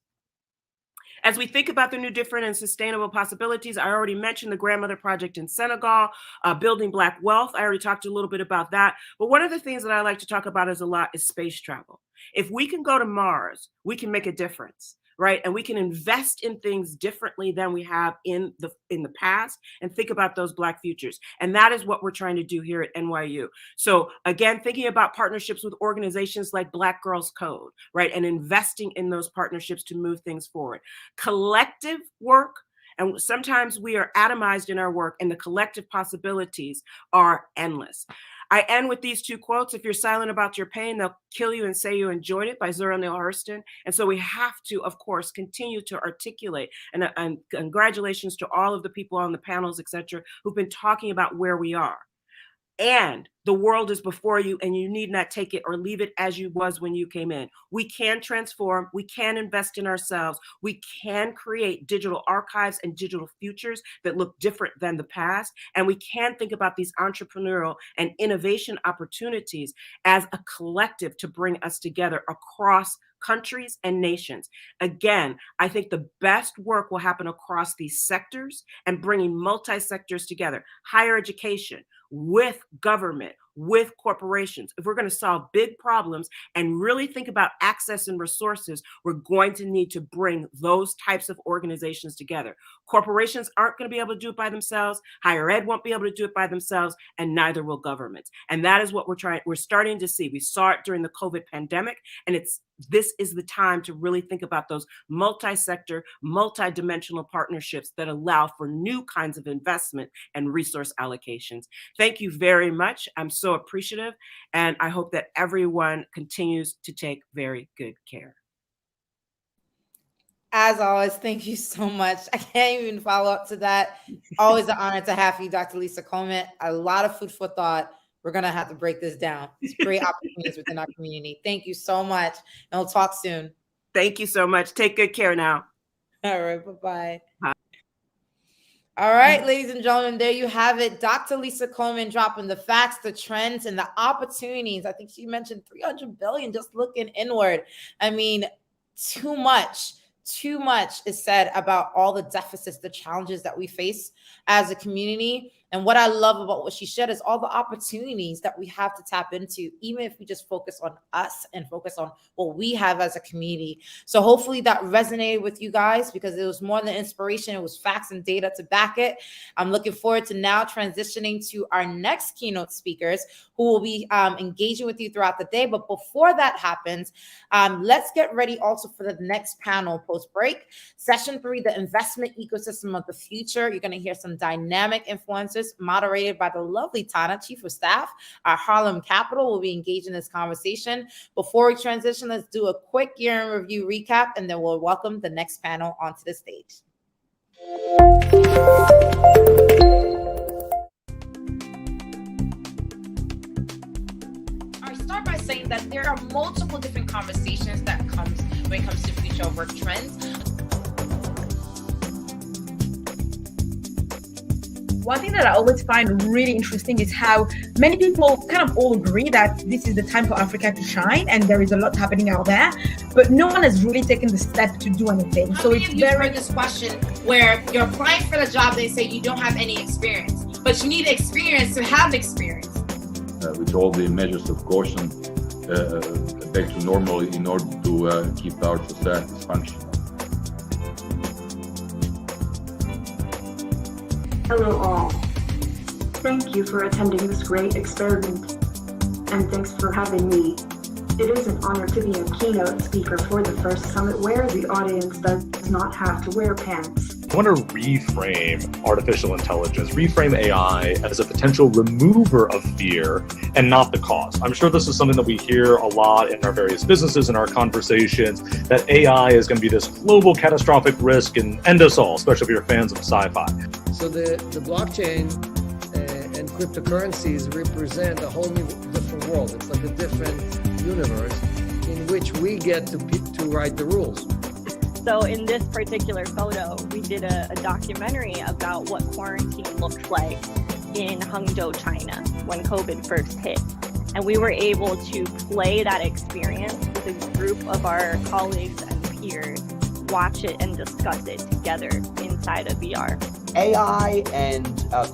As we think about the new, different, and sustainable possibilities, I already mentioned the Grandmother Project in Senegal, building Black wealth. I already talked a little bit about that. But one of the things that I like to talk about is space travel. If we can go to Mars, we can make a difference. Right? And we can invest in things differently than we have in the past, and think about those Black futures. And that is what we're trying to do here at NYU. So again, thinking about partnerships with organizations like Black Girls Code, right? And investing in those partnerships to move things forward. Collective work, and sometimes we are atomized in our work, and the collective possibilities are endless. I end with these 2 quotes. If you're silent about your pain, they'll kill you and say you enjoyed it, by Zora Neale Hurston. And so we have to, of course, continue to articulate, and congratulations to all of the people on the panels, et cetera, who've been talking about where we are. And the world is before you, and you need not take it or leave it as you was when you came in. We can transform, we can invest in ourselves, we can create digital archives and digital futures that look different than the past, and we can think about these entrepreneurial and innovation opportunities as a collective to bring us together across countries and nations. Again, I think the best work will happen across these sectors and bringing multi-sectors together. Higher education with government, with corporations. If we're going to solve big problems and really think about access and resources, we're going to need to bring those types of organizations together. Corporations aren't going to be able to do it by themselves. Higher ed won't be able to do it by themselves, and neither will governments. And that is what we're starting to see. We saw it during the COVID pandemic, and it's this is the time to really think about those multi-sector, multi-dimensional partnerships that allow for new kinds of investment and resource allocations. Thank you very much. I'm so appreciative, and I hope that everyone continues to take very good care. As always, thank you so much. I can't even follow up to that. Always an honor to have you, Dr. Lisa Coleman. A lot of food for thought. We're going to have to break this down. It's great opportunities within our community. Thank you so much. And we'll talk soon. Thank you so much. Take good care now. All right. Bye-bye. Bye. All right, ladies and gentlemen, there you have it. Dr. Lisa Coleman dropping the facts, the trends, and the opportunities. I think she mentioned 300 billion just looking inward. I mean, too much is said about all the deficits, the challenges that we face as a community. And what I love about what she shared is all the opportunities that we have to tap into, even if we just focus on us and focus on what we have as a community. So hopefully that resonated with you guys, because it was more than inspiration. It was facts and data to back it. I'm looking forward to now transitioning to our next keynote speakers who will be engaging with you throughout the day. But before that happens, let's get ready also for the next panel post-break. Session 3, the investment ecosystem of the future. You're going to hear some dynamic influencers moderated by the lovely Tana, Chief of Staff. Our Harlem Capital will be engaged in this conversation. Before we transition, let's do a quick year in review recap, and then we'll welcome the next panel onto the stage. I start by saying that there are multiple different conversations that comes when it comes to future work trends. One thing that I always find really interesting is how many people kind of all agree that this is the time for Africa to shine and there is a lot happening out there, but no one has really taken the step to do anything. So it's very heard this question where you're applying for the job, they say you don't have any experience, but you need experience to have experience. With all the measures of caution back to normal in order to keep our societies functioning. Hello all. Thank you for attending this great experiment, and thanks for having me. It is an honor to be a keynote speaker for the first summit where the audience does not have to wear pants. I want to reframe artificial intelligence, reframe AI as a potential remover of fear and not the cause. I'm sure this is something that we hear a lot in our various businesses and our conversations, that AI is going to be this global catastrophic risk and end us all, especially if you're fans of sci-fi. So the blockchain and cryptocurrencies represent a whole new different world. It's like a different universe in which we get to write the rules. So in this particular photo, we did a documentary about what quarantine looked like in Hangzhou, China, when COVID first hit. And we were able to play that experience with a group of our colleagues and peers, watch it and discuss it together inside of VR. AI and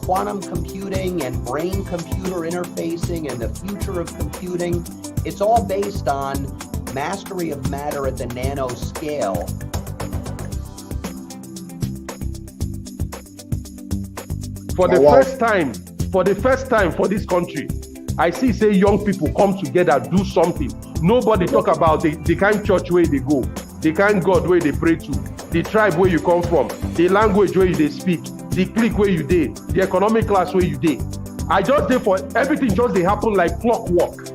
quantum computing and brain-computer interfacing and the future of computing, it's all based on mastery of matter at the nano scale. For the first time for this country, I see say young people come together, do something. Nobody talk about the kind church where they go, the kind God where they pray to, the tribe where you come from, the language where they speak, the clique where you did, the economic class where you did. I just did for everything just they happen like clockwork.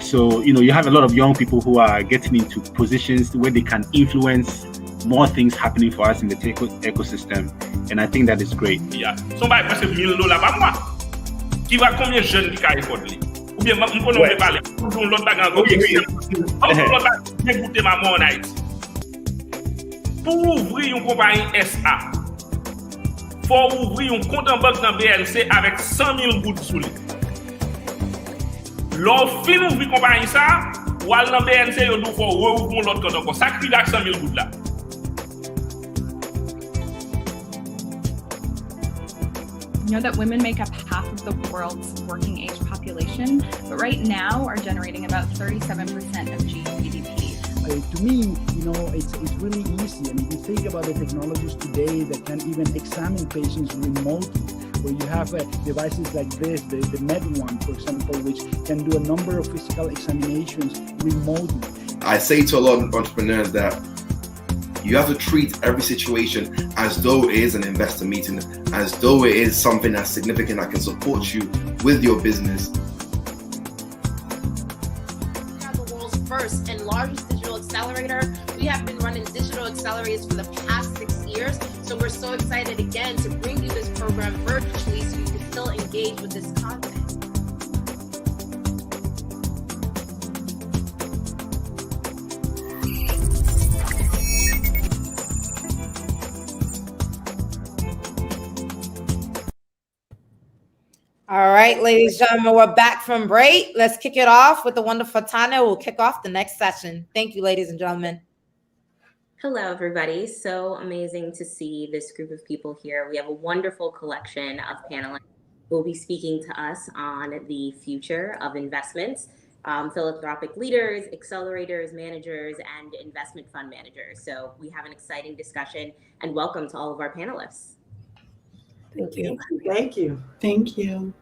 So, you have a lot of young people who are getting into positions where they can influence more things happening for us in the tech ecosystem. And I think that is great. Yeah. Somebody passe $1,000 par mois. Qui va combien de jeunes qui carrent fort li? Ou bien on peut parler. On l'autre bagarre. On peut écouter maman en Haïti. Pour ouvrir une compagnie SA, faut ouvrir un compte en banque dans BNC avec 100 000 gouttes sous lui. L'on fin ouvrir compagnie ça, ou al dans BNC yo dou faut rouvrir l'autre compte encore. Ça qui avec 100 000 gouttes là. You know that women make up half of the world's working age population, but right now are generating about 37% of GDP. To me, it's really easy. I mean, you think about the technologies today that can even examine patients remotely, where you have devices like this, the Med One, for example, which can do a number of physical examinations remotely. I say to a lot of entrepreneurs that you have to treat every situation as though it is an investor meeting, as though it is something that's significant that can support you with your business. We have the world's first and largest digital accelerator. We have been running digital accelerators for the past 6 years. So we're so excited again to bring you this program virtually so you can still engage with this content. All right, ladies and gentlemen, we're back from break. Let's kick it off with the wonderful Tanya. We'll kick off the next session. Thank you, ladies and gentlemen. Hello, everybody. So amazing to see this group of people here. We have a wonderful collection of panelists who will be speaking to us on the future of investments, philanthropic leaders, accelerators, managers, and investment fund managers. So we have an exciting discussion, and welcome to all of our panelists. Thank you. Thank you. Thank you.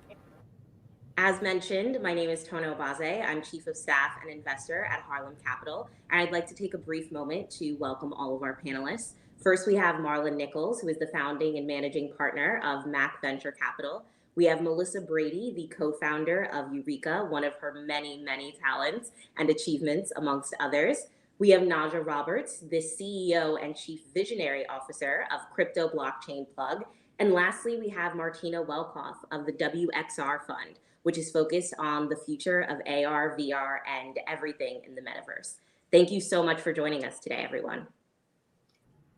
As mentioned, my name is Tono Obaze. I'm Chief of Staff and Investor at Harlem Capital, and I'd like to take a brief moment to welcome all of our panelists. First, we have Marlon Nichols, who is the founding and managing partner of Mac Venture Capital. We have Melissa Brady, the co-founder of Eureka, one of her many, many talents and achievements, amongst others. We have Naja Roberts, the CEO and Chief Visionary Officer of Crypto Blockchain Plug. And lastly, we have Martina Welkoff of the WXR Fund, which is focused on the future of AR, VR, and everything in the metaverse. Thank you so much for joining us today, everyone.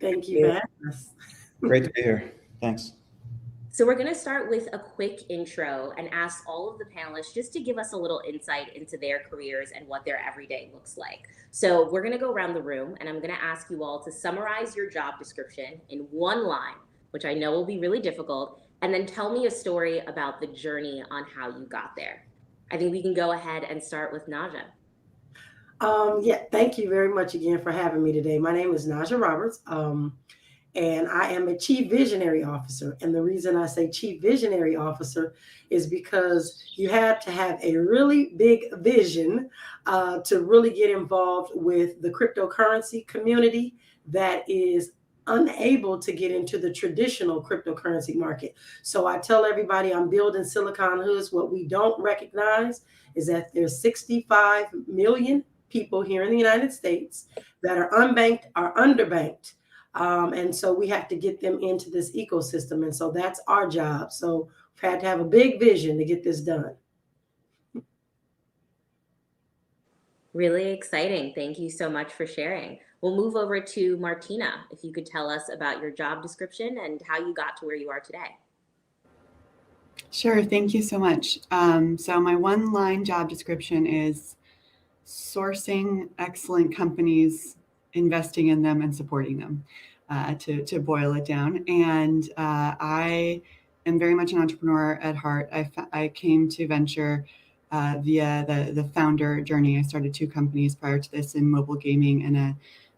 Thank you for having us. Great to be here. Thanks. So we're going to start with a quick intro and ask all of the panelists just to give us a little insight into their careers and what their everyday looks like. So we're going to go around the room, and I'm going to ask you all to summarize your job description in one line, which I know will be really difficult, and then tell me a story about the journey on how you got there. I think we can go ahead and start with Naja. Yeah, thank you very much again for having me today. My name is Naja Roberts, and I am a Chief Visionary Officer. And the reason I say Chief Visionary Officer is because you have to have a really big vision to really get involved with the cryptocurrency community that is unable to get into the traditional cryptocurrency market. So I tell everybody I'm building Silicon Hoods. What we don't recognize is that there's 65 million people here in the United States that are unbanked or underbanked. And so we have to get them into this ecosystem. And so that's our job. So we've had to have a big vision to get this done. Really exciting. Thank you so much for sharing. We'll move over to Martina. If you could tell us about your job description and how you got to where you are today. Sure, thank you so much. So my one-line job description is sourcing excellent companies, investing in them, and supporting them, to boil it down. And I am very much an entrepreneur at heart. I came to venture via the founder journey. I started 2 companies prior to this in mobile gaming and a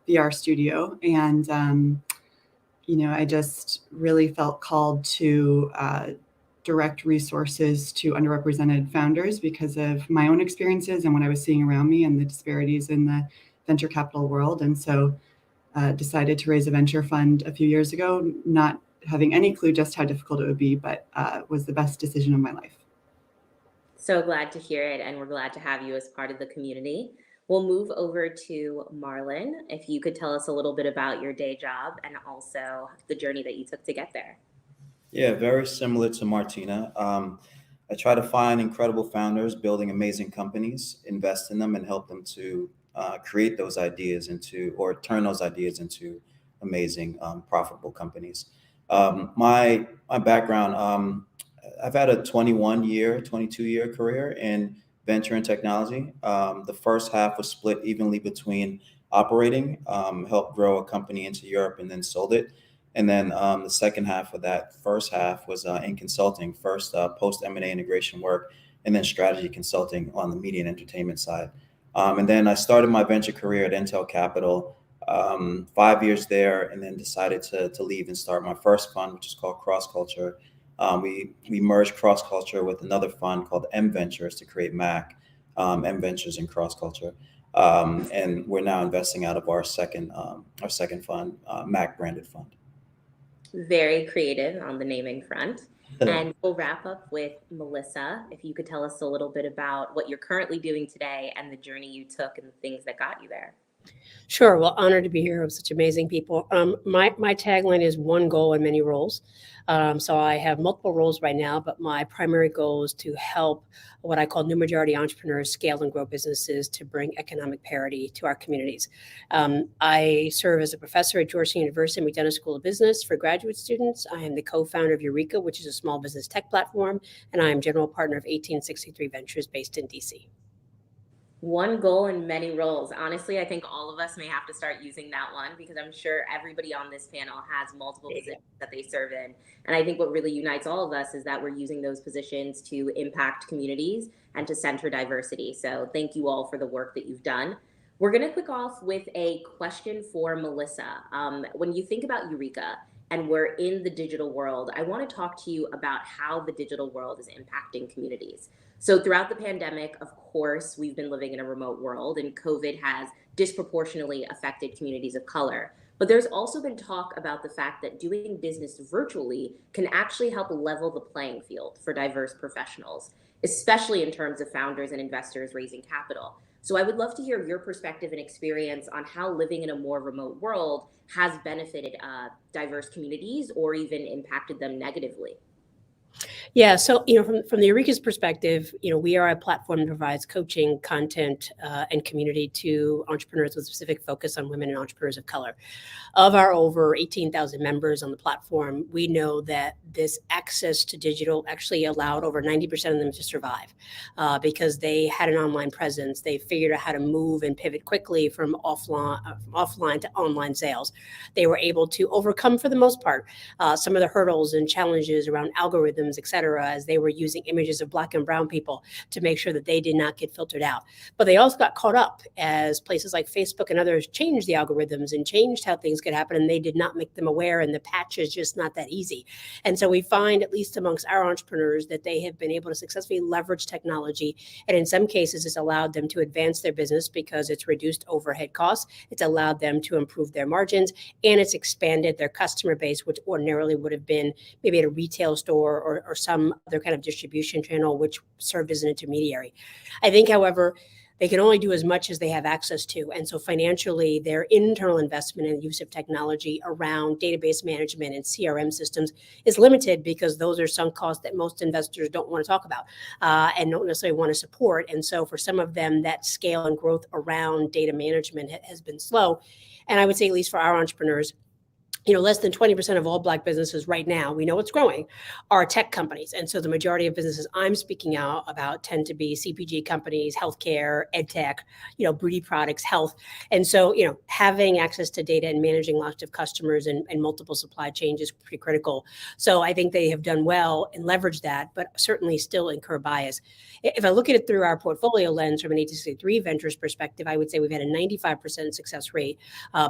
VR studio. And, I just really felt called to direct resources to underrepresented founders because of my own experiences and what I was seeing around me and the disparities in the venture capital world. And so decided to raise a venture fund a few years ago, not having any clue just how difficult it would be, but was the best decision of my life. So glad to hear it, and we're glad to have you as part of the community. We'll move over to Marlon. If you could tell us a little bit about your day job and also the journey that you took to get there. Yeah, very similar to Martina. I try to find incredible founders building amazing companies, invest in them, and help them to create those ideas or turn those ideas into amazing, profitable companies. My background, I've had a 22-year career in venture and technology. The first half was split evenly between operating, helped grow a company into Europe and then sold it. And then the second half of that first half was in consulting, first post M&A integration work, and then strategy consulting on the media and entertainment side. And then I started my venture career at Intel Capital, 5 years there, and then decided to leave and start my first fund, which is called Cross Culture. We merged Cross Culture with another fund called M Ventures to create MAC, M Ventures and Cross Culture. And we're now investing out of our second fund, Mac branded fund. Very creative on the naming front. And we'll wrap up with Melissa. If you could tell us a little bit about what you're currently doing today and the journey you took and the things that got you there. Sure. Well, honored to be here with such amazing people. My tagline is one goal and many roles. So I have multiple roles right now, but my primary goal is to help what I call new majority entrepreneurs scale and grow businesses to bring economic parity to our communities. I serve as a professor at Georgetown University McDonough School of Business for graduate students. I am the co-founder of Eureka, which is a small business tech platform, and I am general partner of 1863 Ventures based in DC. One goal and many roles. Honestly, I think all of us may have to start using that one because I'm sure everybody on this panel has multiple positions that they serve in. And I think what really unites all of us is that we're using those positions to impact communities and to center diversity. So thank you all for the work that you've done. We're going to kick off with a question for Melissa. When you think about Eureka and we're in the digital world, I want to talk to you about how the digital world is impacting communities. So throughout the pandemic, of course, we've been living in a remote world, and COVID has disproportionately affected communities of color. But there's also been talk about the fact that doing business virtually can actually help level the playing field for diverse professionals, especially in terms of founders and investors raising capital. So I would love to hear your perspective and experience on how living in a more remote world has benefited diverse communities or even impacted them negatively. Yeah, so from the Eureka's perspective, we are a platform that provides coaching, content, and community to entrepreneurs with specific focus on women and entrepreneurs of color. Of our over 18,000 members on the platform, we know that this access to digital actually allowed over 90% of them to survive because they had an online presence. They figured out how to move and pivot quickly from offline to online sales. They were able to overcome, for the most part, some of the hurdles and challenges around algorithms, et cetera, as they were using images of Black and brown people to make sure that they did not get filtered out. But they also got caught up as places like Facebook and others changed the algorithms and changed how things could happen, and they did not make them aware, and the patch is just not that easy. And so we find, at least amongst our entrepreneurs, that they have been able to successfully leverage technology, and in some cases it's allowed them to advance their business because it's reduced overhead costs, it's allowed them to improve their margins, and it's expanded their customer base, which ordinarily would have been maybe at a retail store or some other kind of distribution channel which served as an intermediary. I think, however, they can only do as much as they have access to. And so financially, their internal investment in the use of technology around database management and CRM systems is limited because those are sunk costs that most investors don't want to talk about and don't necessarily want to support. And so for some of them, that scale and growth around data management has been slow. And I would say, at least for our entrepreneurs, less than 20% of all Black businesses right now, we know it's growing, are tech companies. And so the majority of businesses I'm speaking out about tend to be CPG companies, healthcare, ed tech, beauty products, health. And so, having access to data and managing lots of customers and multiple supply chains is pretty critical. So I think they have done well and leveraged that, but certainly still incur bias. If I look at it through our portfolio lens from an 1863 Ventures perspective, I would say we've had a 95% success rate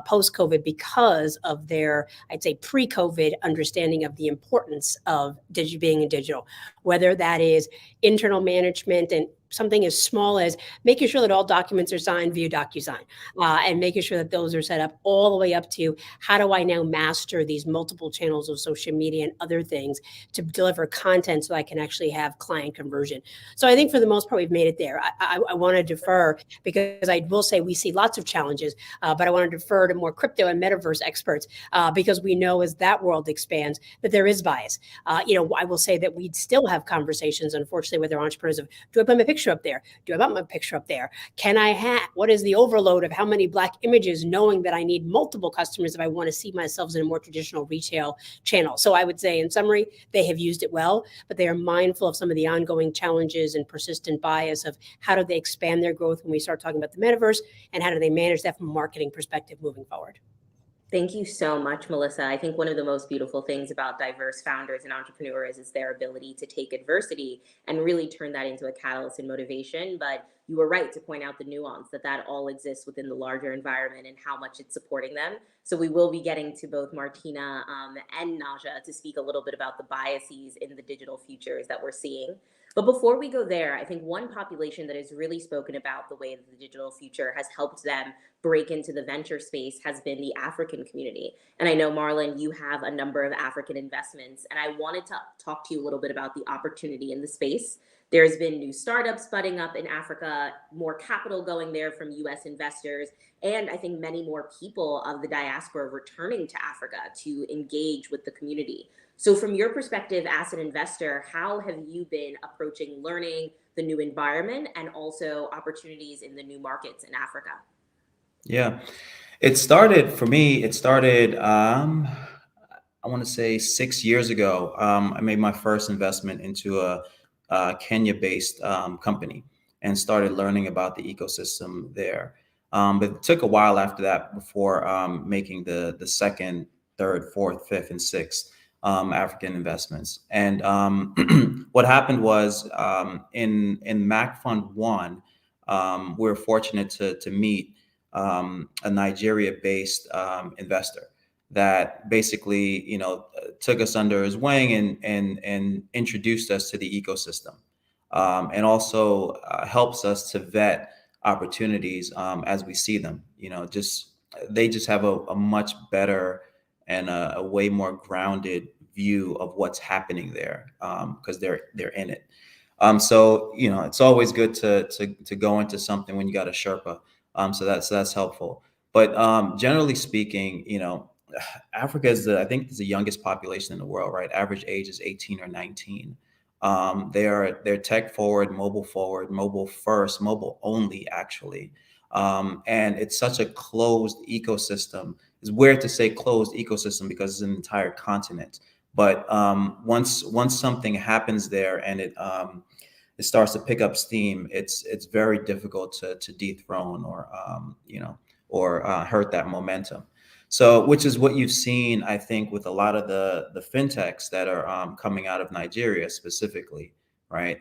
post-COVID because of their, I'd say, pre-COVID understanding of the importance of being in digital, whether that is internal management and something as small as making sure that all documents are signed via DocuSign and making sure that those are set up, all the way up to how do I now master these multiple channels of social media and other things to deliver content so I can actually have client conversion. So I think for the most part, we've made it there. I want to defer because I will say we see lots of challenges, but I want to defer to more crypto and metaverse experts because we know as that world expands that there is bias. I will say that we still have conversations, unfortunately, with our entrepreneurs of, do I put my picture up there? Do I want my picture up there? Can I have, what is the overload of how many Black images, knowing that I need multiple customers if I want to see myself in a more traditional retail channel? So I would say, in summary, they have used it well, but they are mindful of some of the ongoing challenges and persistent bias of how do they expand their growth when we start talking about the metaverse, and how do they manage that from a marketing perspective moving forward. Thank you so much, Melissa. I think one of the most beautiful things about diverse founders and entrepreneurs is their ability to take adversity and really turn that into a catalyst and motivation. But you were right to point out the nuance that all exists within the larger environment and how much it's supporting them. So we will be getting to both Martina and Naja to speak a little bit about the biases in the digital futures that we're seeing. But before we go there, I think one population that has really spoken about the way that the digital future has helped them break into the venture space has been the African community. And I know, Marlon, you have a number of African investments, and I wanted to talk to you a little bit about the opportunity in the space. There's been new startups budding up in Africa, more capital going there from US investors, and I think many more people of the diaspora returning to Africa to engage with the community. So from your perspective as an investor, how have you been approaching learning the new environment and also opportunities in the new markets in Africa? Yeah, it started for me. It started, I want to say 6 years ago. I made my first investment into a Kenya-based company and started learning about the ecosystem there. But it took a while after that before making the second, third, fourth, fifth, and sixth African investments. And what happened was in Mac Fund 1, we were fortunate to meet a Nigeria-based investor that basically, took us under his wing and introduced us to the ecosystem, and also helps us to vet opportunities as we see them. They just have a much better and a way more grounded view of what's happening there because they're in it. So it's always good to go into something when you got a Sherpa. So that's helpful. But generally speaking, Africa I think is the youngest population in the world, right? Average age is 18 or 19. They're tech forward, mobile first, mobile only, actually. And it's such a closed ecosystem. It's weird to say closed ecosystem because it's an entire continent. But once something happens there and it starts to pick up steam, it's very difficult to dethrone or hurt that momentum. So, which is what you've seen, I think, with a lot of the fintechs that are coming out of Nigeria specifically, right?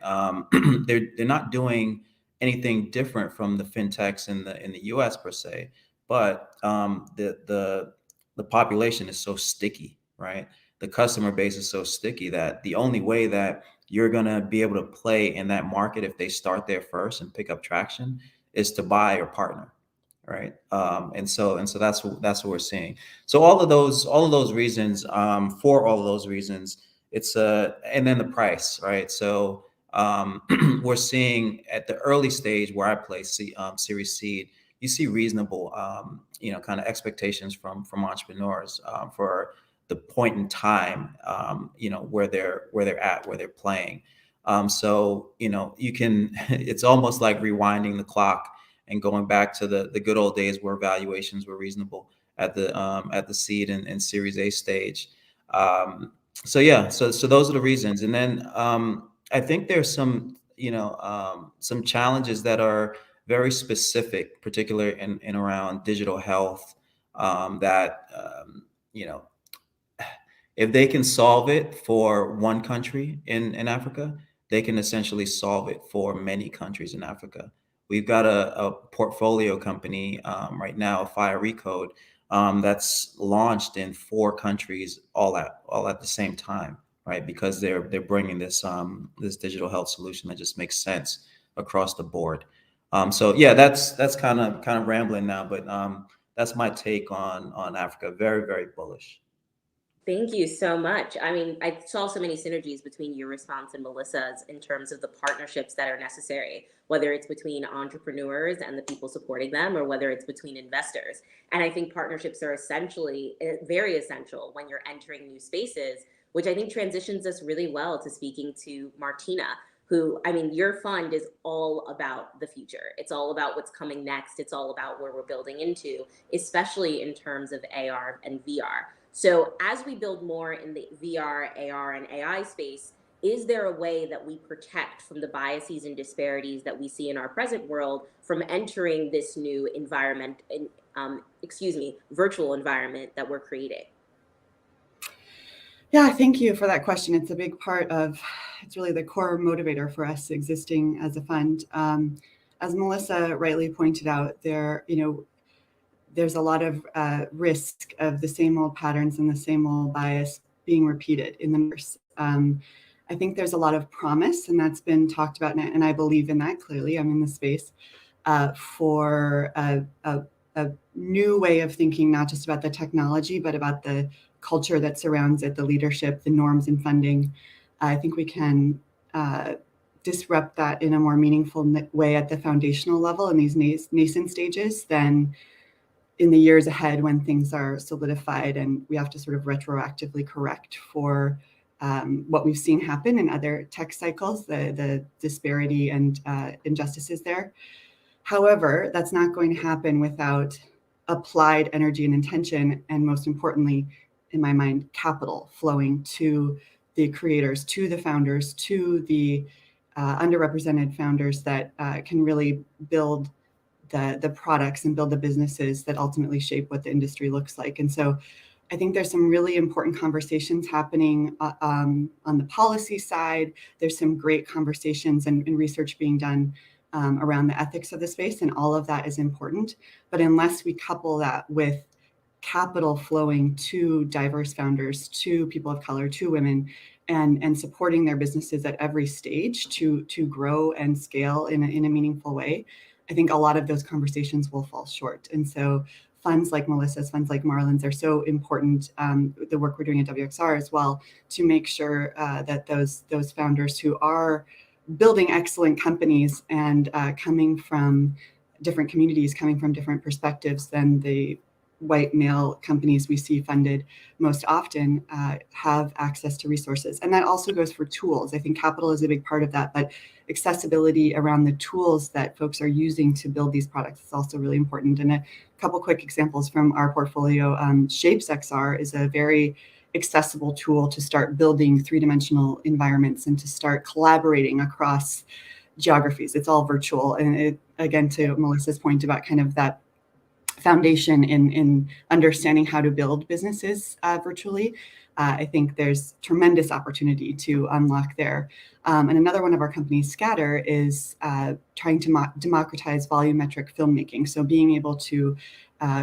They're not doing anything different from the fintechs in the U.S. per se, but the population is so sticky, right? The customer base is so sticky that the only way that you're gonna be able to play in that market if they start there first and pick up traction is to buy or partner. Right. And so that's what we're seeing. So all of those reasons, for all of those reasons, it's and then the price, right? So we're seeing at the early stage where I play Series Seed, you see reasonable, kind of expectations from entrepreneurs for the point in time, where they're at, where they're playing. So you can, it's almost like rewinding the clock and going back to the good old days where valuations were reasonable at the seed and Series A stage. So those are the reasons. And then I think there's some challenges that are very specific, particularly in around digital health, that if they can solve it for one country in Africa, they can essentially solve it for many countries in Africa. We've got a portfolio company right now, Fire Recode, that's launched in 4 countries all at the same time, right? Because they're bringing this digital health solution that just makes sense across the board. So yeah, that's kind of rambling now, but that's my take on Africa. Very, very bullish. Thank you so much. I mean, I saw so many synergies between your response and Melissa's in terms of the partnerships that are necessary, whether it's between entrepreneurs and the people supporting them, or whether it's between investors. And I think partnerships are essentially very essential when you're entering new spaces, which I think transitions us really well to speaking to Martina, who, I mean, your fund is all about the future. It's all about what's coming next. It's all about where we're building into, especially in terms of AR and VR. So as we build more in the VR, AR, and AI space, is there a way that we protect from the biases and disparities that we see in our present world from entering this new environment, virtual environment that we're creating? Yeah, thank you for that question. It's a big part of, it's really the core motivator for us existing as a fund. As Melissa rightly pointed out, there's a lot of risk of the same old patterns and the same old bias being repeated in the metaverse. I think there's a lot of promise, and that's been talked about, and I believe in that clearly. I'm in the space for a new way of thinking, not just about the technology, but about the culture that surrounds it, the leadership, the norms and funding. I think we can disrupt that in a more meaningful way at the foundational level in these nascent stages than in the years ahead when things are solidified and we have to sort of retroactively correct for what we've seen happen in other tech cycles, the disparity and injustices there. However, that's not going to happen without applied energy and intention, and most importantly, in my mind, capital flowing to the creators, to the founders, to the underrepresented founders that can really build the products and build the businesses that ultimately shape what the industry looks like. And so I think there's some really important conversations happening on the policy side. There's some great conversations and research being done around the ethics of the space, and all of that is important. But unless we couple that with capital flowing to diverse founders, to people of color, to women, and supporting their businesses at every stage to grow and scale in a meaningful way, I think a lot of those conversations will fall short. And so funds like Melissa's, funds like Marlon's are so important, the work we're doing at WXR as well, to make sure that those founders who are building excellent companies and coming from different communities, coming from different perspectives than the white male companies we see funded most often, have access to resources. And that also goes for tools. I think capital is a big part of that, but accessibility around the tools that folks are using to build these products is also really important. And a couple quick examples from our portfolio, Shapes XR is a very accessible tool to start building three-dimensional environments and to start collaborating across geographies. It's all virtual. And it, again, to Melissa's point about kind of that foundation in understanding how to build businesses virtually, I think there's tremendous opportunity to unlock there. And another one of our companies, Scatter, is trying to democratize volumetric filmmaking. So being able to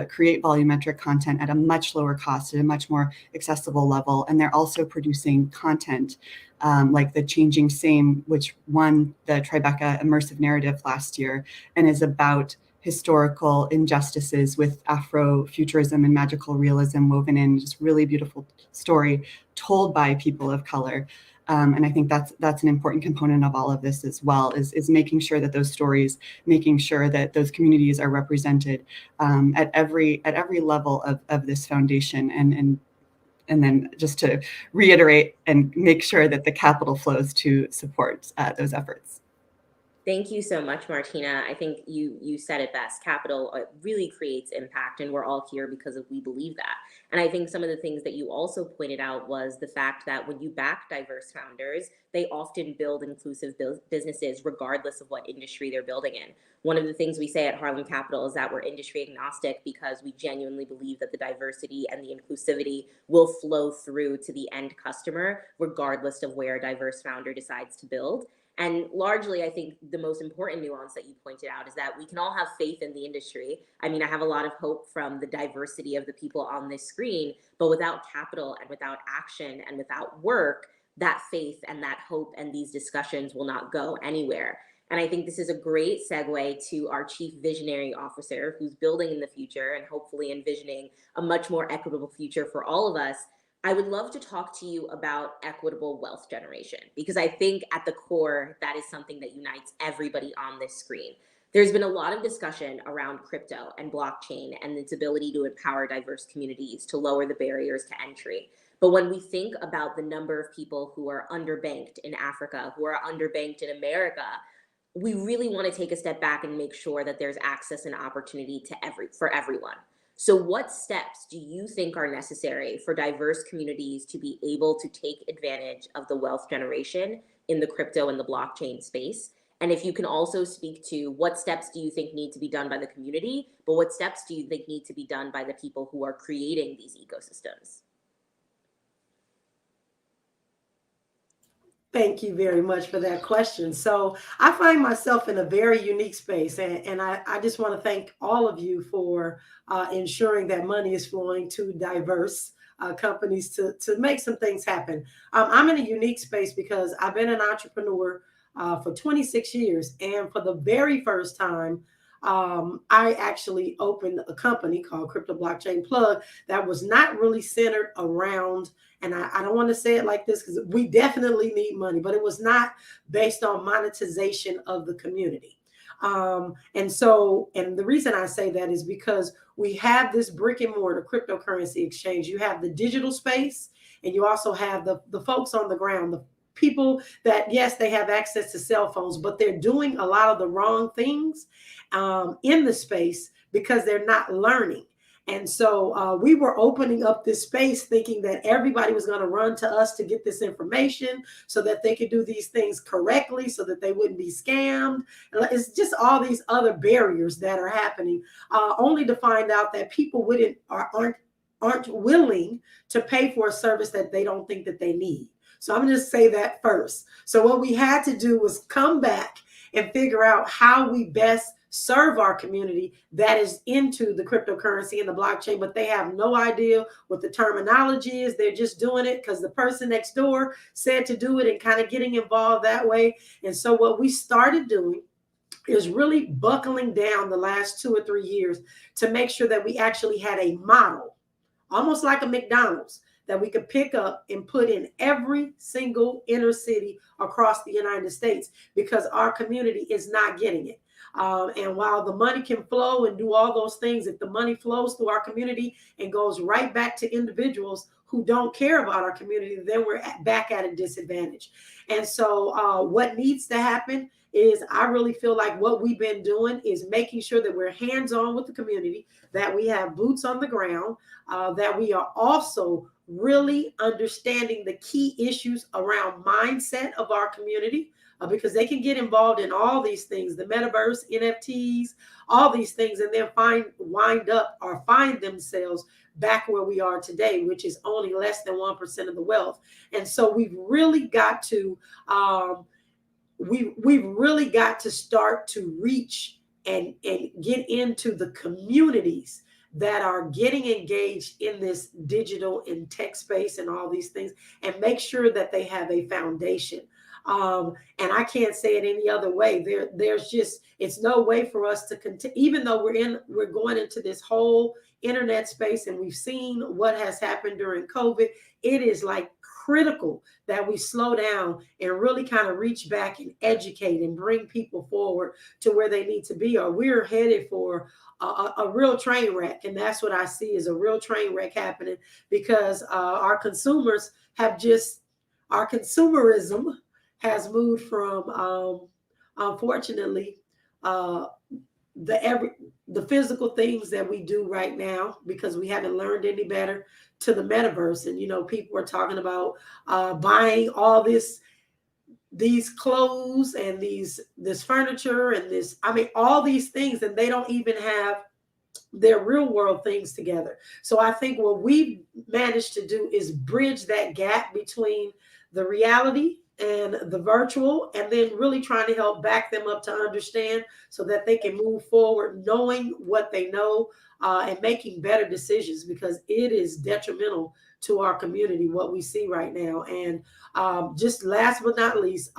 create volumetric content at a much lower cost, at a much more accessible level. And they're also producing content like The Changing Same, which won the Tribeca Immersive Narrative last year and is about historical injustices with Afro-futurism and magical realism woven in, just really beautiful story told by people of color. And I think that's an important component of all of this as well, is making sure that those stories, making sure that those communities are represented at every level of this foundation. And then just to reiterate and make sure that the capital flows to support those efforts. Thank you so much, Martina. I think you said it best. Capital really creates impact, and we're all here because we believe that. And I think some of the things that you also pointed out was the fact that when you back diverse founders, they often build inclusive businesses regardless of what industry they're building in. One of the things we say at Harlem Capital is that we're industry agnostic because we genuinely believe that the diversity and the inclusivity will flow through to the end customer regardless of where a diverse founder decides to build. And largely, I think the most important nuance that you pointed out is that we can all have faith in the industry. I mean, I have a lot of hope from the diversity of the people on this screen, but without capital and without action and without work, that faith and that hope and these discussions will not go anywhere. And I think this is a great segue to our Chief Visionary Officer, who's building in the future and hopefully envisioning a much more equitable future for all of us. I would love to talk to you about equitable wealth generation, because I think at the core, that is something that unites everybody on this screen. There's been a lot of discussion around crypto and blockchain and its ability to empower diverse communities to lower the barriers to entry. But when we think about the number of people who are underbanked in Africa, who are underbanked in America, we really want to take a step back and make sure that there's access and opportunity for everyone. So what steps do you think are necessary for diverse communities to be able to take advantage of the wealth generation in the crypto and the blockchain space? And if you can also speak to what steps do you think need to be done by the community, but what steps do you think need to be done by the people who are creating these ecosystems? Thank you very much for that question. So I find myself in a very unique space, and I just want to thank all of you for ensuring that money is flowing to diverse companies to make some things happen. I'm in a unique space because I've been an entrepreneur for 26 years. And for the very first time, I actually opened a company called Crypto Blockchain Plug that was not really centered around, and I don't want to say it like this because we definitely need money, but it was not based on monetization of the community. And the reason I say that is because we have this brick and mortar cryptocurrency exchange. You have the digital space, and you also have the folks on the ground, the people that, yes, they have access to cell phones, but they're doing a lot of the wrong things in the space because they're not learning. And so we were opening up this space thinking that everybody was going to run to us to get this information so that they could do these things correctly, so that they wouldn't be scammed. It's just all these other barriers that are happening, only to find out that people aren't willing to pay for a service that they don't think that they need. So I'm going to say that first. So what we had to do was come back and figure out how we best serve our community that is into the cryptocurrency and the blockchain, but they have no idea what the terminology is. They're just doing it because the person next door said to do it and kind of getting involved that way. And so what we started doing is really buckling down the last 2 or 3 years to make sure that we actually had a model, almost like a McDonald's, that we could pick up and put in every single inner city across the United States, because our community is not getting it. And while the money can flow and do all those things, if the money flows through our community and goes right back to individuals who don't care about our community, then we're back at a disadvantage. And so what needs to happen is, I really feel like what we've been doing is making sure that we're hands-on with the community, that we have boots on the ground, that we are also really understanding the key issues around mindset of our community, because they can get involved in all these things, the metaverse, NFTs, all these things, and then find themselves back where we are today, which is only less than 1% of the wealth. And so we've really got to start to reach and get into the communities that are getting engaged in this digital and tech space and all these things, and make sure that they have a foundation. And I can't say it any other way. It's no way for us to continue, even though we're going into this whole internet space, and we've seen what has happened during COVID. It is like critical that we slow down and really kind of reach back and educate and bring people forward to where they need to be, or we're headed for a real train wreck. And that's what I see, is a real train wreck happening, because our consumerism has moved from, unfortunately, the physical things that we do right now, because we haven't learned any better, to the metaverse. And people are talking about buying all these clothes and this furniture and all these things, and they don't even have their real world things together. So I think what we've managed to do is bridge that gap between the reality and the virtual, and then really trying to help back them up to understand, so that they can move forward knowing what they know, and making better decisions, because it is detrimental to our community what we see right now. And just last but not least,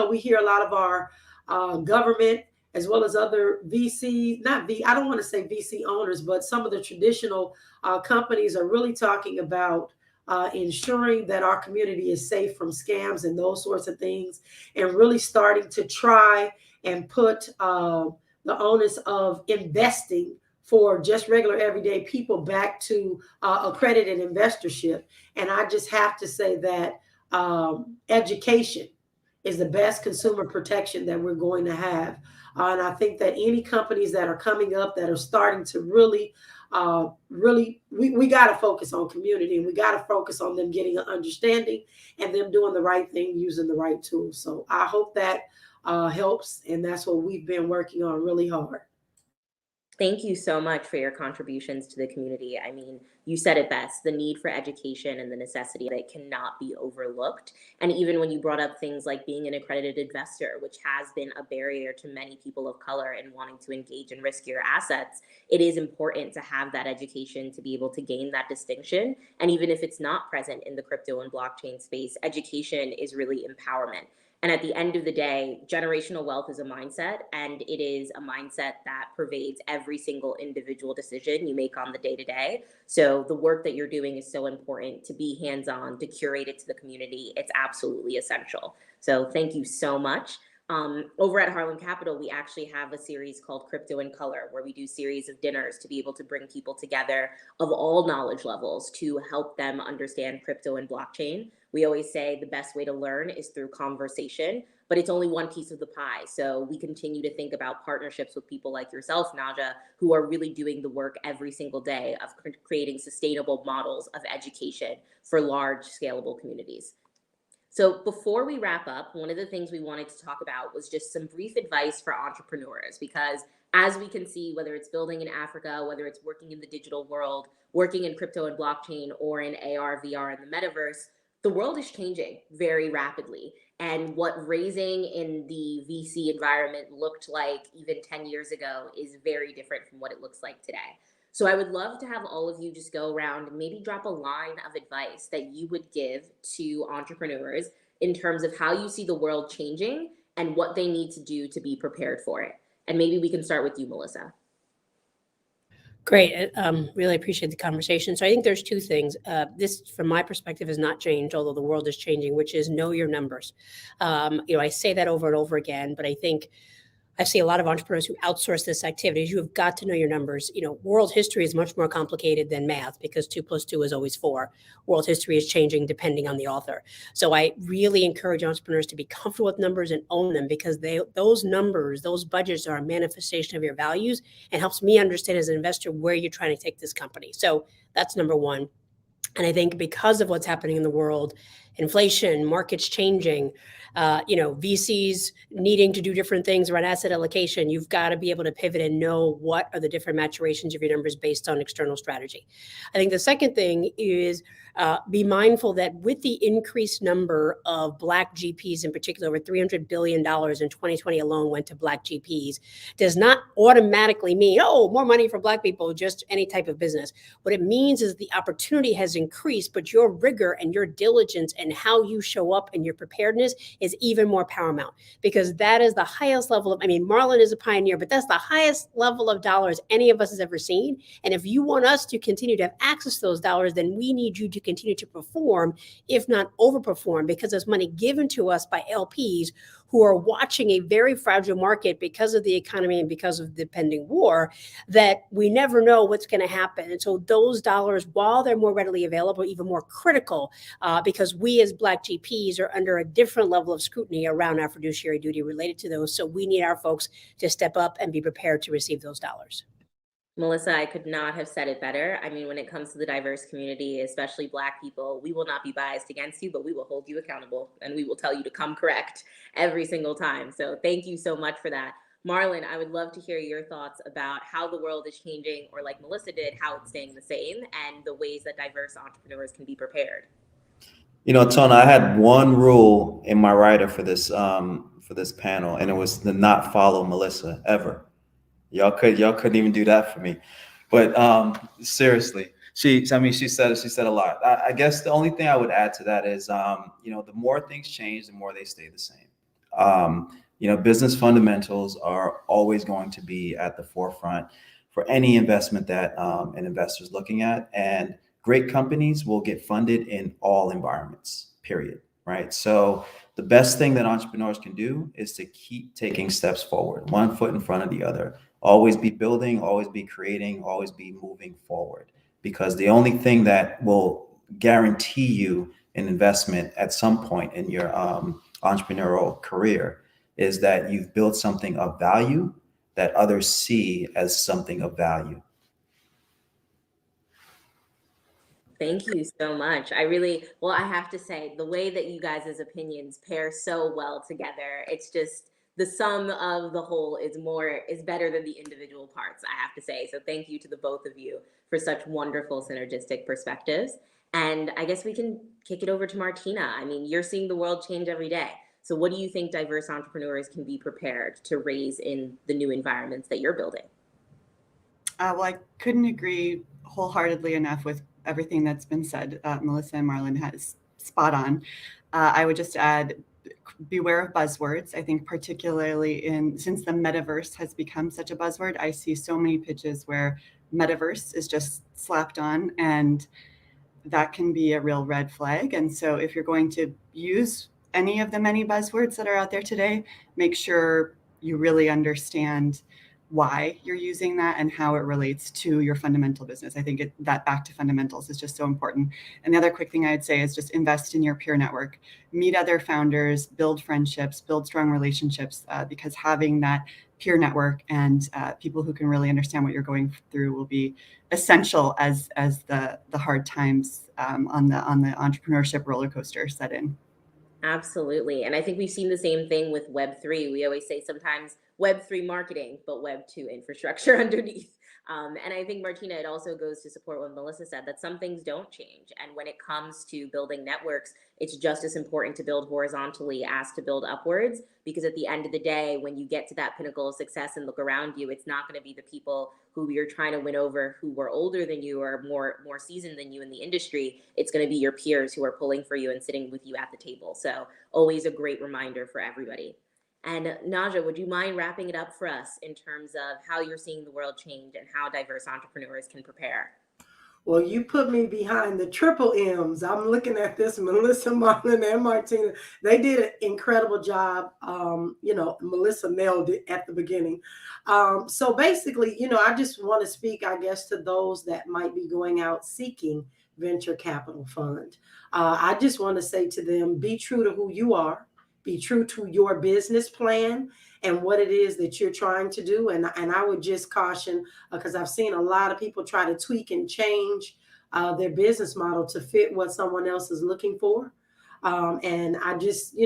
we hear a lot of our government, as well as other VC, I don't want to say VC owners, but some of the traditional companies are really talking about ensuring that our community is safe from scams and those sorts of things, and really starting to try and put the onus of investing for just regular everyday people back to accredited investorship. And I just have to say that education is the best consumer protection that we're going to have. And I think that any companies that are coming up that are starting to really, we got to focus on community, and we got to focus on them getting an understanding and them doing the right thing, using the right tools. So I hope that helps. And that's what we've been working on really hard. Thank you so much for your contributions to the community. I mean, you said it best, the need for education and the necessity that cannot be overlooked. And even when you brought up things like being an accredited investor, which has been a barrier to many people of color in wanting to engage in riskier assets, it is important to have that education to be able to gain that distinction. And even if it's not present in the crypto and blockchain space, education is really empowerment. And at the end of the day, generational wealth is a mindset, and it is a mindset that pervades every single individual decision you make on the day-to-day. So the work that you're doing is so important to be hands-on, to curate it to the community. It's absolutely essential. So thank you so much. Over at Harlem Capital, we actually have a series called Crypto in Color, where we do series of dinners to be able to bring people together of all knowledge levels to help them understand crypto and blockchain. We always say the best way to learn is through conversation, but it's only one piece of the pie. So we continue to think about partnerships with people like yourself, Naja, who are really doing the work every single day of creating sustainable models of education for large scalable communities. So before we wrap up, one of the things we wanted to talk about was just some brief advice for entrepreneurs, because as we can see, whether it's building in Africa, whether it's working in the digital world, working in crypto and blockchain, or in AR, VR, and the metaverse, the world is changing very rapidly. And what raising in the VC environment looked like even 10 years ago is very different from what it looks like today. So I would love to have all of you just go around and maybe drop a line of advice that you would give to entrepreneurs in terms of how you see the world changing and what they need to do to be prepared for it. And maybe we can start with you, Melissa. Great. Really appreciate the conversation. So I think there's two things. This, from my perspective, has not changed, although the world is changing, which is know your numbers. I say that over and over again, but I think I see a lot of entrepreneurs who outsource this activity. You have got to know your numbers. World history is much more complicated than math, because 2 + 2 is always 4. World history is changing depending on the author. So I really encourage entrepreneurs to be comfortable with numbers and own them, because those numbers, those budgets are a manifestation of your values, and helps me understand as an investor where you're trying to take this company. So that's number one. And I think because of what's happening in the world, inflation, markets changing, VCs needing to do different things around asset allocation, you've got to be able to pivot and know what are the different maturations of your numbers based on external strategy. I think the second thing is be mindful that with the increased number of Black GPs, in particular, over $300 billion in 2020 alone went to Black GPs, does not automatically mean, more money for Black people, just any type of business. What it means is the opportunity has increased, but your rigor and your diligence and how you show up and your preparedness is even more paramount, because that is the highest level of, Marlon is a pioneer, but that's the highest level of dollars any of us has ever seen. And if you want us to continue to have access to those dollars, then we need you to continue to perform, if not overperform, because there's money given to us by LPs who are watching a very fragile market because of the economy and because of the pending war, that we never know what's going to happen. And so those dollars, while they're more readily available, are even more critical because we as Black GPs are under a different level of scrutiny around our fiduciary duty related to those. So we need our folks to step up and be prepared to receive those dollars. Melissa, I could not have said it better. When it comes to the diverse community, especially Black people, we will not be biased against you, but we will hold you accountable, and we will tell you to come correct every single time. So thank you so much for that. Marlon, I would love to hear your thoughts about how the world is changing, or like Melissa did, how it's staying the same, and the ways that diverse entrepreneurs can be prepared. Tona, I had one rule in my writer for this panel, and it was to not follow Melissa ever. Y'all couldn't even do that for me. But seriously, she said a lot. I guess the only thing I would add to that is, the more things change, the more they stay the same. Business fundamentals are always going to be at the forefront for any investment that an investor is looking at. And great companies will get funded in all environments, period. Right. So the best thing that entrepreneurs can do is to keep taking steps forward, one foot in front of the other. Always be building, always be creating, always be moving forward, because the only thing that will guarantee you an investment at some point in your entrepreneurial career is that you've built something of value that others see as something of value. Thank you so much. I have to say, the way that you guys' opinions pair so well together, it's just the sum of the whole is better than the individual parts, I have to say. So thank you to the both of you for such wonderful synergistic perspectives. And I guess we can kick it over to Martina. I mean, you're seeing the world change every day. So what do you think diverse entrepreneurs can be prepared to raise in the new environments that you're building? Well, I couldn't agree wholeheartedly enough with everything that's been said. Melissa and Marlon has spot on. I would just add, beware of buzzwords. I think particularly since the metaverse has become such a buzzword, I see so many pitches where metaverse is just slapped on, and that can be a real red flag. And so if you're going to use any of the many buzzwords that are out there today, make sure you really understand why you're using that and how it relates to your fundamental business. I think that back to fundamentals is just so important. And the other quick thing I'd say is just invest in your peer network, meet other founders, build friendships, build strong relationships, because having that peer network and people who can really understand what you're going through will be essential as the hard times on the entrepreneurship roller coaster set in. Absolutely. And I think we've seen the same thing with Web3. We always say sometimes Web3 marketing, but Web2 infrastructure underneath. And I think, Martina, it also goes to support what Melissa said, that some things don't change. And when it comes to building networks, it's just as important to build horizontally as to build upwards, because at the end of the day, when you get to that pinnacle of success and look around you, it's not going to be the people who you're trying to win over who were older than you or more seasoned than you in the industry. It's going to be your peers who are pulling for you and sitting with you at the table. So always a great reminder for everybody. And Naja, would you mind wrapping it up for us in terms of how you're seeing the world change and how diverse entrepreneurs can prepare? Well, you put me behind the triple M's. I'm looking at this, Melissa, Marlon, and Martina. They did an incredible job. Melissa nailed it at the beginning. So basically, I just want to speak, I guess, to those that might be going out seeking venture capital fund. I just want to say to them, be true to who you are. Be true to your business plan and what it is that you're trying to do. And I would just caution, because I've seen a lot of people try to tweak and change their business model to fit what someone else is looking for. And I just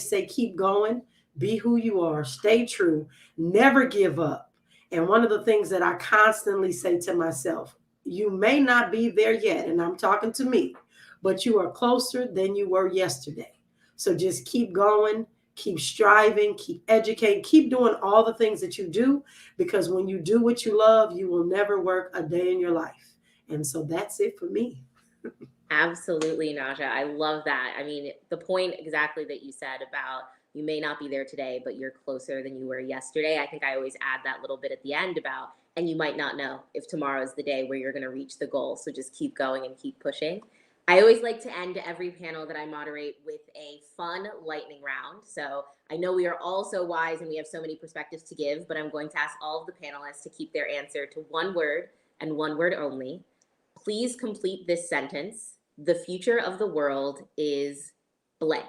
say, keep going, be who you are, stay true, never give up. And one of the things that I constantly say to myself, you may not be there yet, and I'm talking to me, but you are closer than you were yesterday. So just keep going, keep striving, keep educating, keep doing all the things that you do, because when you do what you love, you will never work a day in your life. And so that's it for me. Absolutely, Naja. I love that. I mean, the point exactly that you said about you may not be there today, but you're closer than you were yesterday. I think I always add that little bit at the end about, and you might not know if tomorrow is the day where you're going to reach the goal. So just keep going and keep pushing. I always like to end every panel that I moderate with a fun lightning round. So I know we are all so wise and we have so many perspectives to give, but I'm going to ask all of the panelists to keep their answer to one word and one word only. Please complete this sentence. The future of the world is blank.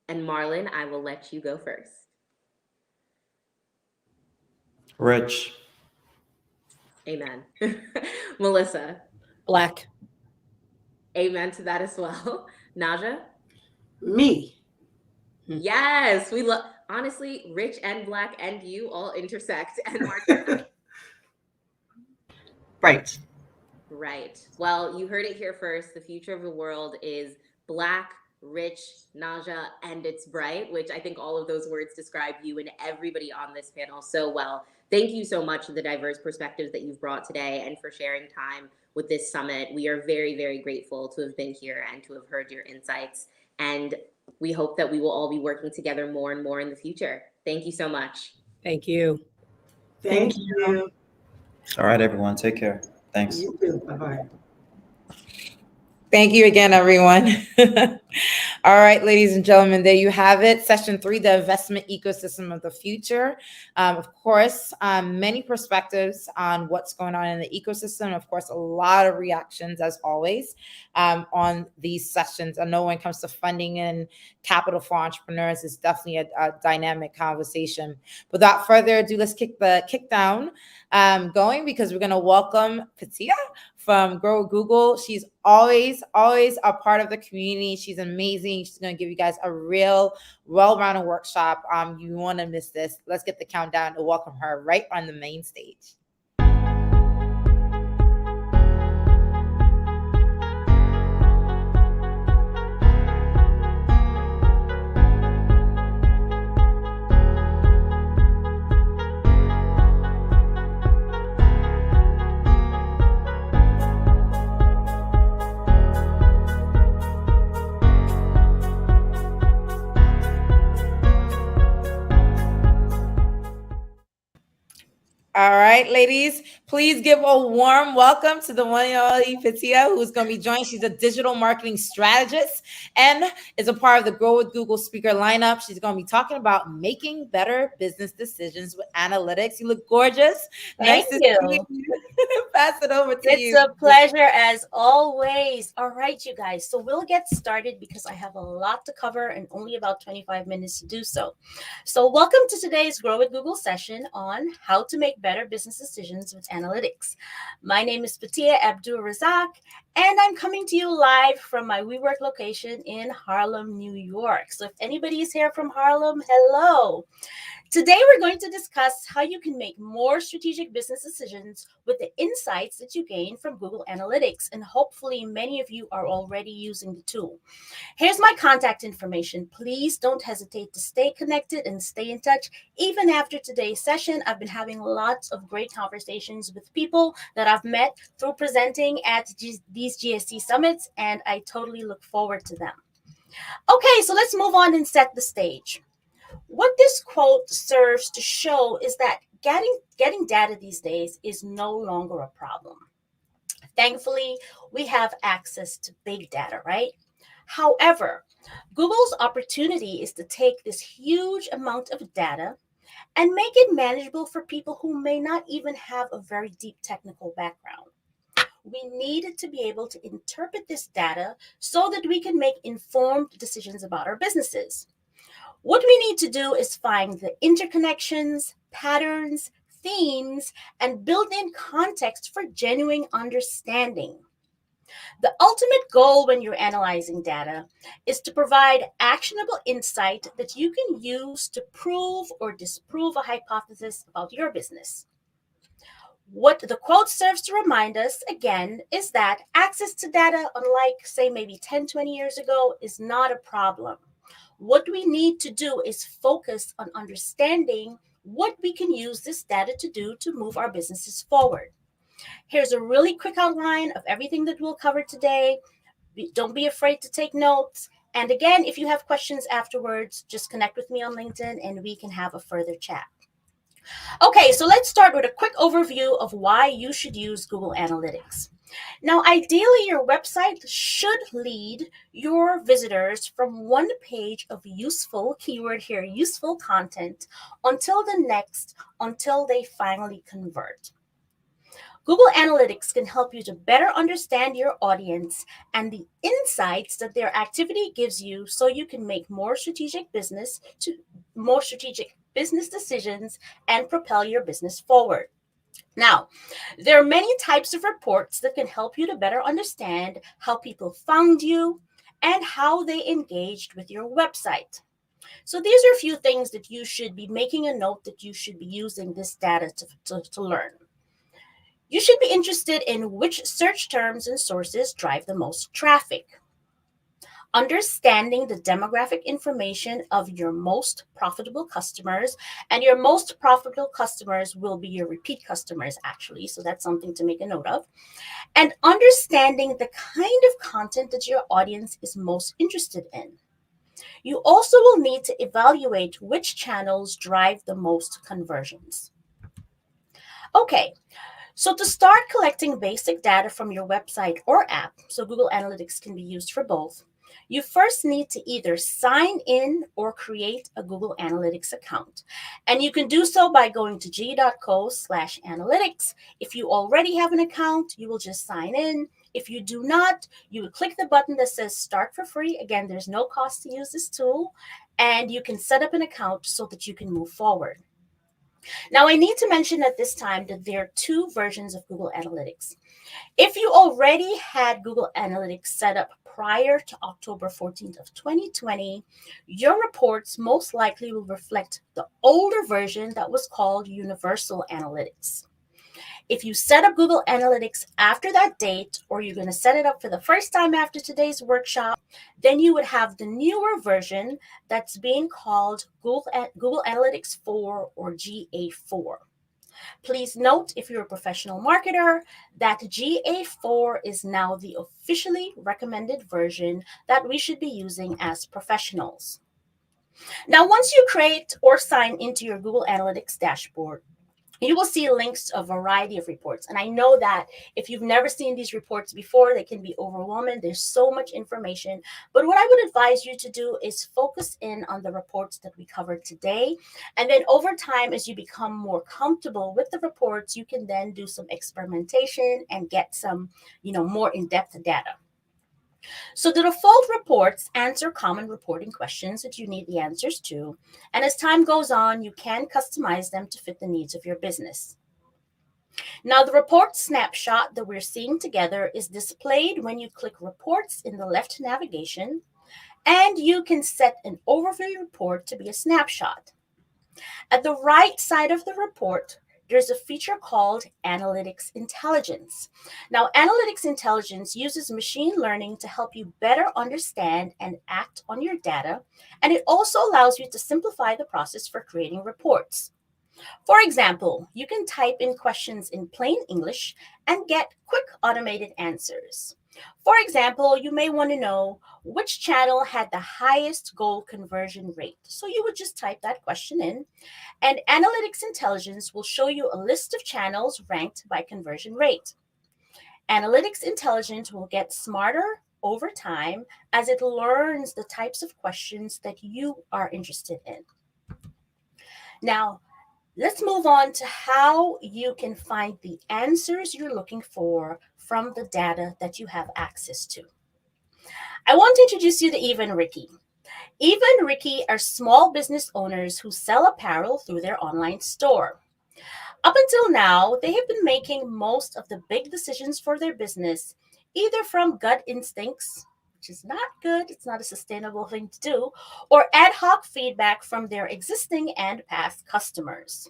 And Marlon, I will let you go first. Rich. Amen. Melissa. Black. Amen to that as well. Naja? Me. Yes, we love, honestly, rich and black and you all intersect. And Martina? Right. Right. Well, you heard it here first. The future of the world is black, rich, Naja, and it's bright, which I think all of those words describe you and everybody on this panel so well. Thank you so much for the diverse perspectives that you've brought today and for sharing time with this summit. We are very, very grateful to have been here and to have heard your insights. And we hope that we will all be working together more and more in the future. Thank you so much. Thank you. Thank you. All right, everyone. Take care. Thanks. You too. Bye-bye. Thank you again, everyone. All right, ladies and gentlemen, there you have it. Session 3, the investment ecosystem of the future. Of course, many perspectives on what's going on in the ecosystem. Of course, a lot of reactions, as always, on these sessions. I know when it comes to funding and capital for entrepreneurs, it's definitely a dynamic conversation. Without further ado, let's kick down going, because we're going to welcome Patia from Grow with Google. She's always a part of the community. She's amazing. She's going to give you guys a real well-rounded workshop. You want to miss this. Let's get the countdown to welcome her right on the main stage. All right, ladies, please give a warm welcome to the one and only Fatia, who's going to be joining. She's a digital marketing strategist and is a part of the Grow with Google speaker lineup. She's going to be talking about making better business decisions with analytics. You look gorgeous. Thank nice you. To see you. Pass it over to you. It's a pleasure as always. All right, you guys. So we'll get started because I have a lot to cover and only about 25 minutes to do so. So welcome to today's Grow with Google session on how to make better business decisions with analytics. My name is Fatia Abdul Razak, and I'm coming to you live from my WeWork location in Harlem, New York. So if anybody is here from Harlem, hello. Today, we're going to discuss how you can make more strategic business decisions with the insights that you gain from Google Analytics. And hopefully, many of you are already using the tool. Here's my contact information. Please don't hesitate to stay connected and stay in touch. Even after today's session, I've been having lots of great conversations with people that I've met through presenting at these GSC summits, and I totally look forward to them. Okay, so let's move on and set the stage. What this quote serves to show is that getting data these days is no longer a problem. Thankfully, we have access to big data, right? However, Google's opportunity is to take this huge amount of data and make it manageable for people who may not even have a very deep technical background. We needed to be able to interpret this data so that we can make informed decisions about our businesses. What we need to do is find the interconnections, patterns, themes, and build in context for genuine understanding. The ultimate goal when you're analyzing data is to provide actionable insight that you can use to prove or disprove a hypothesis about your business. What the quote serves to remind us, again, is that access to data, unlike, say, maybe 10, 20 years ago, is not a problem. What we need to do is focus on understanding what we can use this data to do to move our businesses forward. Here's a really quick outline of everything that we'll cover today. Don't be afraid to take notes. And again, if you have questions afterwards, just connect with me on LinkedIn and we can have a further chat. Okay, so let's start with a quick overview of why you should use Google Analytics. Now, ideally, your website should lead your visitors from one page of useful, keyword here, useful content until the next, until they finally convert. Google Analytics can help you to better understand your audience and the insights that their activity gives you so you can make more strategic business decisions and propel your business forward. Now, there are many types of reports that can help you to better understand how people found you and how they engaged with your website. So these are a few things that you should be making a note that you should be using this data to learn. You should be interested in which search terms and sources drive the most traffic. Understanding the demographic information of your most profitable customers, and your most profitable customers will be your repeat customers, actually. So that's something to make a note of. And understanding the kind of content that your audience is most interested in. You also will need to evaluate which channels drive the most conversions. Okay. So to start collecting basic data from your website or app, so Google Analytics can be used for both, you first need to either sign in or create a Google Analytics account. And you can do so by going to g.co/analytics. If you already have an account, you will just sign in. If you do not, you will click the button that says start for free. Again, there's no cost to use this tool, and you can set up an account so that you can move forward. Now, I need to mention at this time that there are two versions of Google Analytics. If you already had Google Analytics set up prior to October 14th of 2020, your reports most likely will reflect the older version that was called Universal Analytics. If you set up Google Analytics after that date, or you're going to set it up for the first time after today's workshop, then you would have the newer version that's being called Google Analytics 4 or GA4. Please note, if you're a professional marketer, that GA4 is now the officially recommended version that we should be using as professionals. Now, once you create or sign into your Google Analytics dashboard, you will see links to a variety of reports. And I know that if you've never seen these reports before, they can be overwhelming. There's so much information. But what I would advise you to do is focus in on the reports that we covered today. And then over time, as you become more comfortable with the reports, you can then do some experimentation and get some, more in-depth data. So the default reports answer common reporting questions that you need the answers to. And as time goes on, you can customize them to fit the needs of your business. Now, the report snapshot that we're seeing together is displayed when you click Reports in the left navigation, and you can set an overview report to be a snapshot. At the right side of the report, there's a feature called Analytics Intelligence. Now, Analytics Intelligence uses machine learning to help you better understand and act on your data, and it also allows you to simplify the process for creating reports. For example, you can type in questions in plain English and get quick automated answers. For example, you may want to know which channel had the highest goal conversion rate. So you would just type that question in, and Analytics Intelligence will show you a list of channels ranked by conversion rate. Analytics Intelligence will get smarter over time as it learns the types of questions that you are interested in. Now, let's move on to how you can find the answers you're looking for from the data that you have access to. I want to introduce you to Eva and Ricky. Eva and Ricky are small business owners who sell apparel through their online store. Up until now, they have been making most of the big decisions for their business, either from gut instincts, which is not good, it's not a sustainable thing to do, or ad hoc feedback from their existing and past customers.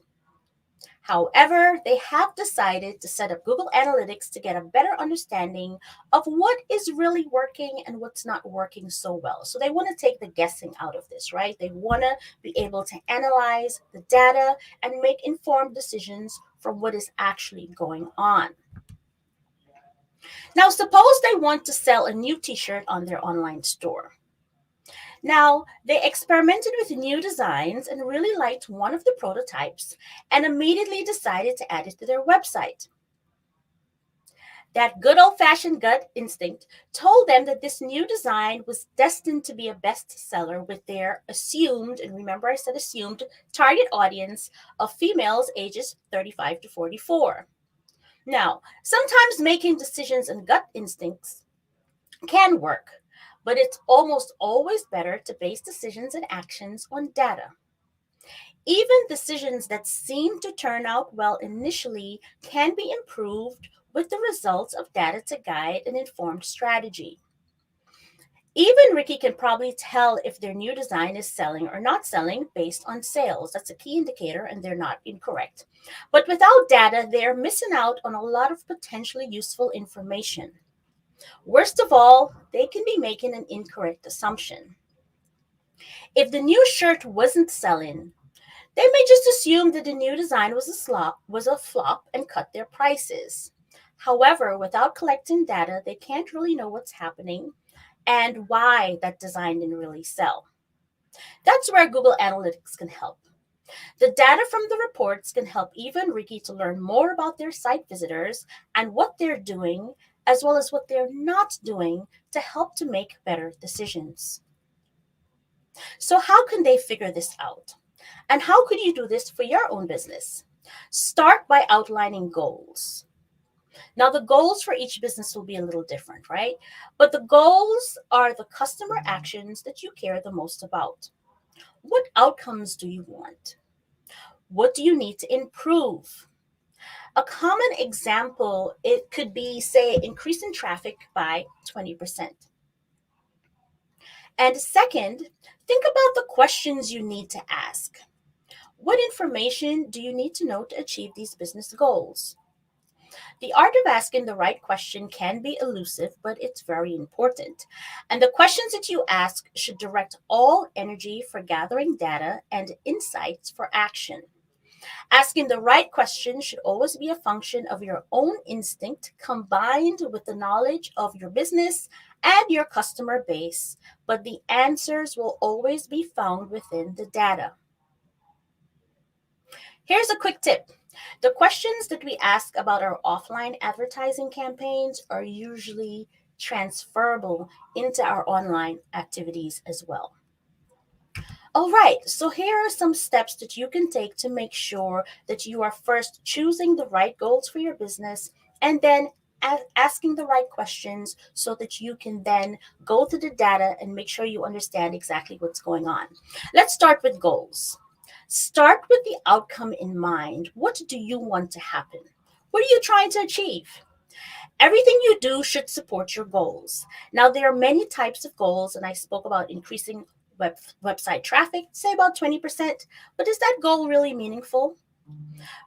However, they have decided to set up Google Analytics to get a better understanding of what is really working and what's not working so well. So they want to take the guessing out of this, right? They want to be able to analyze the data and make informed decisions from what is actually going on. Now, suppose they want to sell a new t-shirt on their online store. Now, they experimented with new designs and really liked one of the prototypes and immediately decided to add it to their website. That good old-fashioned gut instinct told them that this new design was destined to be a bestseller with their assumed, and remember I said assumed, target audience of females ages 35 to 44. Now, sometimes making decisions and gut instincts can work, but it's almost always better to base decisions and actions on data. Even decisions that seem to turn out well initially can be improved with the results of data to guide an informed strategy. Even Ricky can probably tell if their new design is selling or not selling based on sales. That's a key indicator, and they're not incorrect. But without data, they're missing out on a lot of potentially useful information. Worst of all, they can be making an incorrect assumption. If the new shirt wasn't selling, they may just assume that the new design was a flop and cut their prices. However, without collecting data, they can't really know what's happening and why that design didn't really sell. That's where Google Analytics can help. The data from the reports can help Eva and Ricky to learn more about their site visitors and what they're doing, as well as what they're not doing to help to make better decisions. So how can they figure this out? And how could you do this for your own business? Start by outlining goals. Now, the goals for each business will be a little different, right? But the goals are the customer actions that you care the most about. What outcomes do you want? What do you need to improve? A common example, it could be, say, increasing traffic by 20%. And second, think about the questions you need to ask. What information do you need to know to achieve these business goals? The art of asking the right question can be elusive, but it's very important. And the questions that you ask should direct all energy for gathering data and insights for action. Asking the right question should always be a function of your own instinct combined with the knowledge of your business and your customer base, but the answers will always be found within the data. Here's a quick tip. The questions that we ask about our offline advertising campaigns are usually transferable into our online activities as well. All right, so here are some steps that you can take to make sure that you are first choosing the right goals for your business and then asking the right questions so that you can then go to the data and make sure you understand exactly what's going on. Let's start with goals. Start with the outcome in mind. What do you want to happen? What are you trying to achieve? Everything you do should support your goals. Now, there are many types of goals, and I spoke about increasing website traffic, say about 20%, but is that goal really meaningful?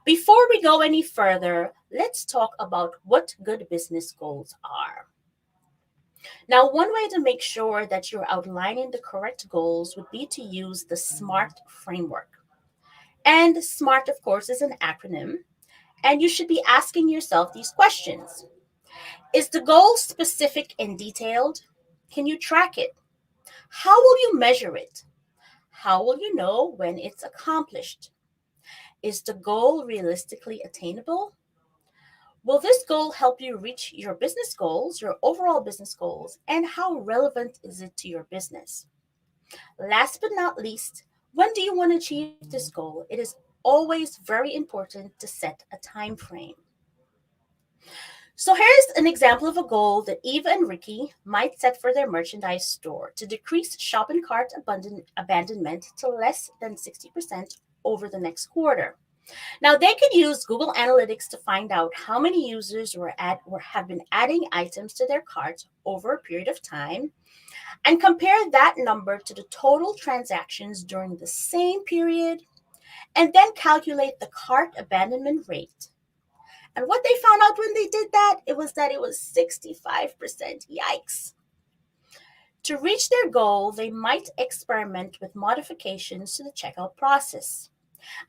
Before we go any further, let's talk about what good business goals are. Now, one way to make sure that you're outlining the correct goals would be to use the SMART framework. And SMART, of course, is an acronym, and you should be asking yourself these questions. Is the goal specific and detailed? Can you track it? How will you measure it? How will you know when it's accomplished? Is the goal realistically attainable? Will this goal help you reach your business goals, your overall business goals, and how relevant is it to your business? Last but not least, when do you want to achieve this goal? It is always very important to set a time frame. So here's an example of a goal that Eva and Ricky might set for their merchandise store to decrease shopping cart abandonment to less than 60% over the next quarter. Now, they could use Google Analytics to find out how many users have been adding items to their cart over a period of time and compare that number to the total transactions during the same period, and then calculate the cart abandonment rate. And what they found out when they did that, it was 65%. Yikes. To reach their goal, they might experiment with modifications to the checkout process.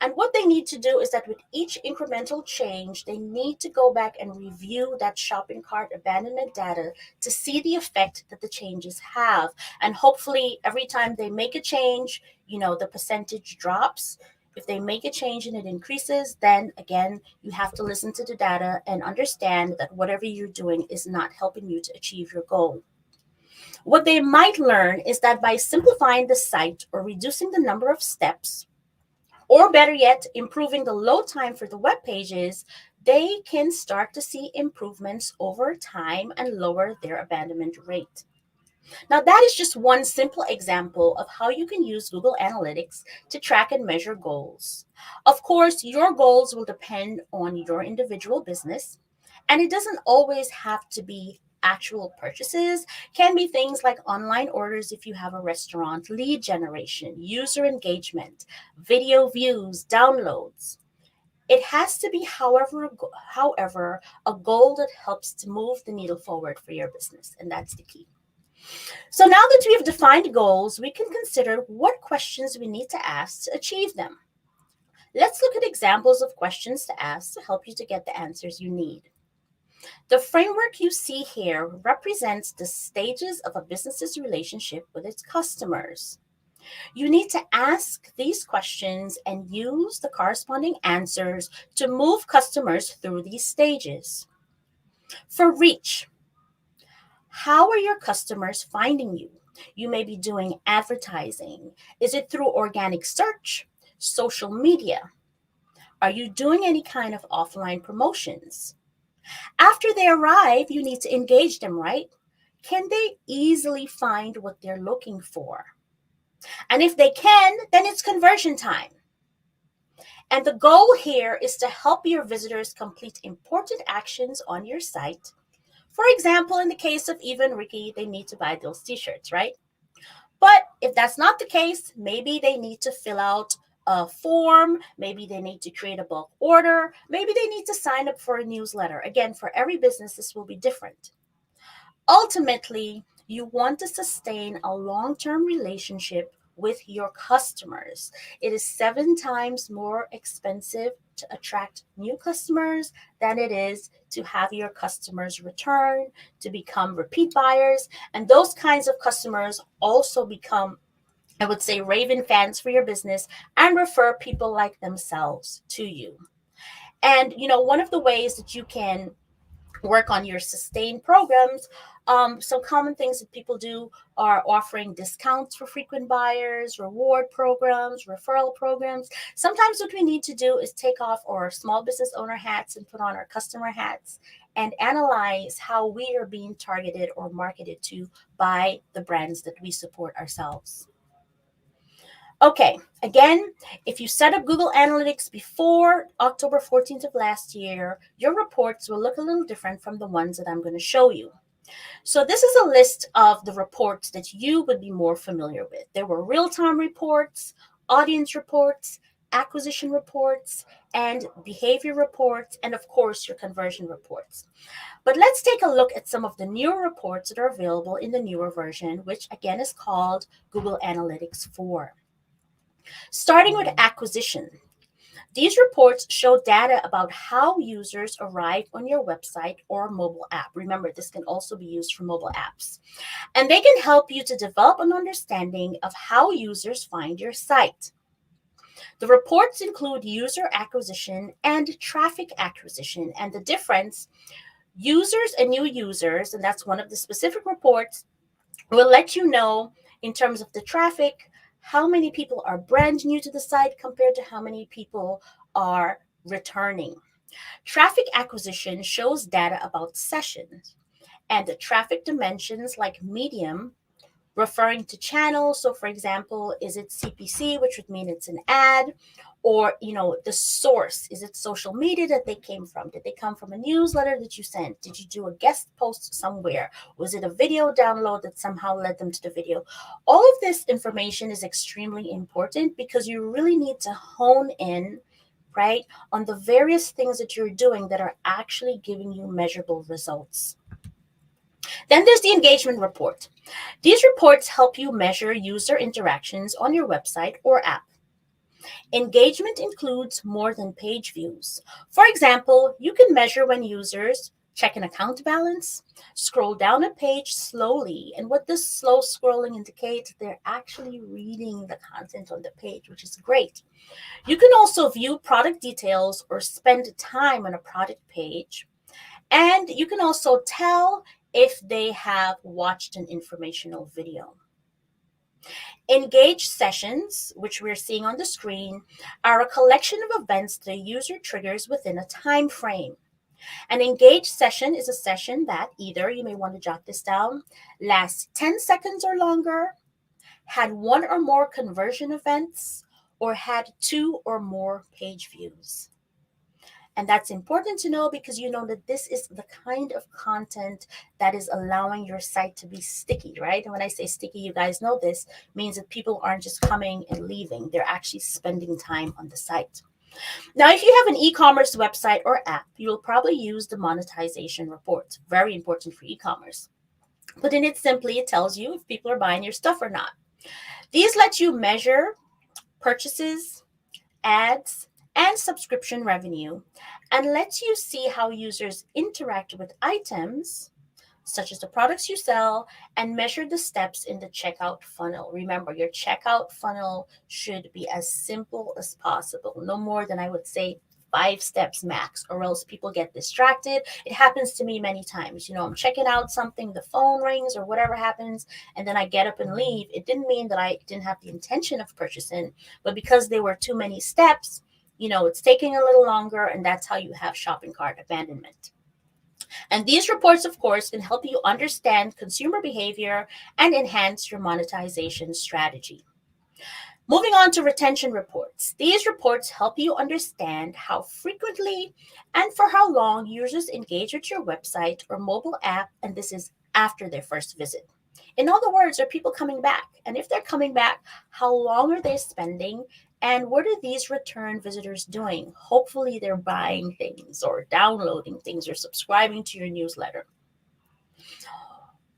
And what they need to do is that with each incremental change, they need to go back and review that shopping cart abandonment data to see the effect that the changes have. And hopefully every time they make a change, the percentage drops. If they make a change and it increases, then again, you have to listen to the data and understand that whatever you're doing is not helping you to achieve your goal. What they might learn is that by simplifying the site or reducing the number of steps, or better yet, improving the load time for the web pages, they can start to see improvements over time and lower their abandonment rate. Now, that is just one simple example of how you can use Google Analytics to track and measure goals. Of course, your goals will depend on your individual business, and it doesn't always have to be actual purchases. Can be things like online orders if you have a restaurant, lead generation, user engagement, video views, downloads. It has to be, however, a goal that helps to move the needle forward for your business, and that's the key. So now that we have defined goals, we can consider what questions we need to ask to achieve them. Let's look at examples of questions to ask to help you to get the answers you need. The framework you see here represents the stages of a business's relationship with its customers. You need to ask these questions and use the corresponding answers to move customers through these stages. For reach, how are your customers finding you? You may be doing advertising. Is it through organic search, social media? Are you doing any kind of offline promotions? After they arrive, you need to engage them, right? Can they easily find what they're looking for? And if they can, then it's conversion time. And the goal here is to help your visitors complete important actions on your site. For example, in the case of Eva and Ricky, they need to buy those t-shirts, right? But if that's not the case, maybe they need to fill out a form, maybe they need to create a bulk order, maybe they need to sign up for a newsletter. Again, for every business, this will be different. Ultimately, you want to sustain a long-term relationship with your customers. It is 7 times more expensive to attract new customers than it is to have your customers return, to become repeat buyers. And those kinds of customers also become, I would say, raving fans for your business and refer people like themselves to you. And, one of the ways that you can work on your sustained programs, some common things that people do are offering discounts for frequent buyers, reward programs, referral programs. Sometimes what we need to do is take off our small business owner hats and put on our customer hats and analyze how we are being targeted or marketed to by the brands that we support ourselves. Okay, again, if you set up Google Analytics before October 14th of last year, your reports will look a little different from the ones that I'm going to show you. So this is a list of the reports that you would be more familiar with. There were real-time reports, audience reports, acquisition reports, and behavior reports, and of course, your conversion reports. But let's take a look at some of the newer reports that are available in the newer version, which again is called Google Analytics 4. Starting with acquisition. These reports show data about how users arrive on your website or mobile app. Remember, this can also be used for mobile apps. And they can help you to develop an understanding of how users find your site. The reports include user acquisition and traffic acquisition. And the difference, users and new users, and that's one of the specific reports, will let you know in terms of the traffic, how many people are brand new to the site compared to how many people are returning. Traffic acquisition shows data about sessions, and the traffic dimensions like medium, referring to channels. So for example, is it CPC, which would mean it's an ad, or the source, is it social media that they came from? Did they come from a newsletter that you sent? Did you do a guest post somewhere? Was it a video download that somehow led them to the video? All of this information is extremely important because you really need to hone in, right, on the various things that you're doing that are actually giving you measurable results. Then there's the engagement report. These reports help you measure user interactions on your website or app. Engagement includes more than page views. For example, you can measure when users check an account balance, scroll down a page slowly, and what this slow scrolling indicates, they're actually reading the content on the page, which is great. You can also view product details or spend time on a product page, and you can also tell if they have watched an informational video. Engaged sessions, which we're seeing on the screen, are a collection of events the user triggers within a time frame. An engaged session is a session that either, you may want to jot this down, lasts 10 seconds or longer, had 1 or more conversion events, or had 2 or more page views. And that's important to know because you know that this is the kind of content that is allowing your site to be sticky, right? And when I say sticky, you guys know this means that people aren't just coming and leaving. They're actually spending time on the site. Now, if you have an e-commerce website or app, you'll probably use the monetization report. Very important for e-commerce. But in it simply, it tells you if people are buying your stuff or not. These let you measure purchases, ads, and subscription revenue, and lets you see how users interact with items, such as the products you sell, and measure the steps in the checkout funnel. Remember, your checkout funnel should be as simple as possible, no more than, I would say, 5 steps max, or else people get distracted. It happens to me many times. I'm checking out something, the phone rings or whatever happens, and then I get up and leave. It didn't mean that I didn't have the intention of purchasing, but because there were too many steps, it's taking a little longer, and that's how you have shopping cart abandonment. And these reports, of course, can help you understand consumer behavior and enhance your monetization strategy. Moving on to retention reports. These reports help you understand how frequently and for how long users engage with your website or mobile app, and this is after their first visit. In other words, are people coming back? And if they're coming back, how long are they spending? And what are these return visitors doing? Hopefully they're buying things or downloading things or subscribing to your newsletter.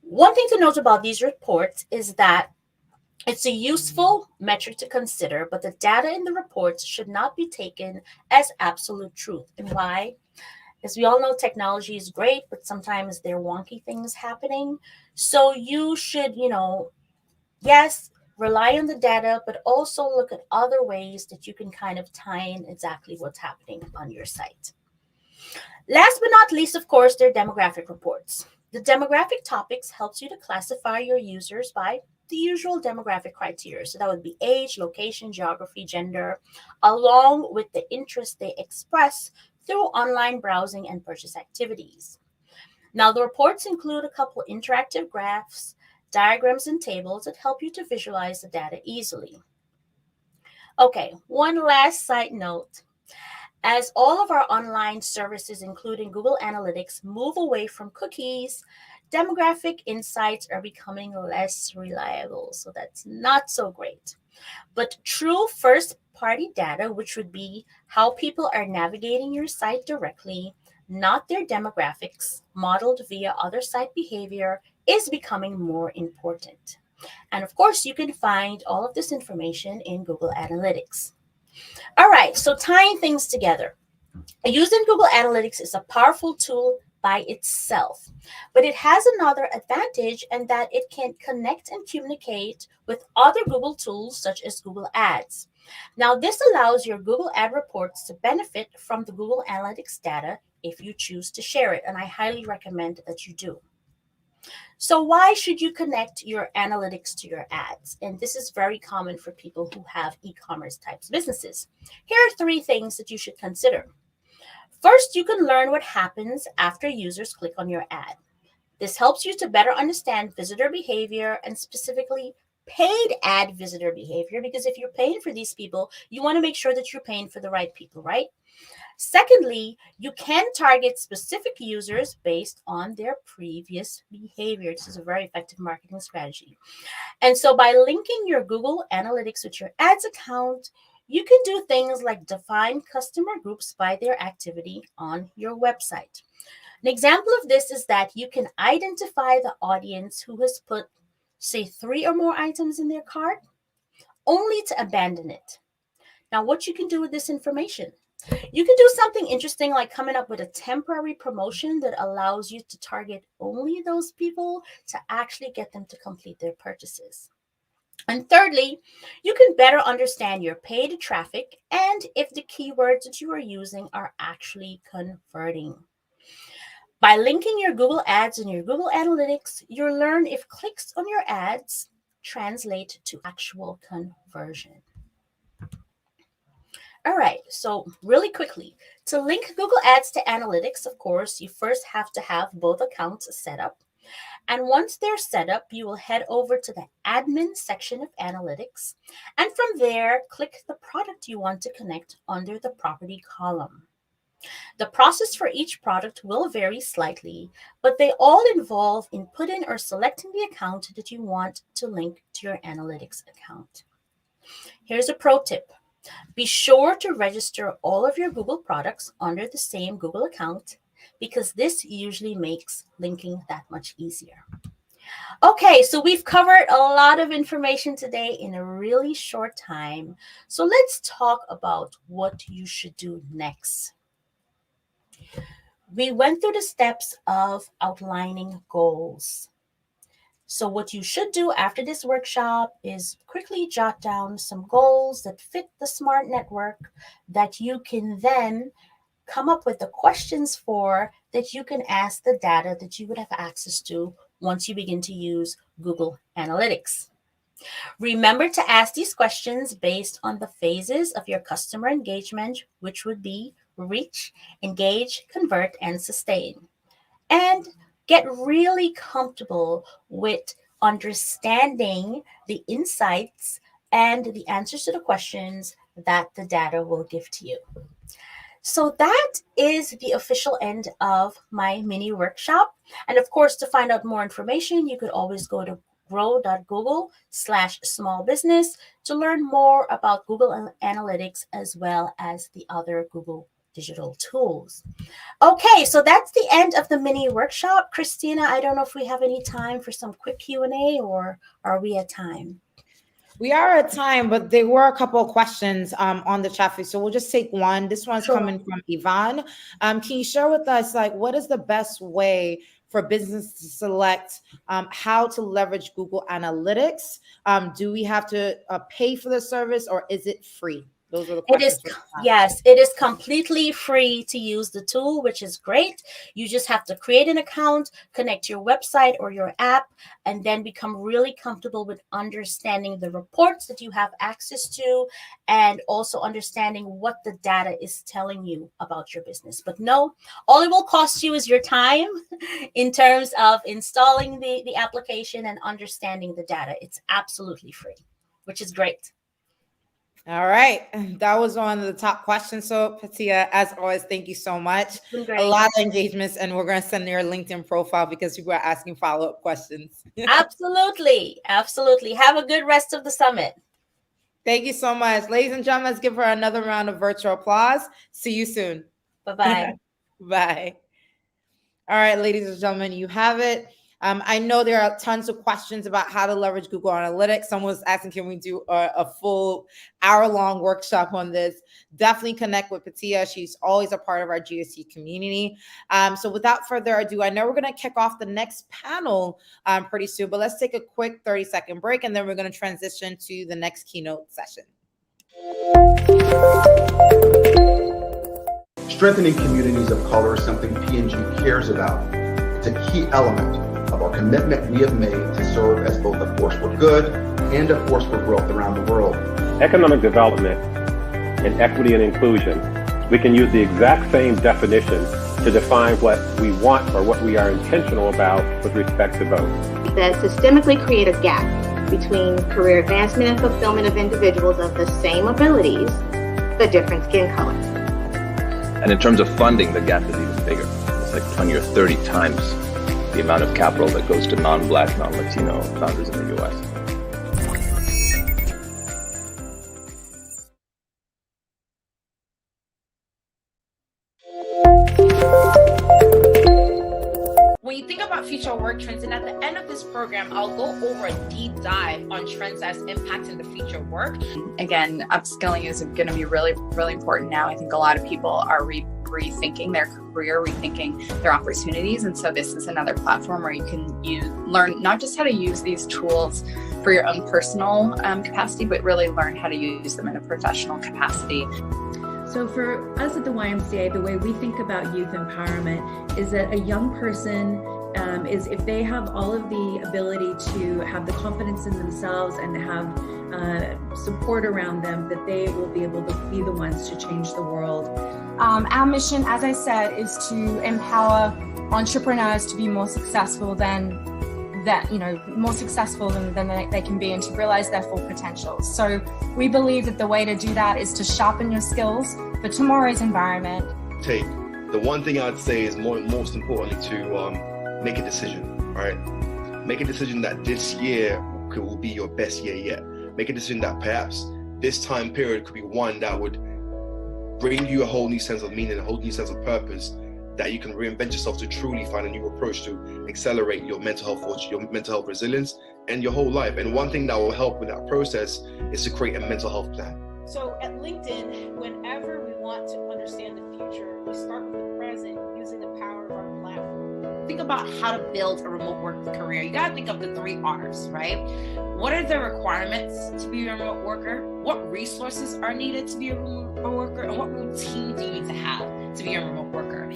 One thing to note about these reports is that it's a useful metric to consider, but the data in the reports should not be taken as absolute truth. And why? As we all know, technology is great, but sometimes there are wonky things happening. So you should, yes, rely on the data, but also look at other ways that you can kind of tie in exactly what's happening on your site. Last but not least, of course, there are demographic reports. The demographic topics helps you to classify your users by the usual demographic criteria. So that would be age, location, geography, gender, along with the interest they express through online browsing and purchase activities. Now, the reports include a couple interactive graphs, diagrams, and tables that help you to visualize the data easily. Okay, one last side note. As all of our online services, including Google Analytics, move away from cookies, demographic insights are becoming less reliable. So that's not so great. But true first-party data, which would be how people are navigating your site directly, not their demographics, modeled via other site behavior, is becoming more important. And of course, you can find all of this information in Google Analytics. All right, so tying things together. Using Google Analytics is a powerful tool by itself, but it has another advantage in that it can connect and communicate with other Google tools such as Google Ads. Now, this allows your Google Ad reports to benefit from the Google Analytics data if you choose to share it, and I highly recommend that you do. So why should you connect your analytics to your ads? And this is very common for people who have e-commerce types businesses. Here are 3 things that you should consider. First, you can learn what happens after users click on your ad. This helps you to better understand visitor behavior and specifically paid ad visitor behavior, because if you're paying for these people, you want to make sure that you're paying for the right people, right? Secondly, you can target specific users based on their previous behavior. This is a very effective marketing strategy. And so by linking your Google Analytics with your ads account, you can do things like define customer groups by their activity on your website. An example of this is that you can identify the audience who has put, say, 3 or more items in their cart, only to abandon it. Now, what you can do with this information? You can do something interesting like coming up with a temporary promotion that allows you to target only those people to actually get them to complete their purchases. And thirdly, you can better understand your paid traffic and if the keywords that you are using are actually converting. By linking your Google Ads and your Google Analytics, you'll learn if clicks on your ads translate to actual conversion. All right, so really quickly, to link Google Ads to Analytics, of course, you first have to have both accounts set up. And once they're set up, you will head over to the admin section of Analytics. And from there, click the product you want to connect under the property column. The process for each product will vary slightly, but they all involve inputting or selecting the account that you want to link to your Analytics account. Here's a pro tip. Be sure to register all of your Google products under the same Google account, because this usually makes linking that much easier. Okay, so we've covered a lot of information today in a really short time. So let's talk about what you should do next. We went through the steps of outlining goals. So what you should do after this workshop is quickly jot down some goals that fit the SMART network that you can then come up with the questions for that you can ask the data that you would have access to once you begin to use Google Analytics. Remember to ask these questions based on the phases of your customer engagement, which would be reach, engage, convert, and sustain. And get really comfortable with understanding the insights and the answers to the questions that the data will give to you. So that is the official end of my mini workshop. And of course, to find out more information, you could always go to grow.google/smallbusiness to learn more about Google Analytics as well as the other Google digital tools. Okay, so that's the end of the mini workshop. Christina, I don't know if we have any time for some quick Q&A, or are we at time? We are at time, but there were a couple of questions on the chat feed, so we'll just take one. This one's coming from Yvonne. Can you share with us, like, what is the best way for business to select how to leverage Google Analytics? Do we have to pay for the service, or is it free? Those are the questions. Yes, it is completely free to use the tool, which is great. You just have to create an account, connect your website or your app, and then become really comfortable with understanding the reports that you have access to, and also understanding what the data is telling you about your business. But no, all it will cost you is your time in terms of installing the application and understanding the data. It's absolutely free, which is great. All right. That was one of the top questions. So, Patia, as always, thank you so much. A lot of engagements, and we're going to send your LinkedIn profile because people are asking follow-up questions. Absolutely. Absolutely. Have a good rest of the summit. Thank you so much. Ladies and gentlemen, let's give her another round of virtual applause. See you soon. Bye-bye. Bye. All right, ladies and gentlemen, you have it. I know there are tons of questions about how to leverage Google Analytics. Someone was asking, can we do a full hour-long workshop on this? Definitely connect with Patia. She's always a part of our GSC community. So without further ado, I know we're going to kick off the next panel pretty soon, but let's take a quick 30-second break, and then we're going to transition to the next keynote session. Strengthening communities of color is something P&G cares about. It's a key element of our commitment we have made to serve as both a force for good and a force for growth around the world. Economic development and equity and inclusion, we can use the exact same definition to define what we want or what we are intentional about with respect to both. That systemically create a gap between career advancement and fulfillment of individuals of the same abilities, but different skin color. And in terms of funding, the gap is even bigger. It's like 20 or 30 times the amount of capital that goes to non-Black, non-Latino founders in the U.S. When you think about future work trends, and at the end of this program, I'll go over a deep dive on trends that's impacting the future work. Again, upskilling is going to be really, really important now. I think a lot of people are rethinking their career, rethinking their opportunities. And so this is another platform where you can learn not just how to use these tools for your own personal capacity, but really learn how to use them in a professional capacity. So for us at the YMCA, the way we think about youth empowerment is that a young person is, if they have all of the ability to have the confidence in themselves and have support around them, that they will be able to be the ones to change the world. Our mission, as I said, is to empower entrepreneurs to be more successful than they can be, and to realize their full potential. So we believe that the way to do that is to sharpen your skills for tomorrow's environment. The one thing I'd say is most importantly to make a decision, right? Make a decision that this year will be your best year yet. Make a decision that perhaps this time period could be one that would bring you a whole new sense of meaning, a whole new sense of purpose, that you can reinvent yourself to truly find a new approach to accelerate your mental health resilience, and your whole life. And one thing that will help with that process is to create a mental health plan. So at LinkedIn, whenever we want to understand the future, we start with the present using the power of our platform. Think about how to build a remote work career. You got to think of the 3 R's, right? What are the requirements to be a remote worker? What resources are needed to be a remote worker? And what routine do you need to have to be a remote worker?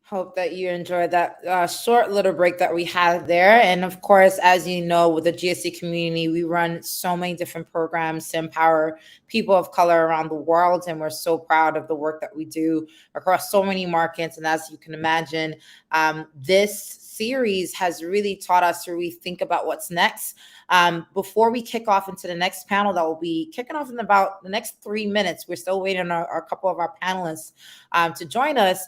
Hope that you enjoyed that short little break that we had there. And of course, as you know, with the GSC community, we run so many different programs to empower people of color around the world. And we're so proud of the work that we do across so many markets. And as you can imagine, this series has really taught us to rethink about what's next. Before we kick off into the next panel that will be kicking off in about the next 3 minutes, we're still waiting on a couple of our panelists to join us.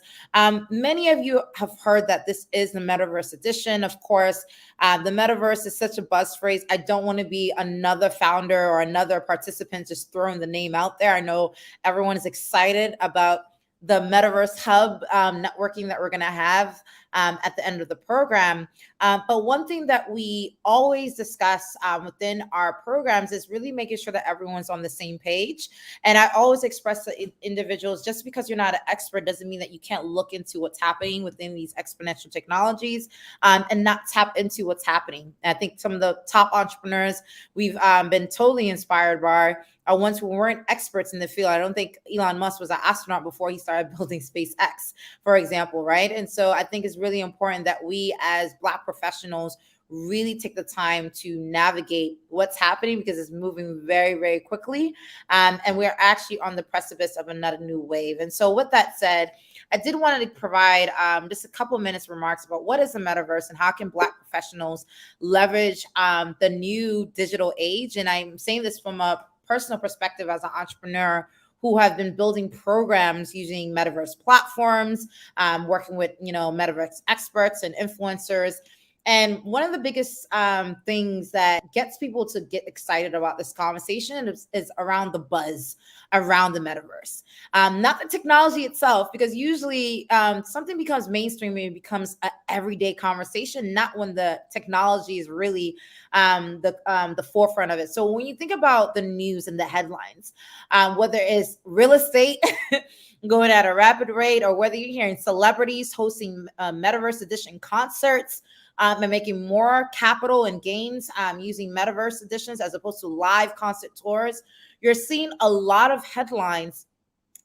Many of you have heard that this is the Metaverse edition. Of course, the Metaverse is such a buzz phrase. I don't want to be another founder or another participant just throwing the name out there. I know everyone is excited about the Metaverse Hub networking that we're going to have at the end of the program. But one thing that we always discuss within our programs is really making sure that everyone's on the same page. And I always express to individuals, just because you're not an expert doesn't mean that you can't look into what's happening within these exponential technologies and not tap into what's happening. And I think some of the top entrepreneurs we've been totally inspired by ones who weren't experts in the field. I don't think Elon Musk was an astronaut before he started building SpaceX, for example, right? And so I think it's really important that we as Black professionals really take the time to navigate what's happening, because it's moving very, very quickly. And we're actually on the precipice of another new wave. And so with that said, I did want to provide just a couple minutes remarks about what is the metaverse and how can Black professionals leverage the new digital age. And I'm saying this from a personal perspective as an entrepreneur who have been building programs using metaverse platforms, working with, metaverse experts and influencers. And one of the biggest things that gets people to get excited about this conversation is around the buzz around the metaverse. Not the technology itself, because usually something becomes mainstream and it becomes an everyday conversation, not when the technology is really the forefront of it. So when you think about the news and the headlines, whether it's real estate going at a rapid rate, or whether you're hearing celebrities hosting Metaverse edition concerts, and making more capital and gains using Metaverse editions as opposed to live concert tours, you're seeing a lot of headlines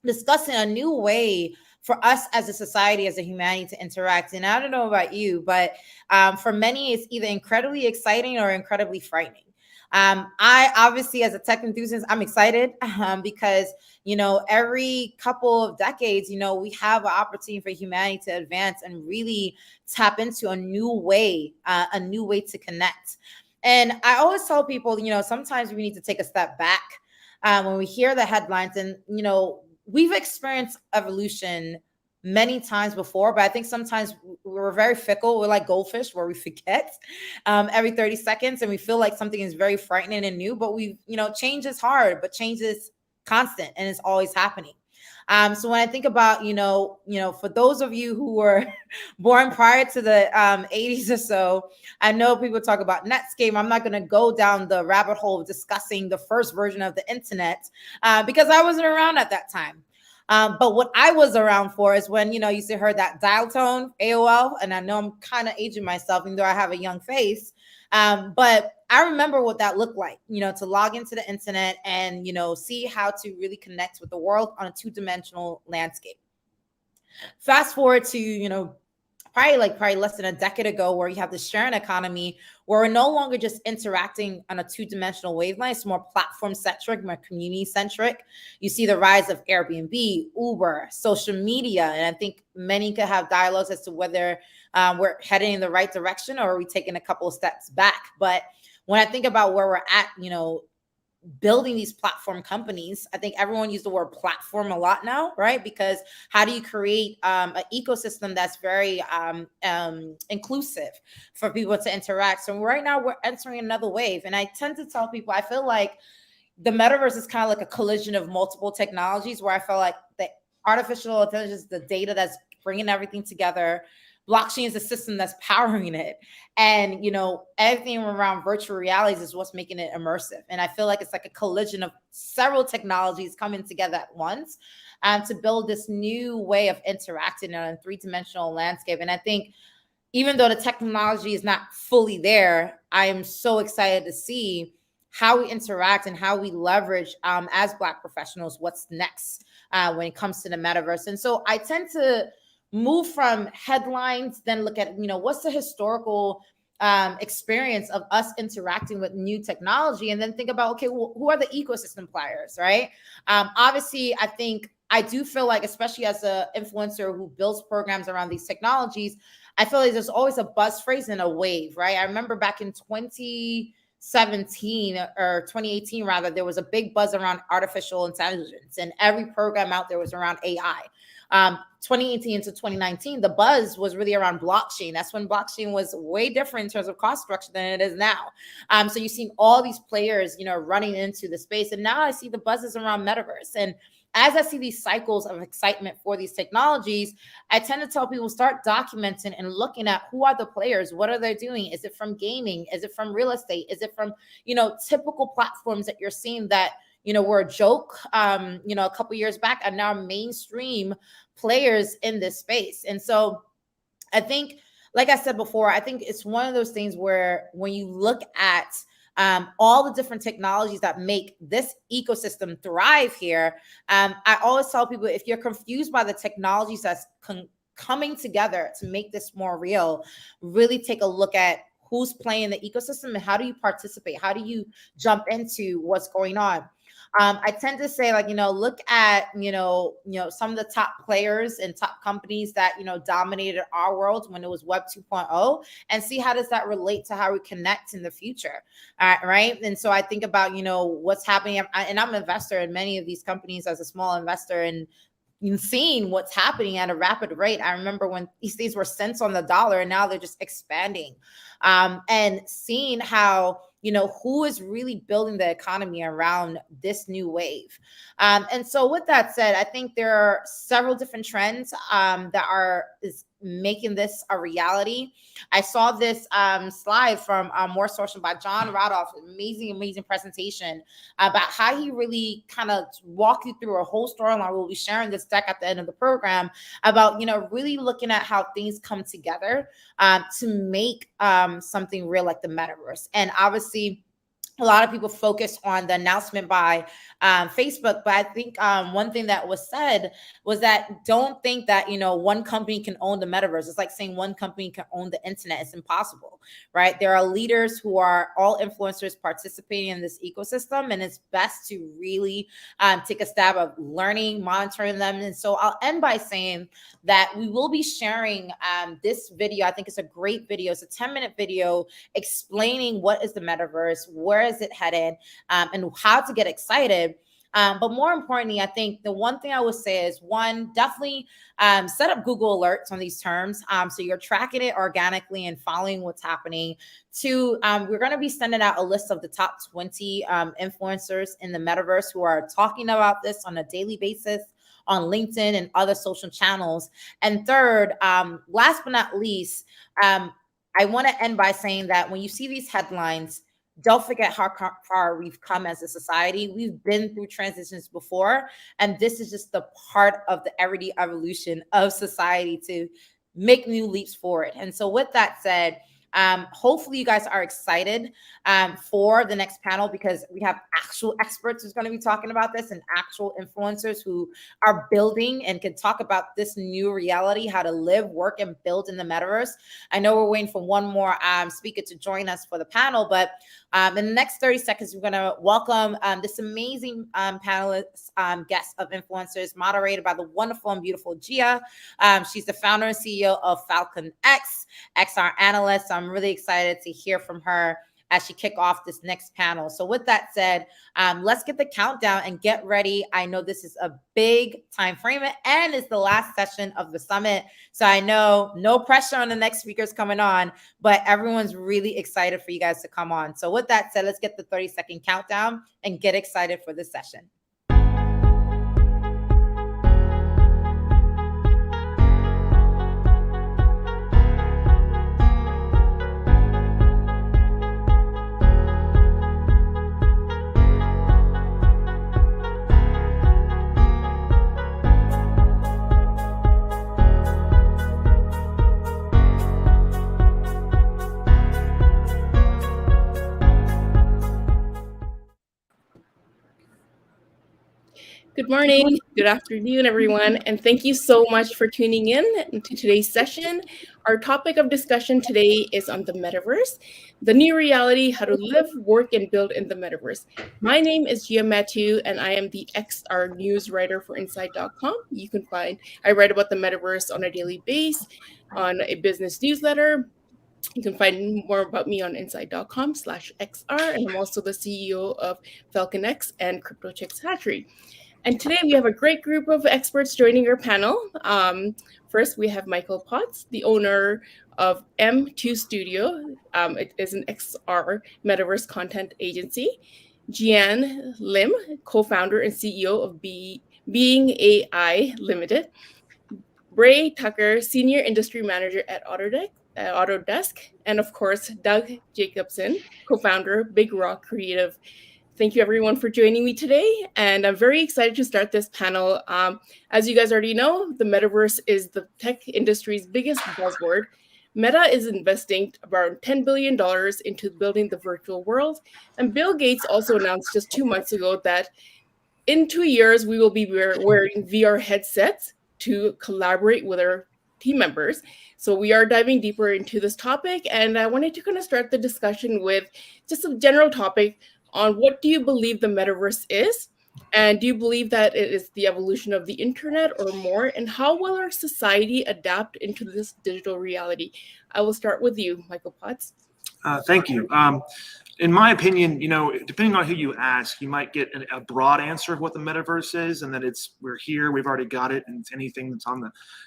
discussing a new way for us as a society, as a humanity, to interact. And I don't know about you, but for many, it's either incredibly exciting or incredibly frightening. I obviously, as a tech enthusiast, I'm excited because, every couple of decades, we have an opportunity for humanity to advance and really tap into a new way to connect. And I always tell people, sometimes we need to take a step back when we hear the headlines. And, we've experienced evolution many times before, but I think sometimes we're very fickle. We're like goldfish, where we forget every 30 seconds, and we feel like something is very frightening and new. But change is hard, but change is constant and it's always happening. So when I think about, for those of you who were born prior to the 80s or so, I know people talk about Netscape. I'm not going to go down the rabbit hole of discussing the first version of the internet because I wasn't around at that time. But what I was around for is when, you used to hear that dial tone, AOL, and I know I'm kind of aging myself, even though I have a young face. But I remember what that looked like, to log into the internet and, see how to really connect with the world on a two-dimensional landscape. Fast forward to, probably less than a decade ago, where you have the sharing economy, where we're no longer just interacting on a two-dimensional wavelength. It's more platform-centric, more community-centric. You see the rise of Airbnb, Uber, social media, and I think many could have dialogues as to whether we're heading in the right direction or are we taking a couple of steps back. But when I think about where we're at, building these platform companies, I think everyone uses the word platform a lot now, right? Because how do you create an ecosystem that's very inclusive for people to interact? So right now we're entering another wave. And I tend to tell people, I feel like the metaverse is kind of like a collision of multiple technologies, where I feel like the artificial intelligence, the data that's bringing everything together, blockchain is the system that's powering it. And, everything around virtual realities is what's making it immersive. And I feel like it's like a collision of several technologies coming together at once to build this new way of interacting on a three-dimensional landscape. And I think even though the technology is not fully there, I am so excited to see how we interact and how we leverage as Black professionals what's next when it comes to the metaverse. And so I tend to move from headlines, then look at, what's the historical experience of us interacting with new technology, and then think about, okay, well, who are the ecosystem players, right? Obviously, I do feel like, especially as an influencer who builds programs around these technologies, I feel like there's always a buzz phrase and a wave, right? I remember back in 2017 or 2018, rather, there was a big buzz around artificial intelligence, and every program out there was around AI. 2018 to 2019, the buzz was really around blockchain. That's when blockchain was way different in terms of cost structure than it is now. So you've seen all these players, running into the space. And now I see the buzzes around Metaverse. And as I see these cycles of excitement for these technologies, I tend to tell people, start documenting and looking at who are the players, what are they doing? Is it from gaming? Is it from real estate? Is it from, typical platforms that you're seeing that, were a joke, a couple years back, and now mainstream players in this space. And so I think, like I said before, I think it's one of those things where when you look at all the different technologies that make this ecosystem thrive here, I always tell people, if you're confused by the technologies that's coming together to make this more real, really take a look at who's playing the ecosystem and how do you participate? How do you jump into what's going on? I tend to say, look at, some of the top players and top companies that, dominated our world when it was Web 2.0, and see how does that relate to how we connect in the future. Right. And so I think about, what's happening. And I'm an investor in many of these companies as a small investor, and seeing what's happening at a rapid rate. I remember when these things were cents on the dollar, and now they're just expanding, and seeing how, who is really building the economy around this new wave. And so with that said, I think there are several different trends that is making this a reality. I saw this slide from More Social by John Radoff, amazing presentation about how he really kind of walked you through a whole storyline. We'll be sharing this deck at the end of the program about, really looking at how things come together to make something real like the metaverse. And obviously, a lot of people focus on the announcement by Facebook, but I think one thing that was said was that don't think that, one company can own the metaverse. It's like saying one company can own the internet. It's impossible, right? There are leaders who are all influencers participating in this ecosystem, and it's best to really take a stab of learning, monitoring them. And so I'll end by saying that we will be sharing this video. I think it's a great video. It's a 10-minute video explaining what is the metaverse, where is it headed, and how to get excited. But more importantly, I think the one thing I would say is, one, definitely set up Google alerts on these terms, so you're tracking it organically and following what's happening. Two, we're going to be sending out a list of the top 20 influencers in the metaverse who are talking about this on a daily basis on LinkedIn and other social channels. And third, last but not least, I want to end by saying that when you see these headlines, don't forget how far we've come as a society. We've been through transitions before, and this is just the part of the everyday evolution of society to make new leaps forward. And so with that said, hopefully you guys are excited for the next panel, because we have actual experts who's going to be talking about this, and actual influencers who are building and can talk about this new reality, how to live, work, and build in the metaverse. I know we're waiting for one more speaker to join us for the panel, but in the next 30 seconds, we're going to welcome this amazing panelist guest of influencers, moderated by the wonderful and beautiful Gia. She's the founder and CEO of Falcon X, XR analyst. I'm really excited to hear from her as she kick off this next panel. So with that said, let's get the countdown and get ready. I know this is a big time frame, and it's the last session of the summit. So I know no pressure on the next speakers coming on, but everyone's really excited for you guys to come on. So with that said, let's get the 30-second countdown and get excited for this session. Good morning, good afternoon, everyone, and thank you so much for tuning in to today's session. Our topic of discussion today is on the metaverse, the new reality, how to live, work, and build in the metaverse. My name is Gia Mathieu, and I am the XR news writer for Inside.com. I write about the metaverse on a daily basis on a business newsletter. You can find more about me on inside.com/XR, and I'm also the CEO of FalconX and CryptoChicks Hatchery. And today we have a great group of experts joining our panel. First, we have Michael Potts, the owner of M2 Studio. It is an XR metaverse content agency. Jian Lim, co-founder and CEO of Being AI Limited. Bray Tucker, senior industry manager at Autodesk, and of course, Doug Jacobson, co-founder, Big Rock Creative. Thank you everyone for joining me today, and I'm very excited to start this panel. As you guys already know, the metaverse is the tech industry's biggest buzzword. Meta is investing around $10 billion into building the virtual world, and Bill Gates also announced just 2 months ago that in 2 years, we will be wearing VR headsets to collaborate with our team members. So we are diving deeper into this topic, and I wanted to kind of start the discussion with just a general topic on what do you believe the metaverse is, and do you believe that it is the evolution of the internet or more, and how will our society adapt into this digital reality? I will start with you, Michael Potts. Thank you. In my opinion, depending on who you ask, you might get a broad answer of what the metaverse is, and that we're here, we've already got it, and it's anything that's on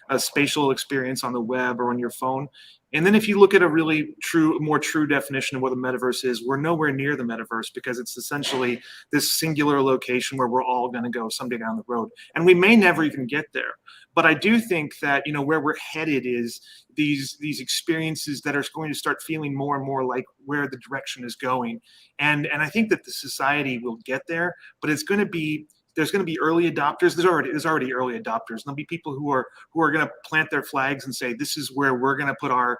the spatial experience on the web or on your phone. And then if you look at a really more true definition of what the metaverse is, we're nowhere near the metaverse, because it's essentially this singular location where we're all going to go someday down the road. And we may never even get there. But I do think that, where we're headed is these experiences that are going to start feeling more and more like where the direction is going. And I think that the society will get there, but there's going to be early adopters. There's already early adopters. There'll be people who are going to plant their flags and say, this is where we're going to put our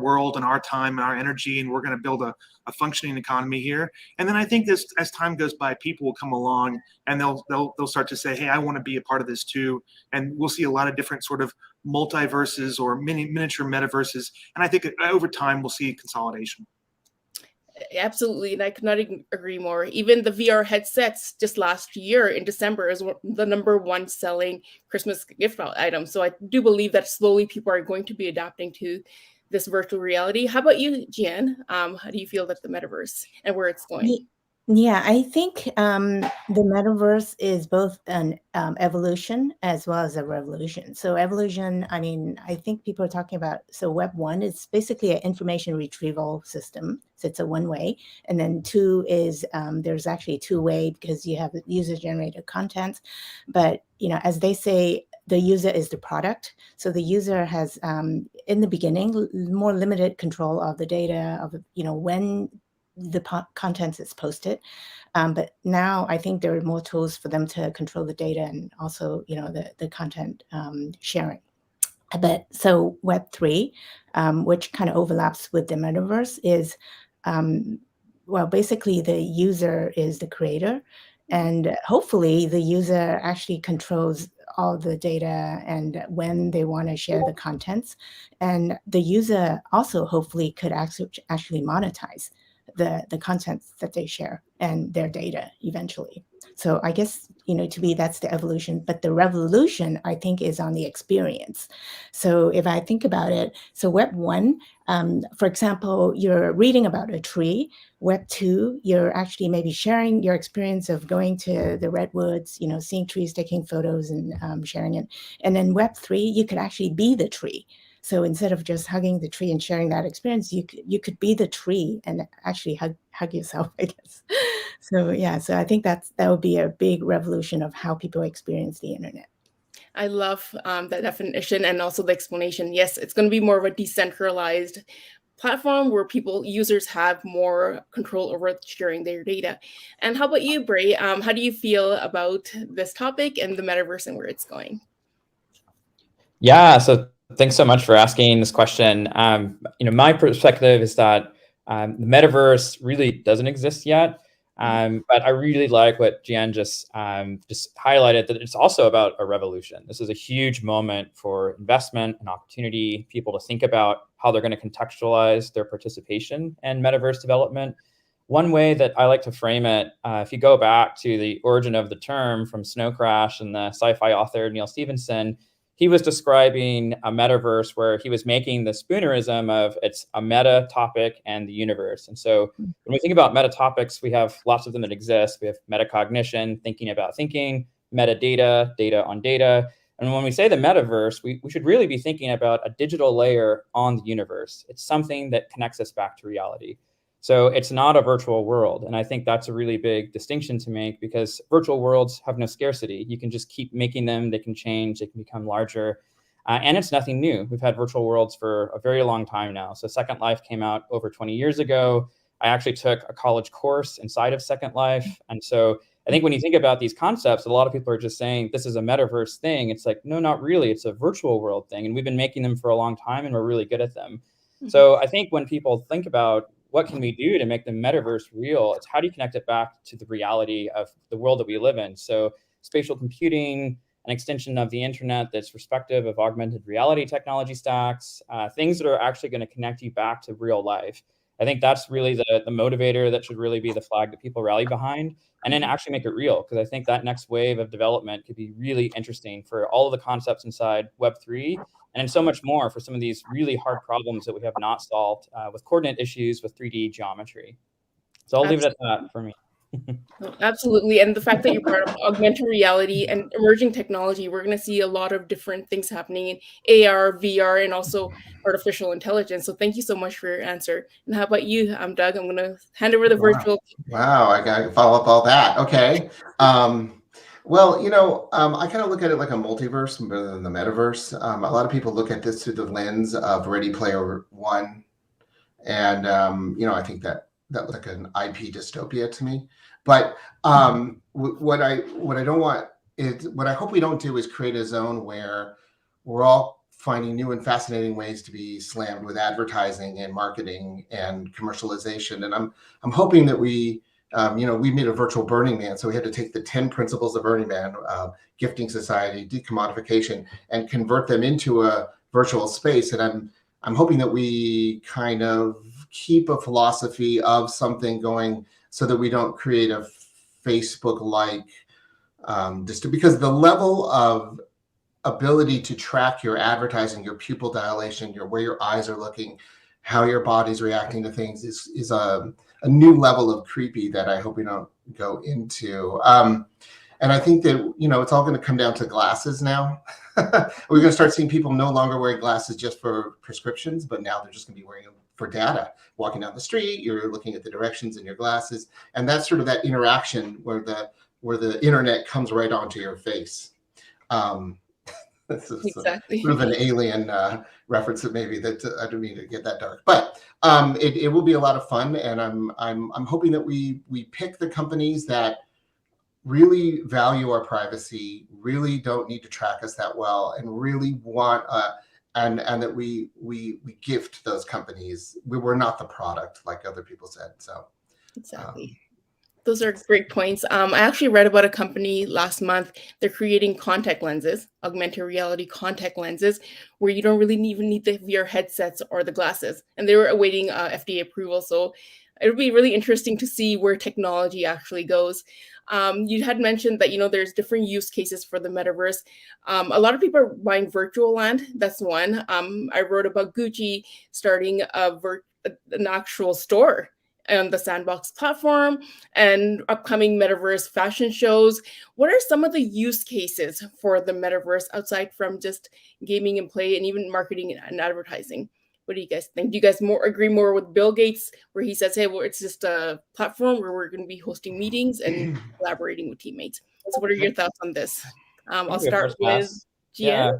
world and our time and our energy, and we're going to build a functioning economy here. And then I think as time goes by, people will come along and they'll start to say, hey, I want to be a part of this too. And we'll see a lot of different sort of multiverses or miniature metaverses. And I think over time we'll see consolidation. Absolutely, and I could not agree more. Even the VR headsets just last year in December is the #1 selling Christmas gift item. So I do believe that slowly people are going to be adapting to this virtual reality. How about you, Jian? How do you feel that the metaverse and where it's going? Yeah, I think the metaverse is both an evolution as well as a revolution. So evolution, I think people are talking about, so Web 1 is basically an information retrieval system. So it's a one-way. And then 2 is, there's actually two-way because you have user-generated content. But, as they say, the user is the product. So the user has, in the beginning, more limited control of the data of, when the content is posted. But now I think there are more tools for them to control the data and also, the content sharing. But so Web3, which kind of overlaps with the metaverse, is, basically the user is the creator, and hopefully the user actually controls all the data and when they want to share the contents. And the user also hopefully could actually monetize the contents that they share and their data eventually. So I guess, to me, that's the evolution. But the revolution, I think, is on the experience. So if I think about it, so Web 1, for example, you're reading about a tree. Web 2, you're actually maybe sharing your experience of going to the redwoods, seeing trees, taking photos and sharing it. And then Web 3, you could actually be the tree. So instead of just hugging the tree and sharing that experience, you could be the tree and actually hug yourself, I guess. So yeah, so I think that would be a big revolution of how people experience the internet. I love that definition and also the explanation. Yes, it's going to be more of a decentralized platform where users have more control over sharing their data. And how about you, Bray? How do you feel about this topic and the metaverse and where it's going? Yeah, so thanks so much for asking this question. My perspective is that the metaverse really doesn't exist yet. But I really like what Jian just highlighted, that it's also about a revolution. This is a huge moment for investment and opportunity, people to think about how they're going to contextualize their participation in metaverse development. One way that I like to frame it, if you go back to the origin of the term from Snow Crash and the sci-fi author Neil Stephenson, he was describing a metaverse where he was making the spoonerism of it's a meta topic and the universe. And so when we think about meta topics, we have lots of them that exist. We have metacognition, thinking about thinking, metadata, data on data. And when we say the metaverse, we should really be thinking about a digital layer on the universe. It's something that connects us back to reality. So it's not a virtual world. And I think that's a really big distinction to make, because virtual worlds have no scarcity. You can just keep making them. They can change. They can become larger. And it's nothing new. We've had virtual worlds for a very long time now. So Second Life came out over 20 years ago. I actually took a college course inside of Second Life. And so I think when you think about these concepts, a lot of people are just saying this is a metaverse thing. It's like, no, not really. It's a virtual world thing. And we've been making them for a long time, and we're really good at them. So I think when people think about what can we do to make the metaverse real, it's how do you connect it back to the reality of the world that we live in? So spatial computing, an extension of the internet that's respective of augmented reality technology stacks, things that are actually going to connect you back to real life. I think that's really the motivator that should really be the flag that people rally behind, and then actually make it real. Because I think that next wave of development could be really interesting for all of the concepts inside Web3, and then so much more for some of these really hard problems that we have not solved with coordinate issues with 3D geometry. So I'll leave it at that for me. Absolutely. And the fact that you brought up augmented reality and emerging technology, we're going to see a lot of different things happening in AR, VR, and also artificial intelligence. So thank you so much for your answer. And how about you, Doug? I'm going to hand over the virtual. Wow, I got to follow up all that. Okay. Well, I kind of look at it like a multiverse rather than the metaverse. A lot of people look at this through the lens of Ready Player One. And, I think that was like an IP dystopia to me. But what I don't want is, what I hope we don't do is create a zone where we're all finding new and fascinating ways to be slammed with advertising and marketing and commercialization. And I'm hoping that we made a virtual Burning Man, so we had to take the 10 principles of Burning Man, gifting society, decommodification, and convert them into a virtual space. And I'm hoping that we kind of keep a philosophy of something going, so that we don't create a Facebook-like because the level of ability to track your advertising, your pupil dilation, where your eyes are looking, how your body's reacting to things is a new level of creepy that I hope we don't go into. And I think that, it's all going to come down to glasses now. We're going to start seeing people no longer wearing glasses just for prescriptions, but now they're just going to be wearing them for data. Walking down the street, you're looking at the directions in your glasses. And that's sort of that interaction where the internet comes right onto your face. This is exactly sort of an alien reference that maybe that I don't mean to get that dark, but it will be a lot of fun. And I'm hoping that we pick the companies that really value our privacy, really don't need to track us that well, and really want and that we gift those companies. We're not the product, like other people said. So exactly. Those are great points. I actually read about a company last month. They're creating contact lenses, augmented reality contact lenses, where you don't really even need the VR headsets or the glasses. And they were awaiting FDA approval. So it'll be really interesting to see where technology actually goes. You had mentioned that, there's different use cases for the metaverse. A lot of people are buying virtual land. That's one. I wrote about Gucci starting an actual store on the Sandbox platform and upcoming metaverse fashion shows. What are some of the use cases for the metaverse outside from just gaming and play and even marketing and advertising? What do you guys think? Do you guys agree more with Bill Gates, where he says, hey, well, it's just a platform where we're going to be hosting meetings and collaborating with teammates? So what are your thoughts on this? I'll start with Gian. Yeah.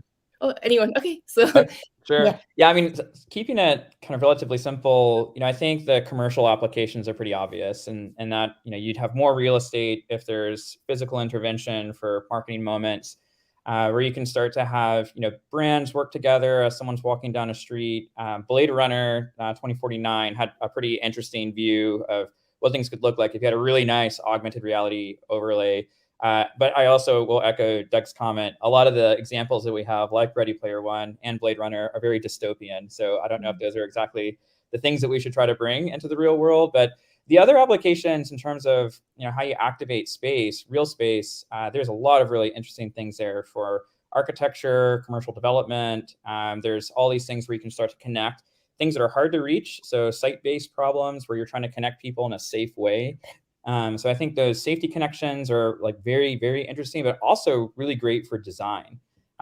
Oh, anyone? Okay, so. Sure. Yeah, I mean, keeping it kind of relatively simple, I think the commercial applications are pretty obvious, and that, you'd have more real estate if there's physical intervention for marketing moments, where you can start to have, brands work together as someone's walking down a street. Blade Runner 2049 had a pretty interesting view of what things could look like if you had a really nice augmented reality overlay. But I also will echo Doug's comment. A lot of the examples that we have, like Ready Player One and Blade Runner, are very dystopian. So I don't know if those are exactly the things that we should try to bring into the real world. But the other applications in terms of how you activate space, real space, there's a lot of really interesting things there for architecture, commercial development. There's all these things where you can start to connect things that are hard to reach. So site-based problems where you're trying to connect people in a safe way. So I think those safety connections are like very, very interesting, but also really great for design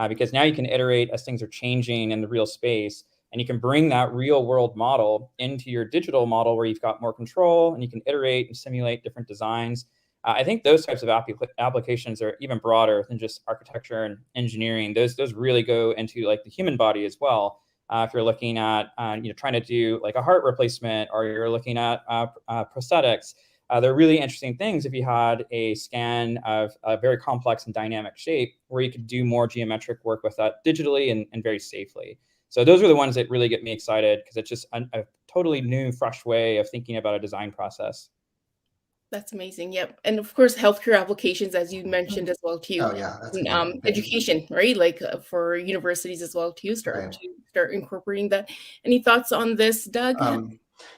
because now you can iterate as things are changing in the real space, and you can bring that real world model into your digital model where you've got more control and you can iterate and simulate different designs. I think those types of applications are even broader than just architecture and engineering. Those really go into like the human body as well. If you're looking at trying to do like a heart replacement, or you're looking at prosthetics. They're really interesting things if you had a scan of a very complex and dynamic shape where you could do more geometric work with that digitally and very safely. So those are the ones that really get me excited because it's just a totally new, fresh way of thinking about a design process. That's amazing. Yep. And of course, healthcare applications, as you mentioned as well, too. Oh, yeah. That's education, right? Like for universities as well, too, start incorporating that. Any thoughts on this, Doug?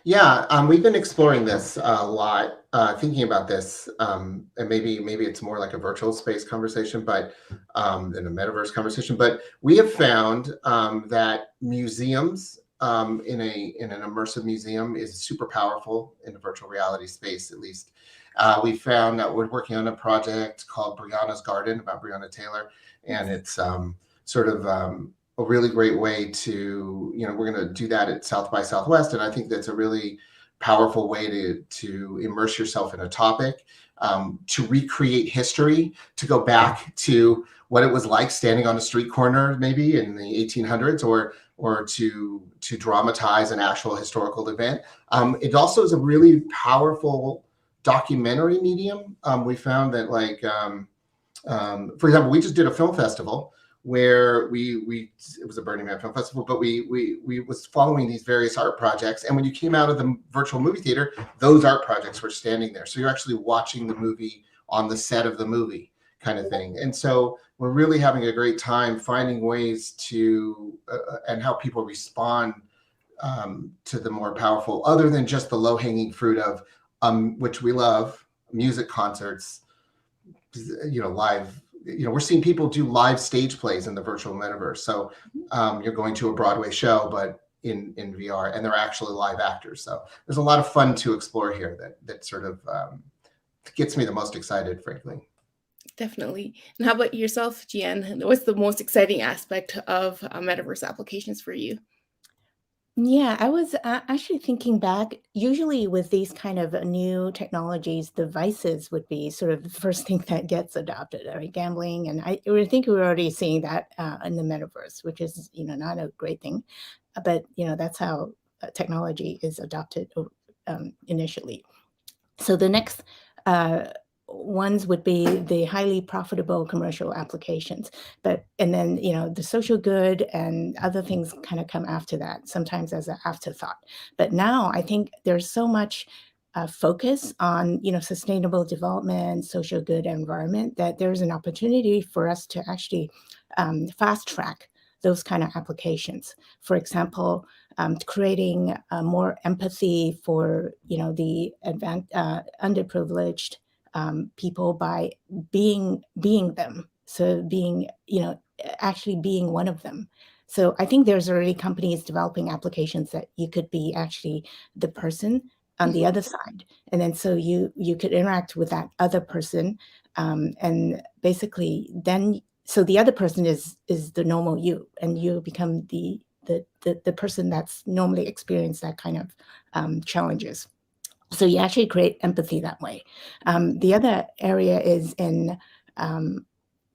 We've been exploring this a lot, thinking about this, and maybe it's more like a virtual space conversation, but than a metaverse conversation. But we have found that museums in an immersive museum is super powerful in the virtual reality space, at least. We found that we're working on a project called Brianna's Garden about Breonna Taylor, and it's sort of a really great way to, we're going to do that at South by Southwest. And I think that's a really powerful way to immerse yourself in a topic, to recreate history, to go back to what it was like standing on a street corner, maybe in the 1800s, or to dramatize an actual historical event. It also is a really powerful documentary medium. We found that, like, for example, we just did a film festival where it was a Burning Man Film Festival, but we was following these various art projects. And when you came out of the virtual movie theater, those art projects were standing there. So you're actually watching the movie on the set of the movie kind of thing. And so we're really having a great time finding ways to, and how people respond to the more powerful, other than just the low-hanging fruit of, which we love, music concerts, live. We're seeing people do live stage plays in the virtual metaverse. So you're going to a Broadway show, but in VR, and they're actually live actors. So there's a lot of fun to explore here that sort of gets me the most excited, frankly. Definitely. And how about yourself, Gian? What's the most exciting aspect of metaverse applications for you? Yeah, I was actually thinking back. Usually with these kind of new technologies, devices would be sort of the first thing that gets adopted, right? Gambling. And I think we're already seeing that in the metaverse, which is, not a great thing. But, that's how technology is adopted initially. So the next ones would be the highly profitable commercial applications, and then the social good and other things kind of come after that, sometimes as an afterthought. But now I think there's so much focus on sustainable development, social good environment, that there's an opportunity for us to actually fast track those kind of applications. For example, creating more empathy for the underprivileged people by being them. So being, actually being one of them. So I think there's already companies developing applications that you could be actually the person on the other side. And then so you could interact with that other person. And basically then, so the other person is the normal you, and you become the person that's normally experienced that kind of challenges. So you actually create empathy that way. The other area is in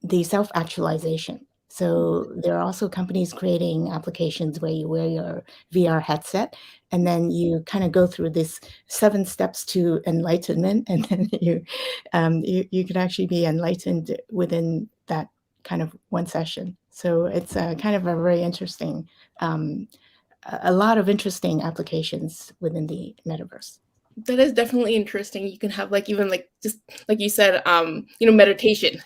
the self-actualization. So there are also companies creating applications where you wear your VR headset, and then you kind of go through this 7 steps to enlightenment, and then you could actually be enlightened within that kind of one session. So it's kind of a very interesting, a lot of interesting applications within the metaverse. That is definitely interesting. You can have like even like just like you said, meditation.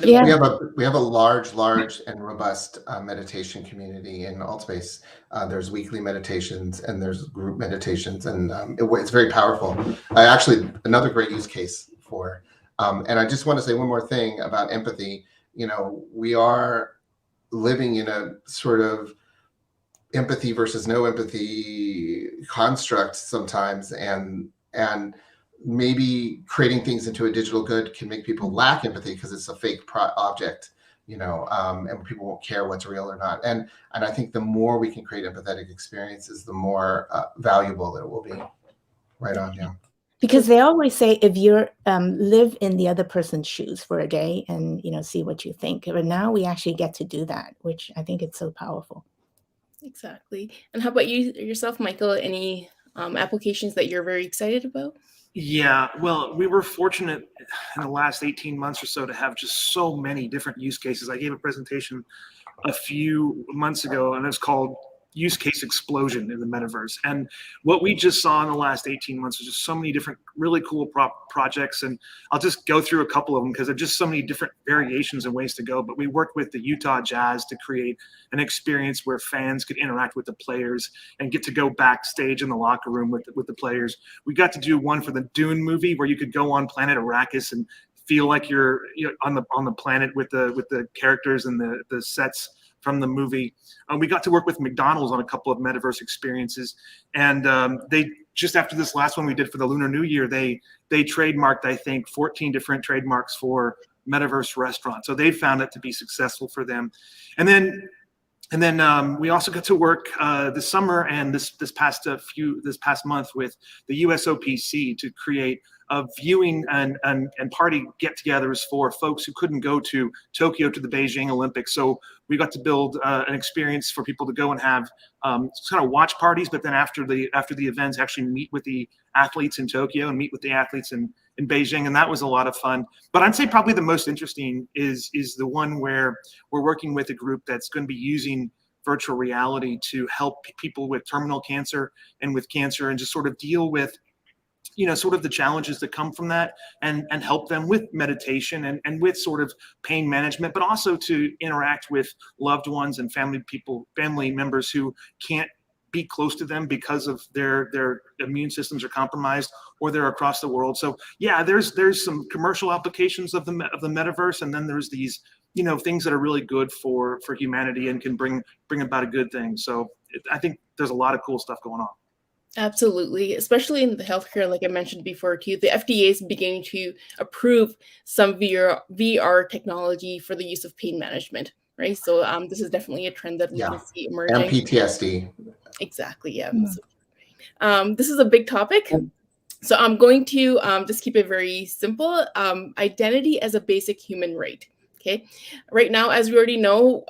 We have a large and robust meditation community in Altspace. There's weekly meditations and there's group meditations, and it's very powerful. Actually, another great use case for. And I just want to say one more thing about empathy. We are living in a sort of empathy versus no empathy construct sometimes, and maybe creating things into a digital good can make people lack empathy because it's a fake object, and people won't care what's real or not. And I think the more we can create empathetic experiences, the more valuable it will be. Right on, yeah. Because they always say if you live in the other person's shoes for a day and see what you think. But now we actually get to do that, which I think it's so powerful. Exactly. And how about you yourself, Michael? Any applications that you're very excited about? Yeah, well, we were fortunate in the last 18 months or so to have just so many different use cases. I gave a presentation a few months ago, and it's called Use Case Explosion in the Metaverse. And what we just saw in the last 18 months was just so many different really cool projects. And I'll just go through a couple of them because there are just so many different variations and ways to go. But we worked with the Utah Jazz to create an experience where fans could interact with the players and get to go backstage in the locker room with the players. We got to do one for the Dune movie where you could go on planet Arrakis and feel like you're on the planet with the characters and the sets from the movie. We got to work with McDonald's on a couple of metaverse experiences, and they just after this last one we did for the Lunar New Year, they trademarked, I think, 14 different trademarks for metaverse restaurants. So they found it to be successful for them. And then we also got to work this summer and this past month with the USOPC to create viewing and party get-togethers for folks who couldn't go to Tokyo to the Beijing Olympics. So we got to build an experience for people to go and have kind of watch parties, but then after the events, actually meet with the athletes in Tokyo and meet with the athletes in Beijing, and that was a lot of fun. But I'd say probably the most interesting is the one where we're working with a group that's going to be using virtual reality to help people with terminal cancer and with cancer, and just sort of deal with sort of the challenges that come from that, and help them with meditation and with sort of pain management, but also to interact with loved ones and family members who can't be close to them because of their immune systems are compromised or they're across the world. So yeah, there's some commercial applications of the metaverse, and then there's these things that are really good for humanity and can bring about a good thing. So I think there's a lot of cool stuff going on. Absolutely, especially in the healthcare, like I mentioned before too, the FDA is beginning to approve some VR technology for the use of pain management, right? So this is definitely a trend that we can see emerging. And PTSD. Exactly, yeah. So, this is a big topic. So I'm going to just keep it very simple. Identity as a basic human right, okay? Right now, as we already know,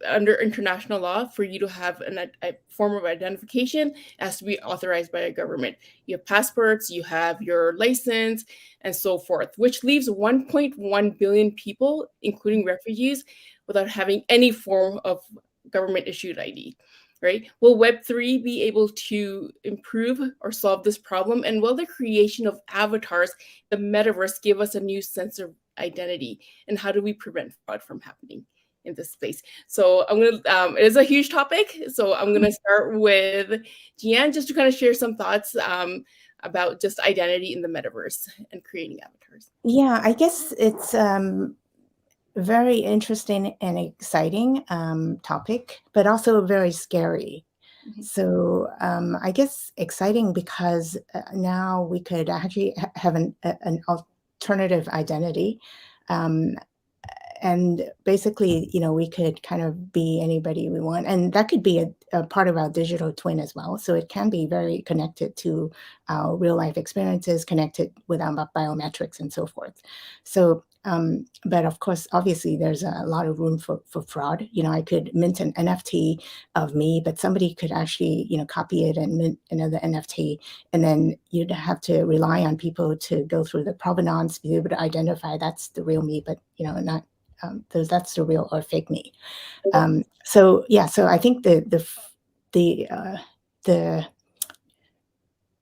under international law, for you to have a form of identification, it has to be authorized by a government. You have passports, you have your license, and so forth, which leaves 1.1 billion people, including refugees, without having any form of government-issued ID, right? Will Web3 be able to improve or solve this problem? And will the creation of avatars, the metaverse, give us a new sense of identity? And how do we prevent fraud from happening in this space? So I'm gonna, it is a huge topic. So I'm gonna start with Jian just to kind of share some thoughts about just identity in the metaverse and creating avatars. Yeah, I guess it's very interesting and exciting topic, but also very scary. So I guess exciting because now we could actually have an alternative identity. And basically, we could kind of be anybody we want. And that could be a part of our digital twin as well. So it can be very connected to our real life experiences, connected with our biometrics and so forth. So, but of course, obviously, there's a lot of room for fraud. I could mint an NFT of me, but somebody could actually, copy it and mint another NFT. And then you'd have to rely on people to go through the provenance, be able to identify that's the real me, but, not that's the real or fake me. So yeah, so I think the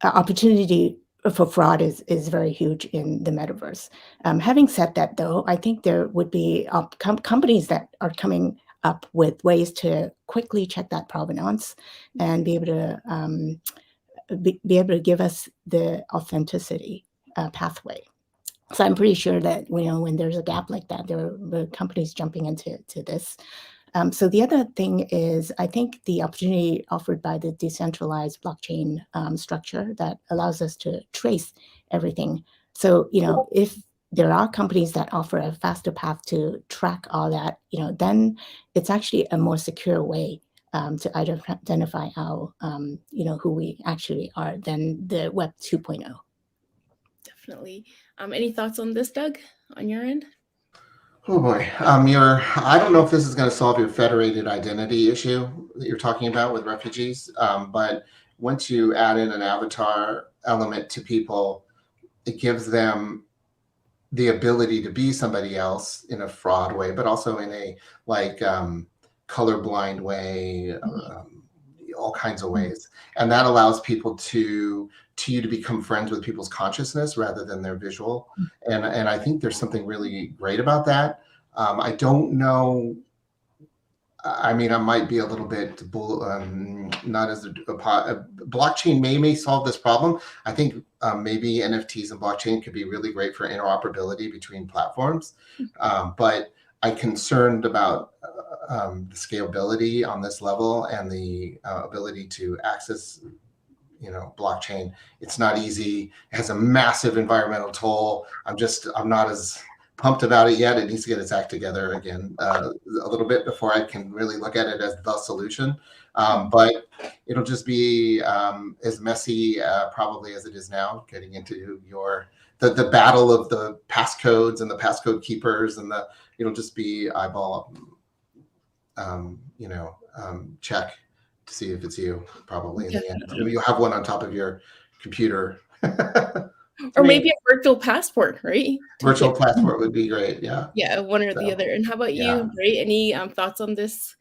opportunity for fraud is very huge in the metaverse. Having said that, though, I think there would be companies that are coming up with ways to quickly check that provenance and be able to give us the authenticity pathway. So I'm pretty sure that when there's a gap like that, there are companies jumping into this. So the other thing is, I think the opportunity offered by the decentralized blockchain structure that allows us to trace everything. So, if there are companies that offer a faster path to track all that, then it's actually a more secure way to identify our, who we actually are than the Web 2.0. Definitely. Any thoughts on this, Doug, on your end? Oh boy, I don't know if this is going to solve your federated identity issue that you're talking about with refugees, but once you add in an avatar element to people, it gives them the ability to be somebody else in a fraud way, but also in a colorblind way, all kinds of ways. And that allows people to become friends with people's consciousness rather than their visual. And I think there's something really great about that. I don't know. I mean, I might be a little bit not as blockchain may solve this problem. I think maybe NFTs and blockchain could be really great for interoperability between platforms. But I'm concerned about the scalability on this level and the ability to access, blockchain. It's not easy. It has a massive environmental toll. I'm not as pumped about it yet. It needs to get its act together again a little bit before I can really look at it as the solution. But it'll just be as messy probably as it is now, getting into the battle of the passcodes and the passcode keepers, and it'll just be eyeball check to see if it's you, probably in the end. You'll have one on top of your computer. Or maybe a virtual passport, right? Virtual passport would be great. Yeah. Yeah, one or the other. And how about you, Ray? Any thoughts on this?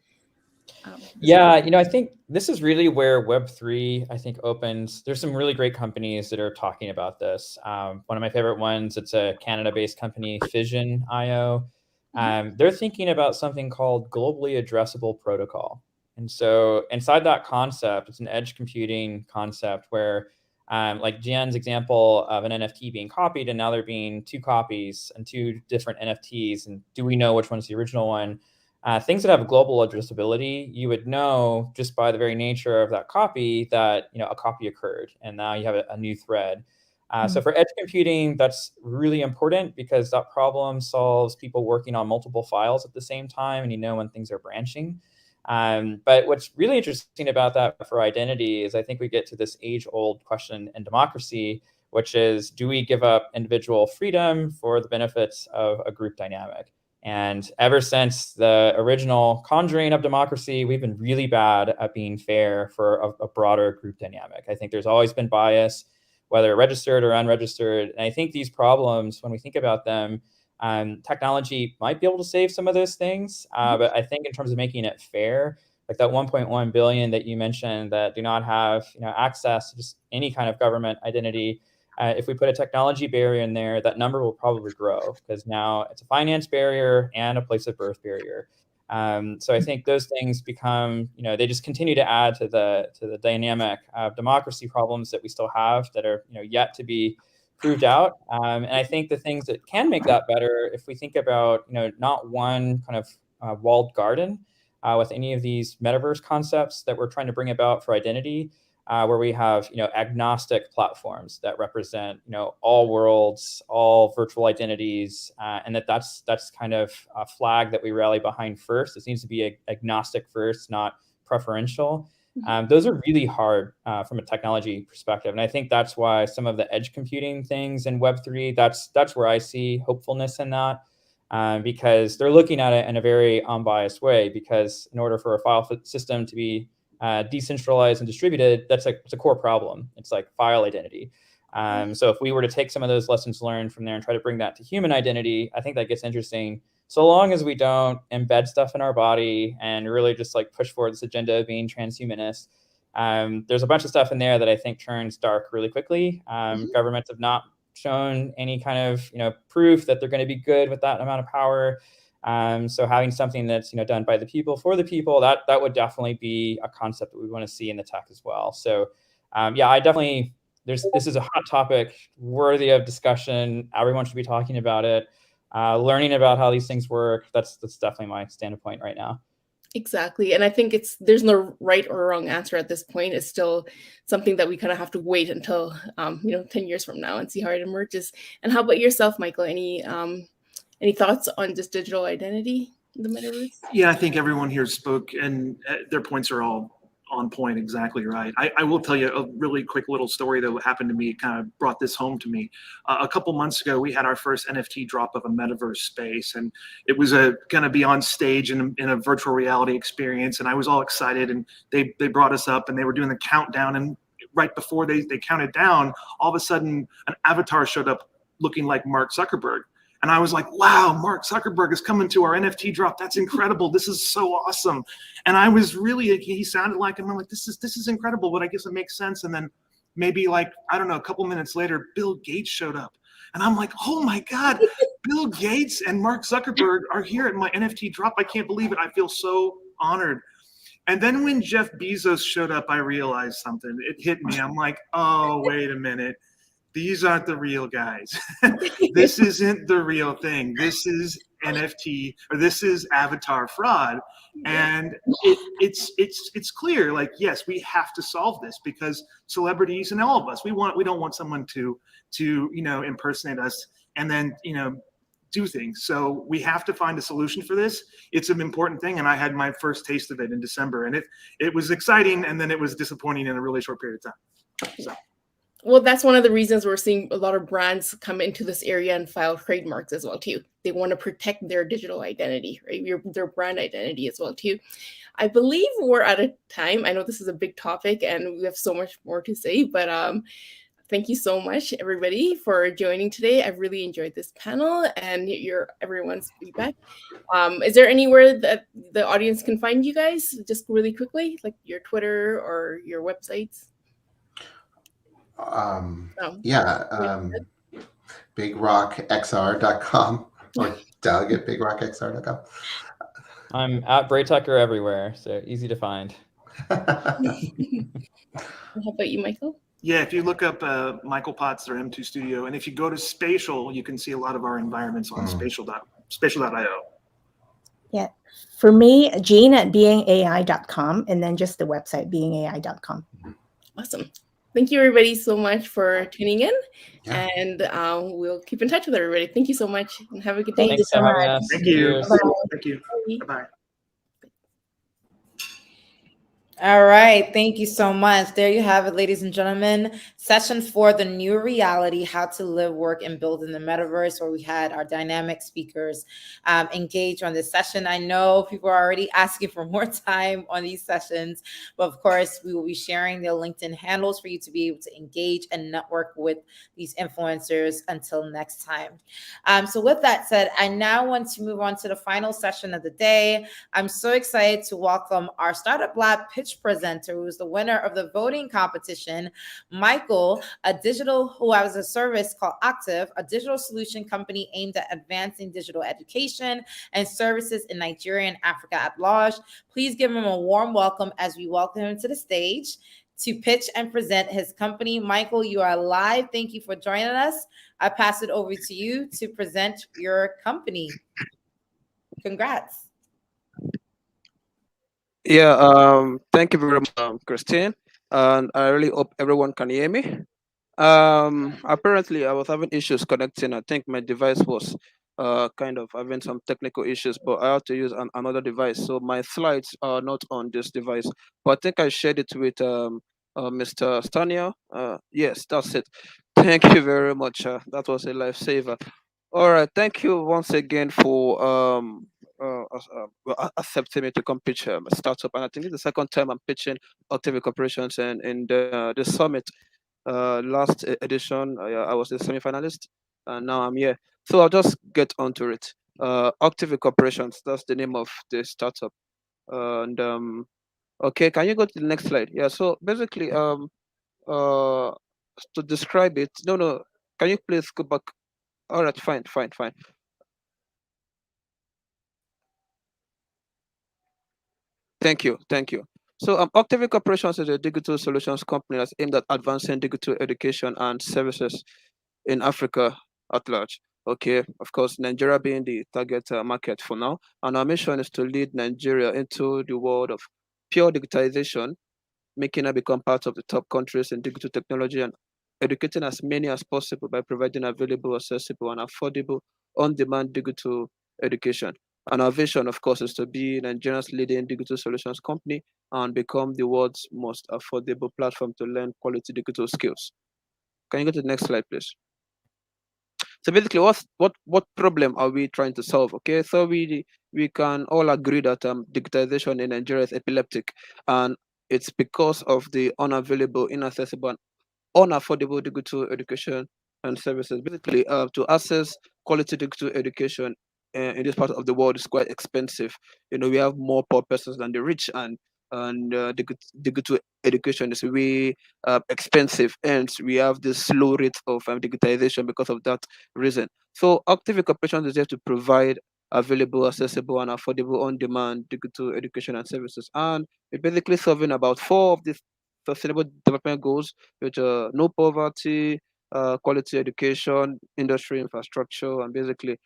I think this is really where Web3, I think, opens. There's some really great companies that are talking about this. One of my favorite ones, it's a Canada-based company, Fission.io. They're thinking about something called globally addressable protocol. And so inside that concept, it's an edge computing concept where like Jian's example of an NFT being copied, and now there being two copies and two different NFTs. And do we know which one's the original one? Things that have global addressability, you would know just by the very nature of that copy that a copy occurred, and now you have a new thread. So for edge computing, that's really important because that problem solves people working on multiple files at the same time, and when things are branching. But what's really interesting about that for identity is I think we get to this age-old question in democracy, which is, do we give up individual freedom for the benefits of a group dynamic? And ever since the original conjuring of democracy, we've been really bad at being fair for a broader group dynamic. I think there's always been bias, whether registered or unregistered. And I think these problems, when we think about them, technology might be able to save some of those things. But I think in terms of making it fair, like that 1.1 billion that you mentioned that do not have access to just any kind of government identity, if we put a technology barrier in there, that number will probably grow because now it's a finance barrier and a place of birth barrier. So I think those things become, they just continue to add to the dynamic of democracy problems that we still have that are yet to be proved out. And I think the things that can make that better, if we think about not one kind of walled garden with any of these metaverse concepts that we're trying to bring about for identity, where we have agnostic platforms that represent all worlds, all virtual identities, and that's kind of a flag that we rally behind first. It needs to be agnostic first, not preferential. Those are really hard from a technology perspective, and I think that's why some of the edge computing things in Web3, that's where I see hopefulness in that, because they're looking at it in a very unbiased way. Because in order for a file system to be decentralized and distributed, it's a core problem. It's like file identity. So if we were to take some of those lessons learned from there and try to bring that to human identity, I think that gets interesting. So long as we don't embed stuff in our body and really just like push forward this agenda of being transhumanist, There's a bunch of stuff in there that I think turns dark really quickly. Governments have not shown any kind of proof that they're going to be good with that amount of power. So having something that's done by the people for the people, that would definitely be a concept that we want to see in the tech as well. So yeah, I definitely this is a hot topic worthy of discussion. Everyone should be talking about it, learning about how these things work. That's definitely my standpoint right now. Exactly. And I think there's no right or wrong answer at this point. It's still something that we kind of have to wait until 10 years from now and see how it emerges. And how about yourself, Michael? Any thoughts on just digital identity in the metaverse? Yeah, I think everyone here spoke, and their points are all on point, exactly right. I will tell you a really quick little story that happened to me, kind of brought this home to me. A couple months ago, we had our first NFT drop of a metaverse space, and it was going to be on stage in a virtual reality experience, and I was all excited, and they brought us up, and they were doing the countdown, and right before they counted down, all of a sudden, an avatar showed up looking like Mark Zuckerberg. And I was like, wow, Mark Zuckerberg is coming to our NFT drop. That's incredible. This is so awesome. And I was really, he sounded like him. I'm like, this is incredible, but I guess it makes sense. And then maybe like, I don't know, a couple minutes later, Bill Gates showed up. And I'm like, oh my God, Bill Gates and Mark Zuckerberg are here at my NFT drop. I can't believe it. I feel so honored. And then when Jeff Bezos showed up, I realized something. It hit me. I'm like, oh, wait a minute. These aren't the real guys. This isn't the real thing. This is NFT, or this is avatar fraud. And it's clear, like, yes, we have to solve this, because celebrities and all of us, we don't want someone to impersonate us and then do things. So we have to find a solution for this. It's an important thing, and I had my first taste of it in December, and it was exciting, and then it was disappointing in a really short period of time. So. Well, that's one of the reasons we're seeing a lot of brands come into this area and file trademarks as well too. They want to protect their digital identity, right? Their brand identity as well too. I believe we're out of time. I know this is a big topic and we have so much more to say, but thank you so much, everybody, for joining today. I really enjoyed this panel and everyone's feedback. Is there anywhere that the audience can find you guys, just really quickly, like your Twitter or your websites? BigRockXR.com or Doug at BigRockXR.com. I'm at Braytucker everywhere, so easy to find. How about you, Michael? Yeah, if you look up Michael Potts or M2 Studio, and if you go to Spatial, you can see a lot of our environments on spatial.io. Yeah. For me, Jean at beingai.com, and then just the website, beingai.com. Awesome. Thank you, everybody, so much for tuning in, and we'll keep in touch with everybody. Thank you so much, and have a good day. Thank you so much. Thank you. Bye-bye. Thank you. Bye-bye. All right. Thank you so much. There you have it, ladies and gentlemen. Session 4, The New Reality, How to Live, Work, and Build in the Metaverse, where we had our dynamic speakers engage on this session. I know people are already asking for more time on these sessions, but of course, we will be sharing their LinkedIn handles for you to be able to engage and network with these influencers until next time. So with that said, I now want to move on to the final session of the day. I'm so excited to welcome our Startup Lab pitch presenter, who is the winner of the voting competition, Michael, who has a service called Octave, a digital solution company aimed at advancing digital education and services in Nigeria and Africa at large. Please give him a warm welcome as we welcome him to the stage to pitch and present his company. Michael, you are live. Thank you for joining us. I pass it over to you to present your company. Congrats. Yeah, thank you very much, Christine. And I really hope everyone can hear me. Apparently, I was having issues connecting. I think my device was kind of having some technical issues, but I have to use another device. So my slides are not on this device, but I think I shared it with Mr. Stania. Yes, that's it. Thank you very much. That was a lifesaver. All right, thank you once again for accepting me to come pitch a startup. And I think it's the second time I'm pitching Octave Corporations, and in the summit last edition, I was a semi-finalist, and now I'm here. So I'll just get onto it. Octave Corporations, that's the name of the startup. And Okay, can you go to the next slide? Yeah, so basically, to describe it, no, can you please go back? All right, fine. Thank you. So, Octave Corporations is a digital solutions company that's aimed at advancing digital education and services in Africa at large. Okay, of course, Nigeria being the target market for now, and our mission is to lead Nigeria into the world of pure digitization, making it become part of the top countries in digital technology and educating as many as possible by providing available, accessible, and affordable on-demand digital education. And our vision, of course, is to be Nigeria's leading digital solutions company and become the world's most affordable platform to learn quality digital skills. Can you go to the next slide, please? So basically, what problem are we trying to solve? Okay, so we can all agree that digitization in Nigeria is epileptic, and it's because of the unavailable, inaccessible, and unaffordable digital education and services. Basically, to access quality digital education in this part of the world is quite expensive. We have more poor persons than the rich, and digital education is way expensive, and we have this slow rate of digitization because of that reason. So, Active Corporation is there to provide available, accessible, and affordable on-demand digital education and services, and we're basically solving about 4 of these sustainable development goals, which are no poverty, quality education, industry infrastructure, and basically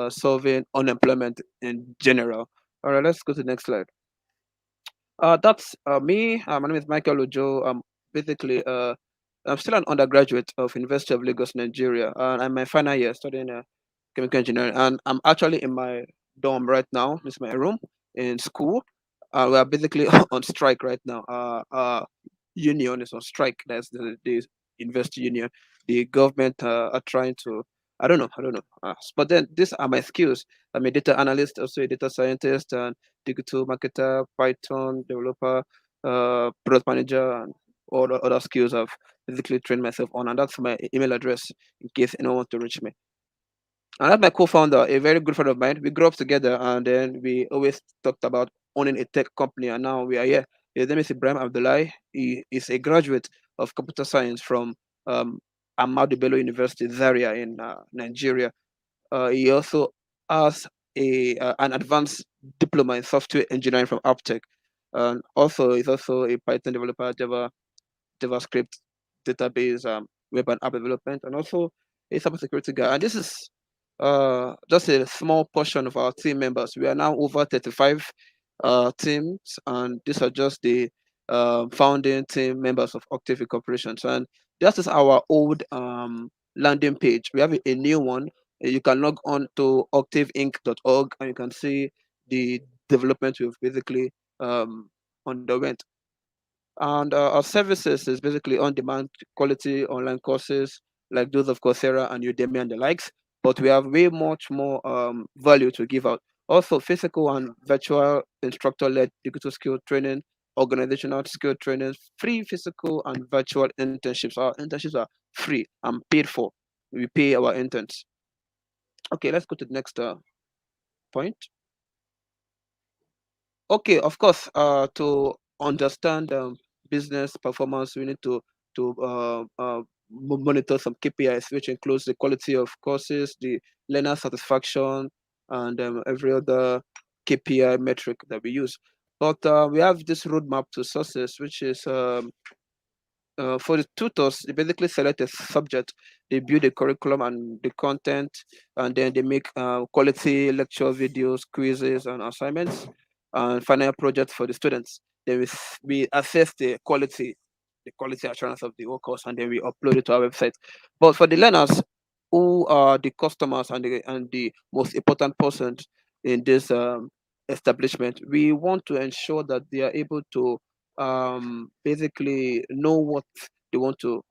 solving unemployment in general. All right, let's go to the next slide. That's me. My name is Michael Ojo. I'm still an undergraduate of University of Lagos, Nigeria, and I'm my final year studying chemical engineering. And I'm actually in my dorm right now. This is my room in school. We are basically on strike right now. Union is on strike. That's the university union. The government are trying to. I don't know. But then these are my skills. I'm a data analyst, also a data scientist, and digital marketer, Python developer, product manager, and all the other skills I've basically trained myself on. And that's my email address in case anyone wants to reach me. And that's my co-founder, a very good friend of mine. We grew up together, and then we always talked about owning a tech company. And now we are here. His name is Ibrahim Abdullahi. He is a graduate of computer science from Ahmadu Bello University, Zaria in Nigeria. He also has an advanced diploma in software engineering from Aptech. And also, he's also a Python developer, JavaScript database, web and app development, and also a cybersecurity guy. And this is just a small portion of our team members. We are now over 35 teams, and these are just the founding team members of Octave Corporations. And this is our old landing page. We have a new one. You can log on to octaveinc.org and you can see the development we've basically underwent. And our services is basically on-demand quality online courses like those of Coursera and Udemy and the likes. But we have way much more value to give out. Also, physical and virtual instructor-led digital skill training, organizational skill training, free physical and virtual internships. Our internships are free and paid for. We pay our interns. Okay, let's go to the next point. Okay, of course, to understand business performance, we need to monitor some KPIs, which includes the quality of courses, the learner satisfaction, and every other KPI metric that we use. But we have this roadmap to success, which is for the tutors, they basically select a subject, they build a curriculum and the content, and then they make quality lecture videos, quizzes, and assignments, and final projects for the students. Then we assess the quality assurance of the whole course, and then we upload it to our website. But for the learners, who are the customers and the most important persons in this establishment, we want to ensure that they are able to basically know what they want to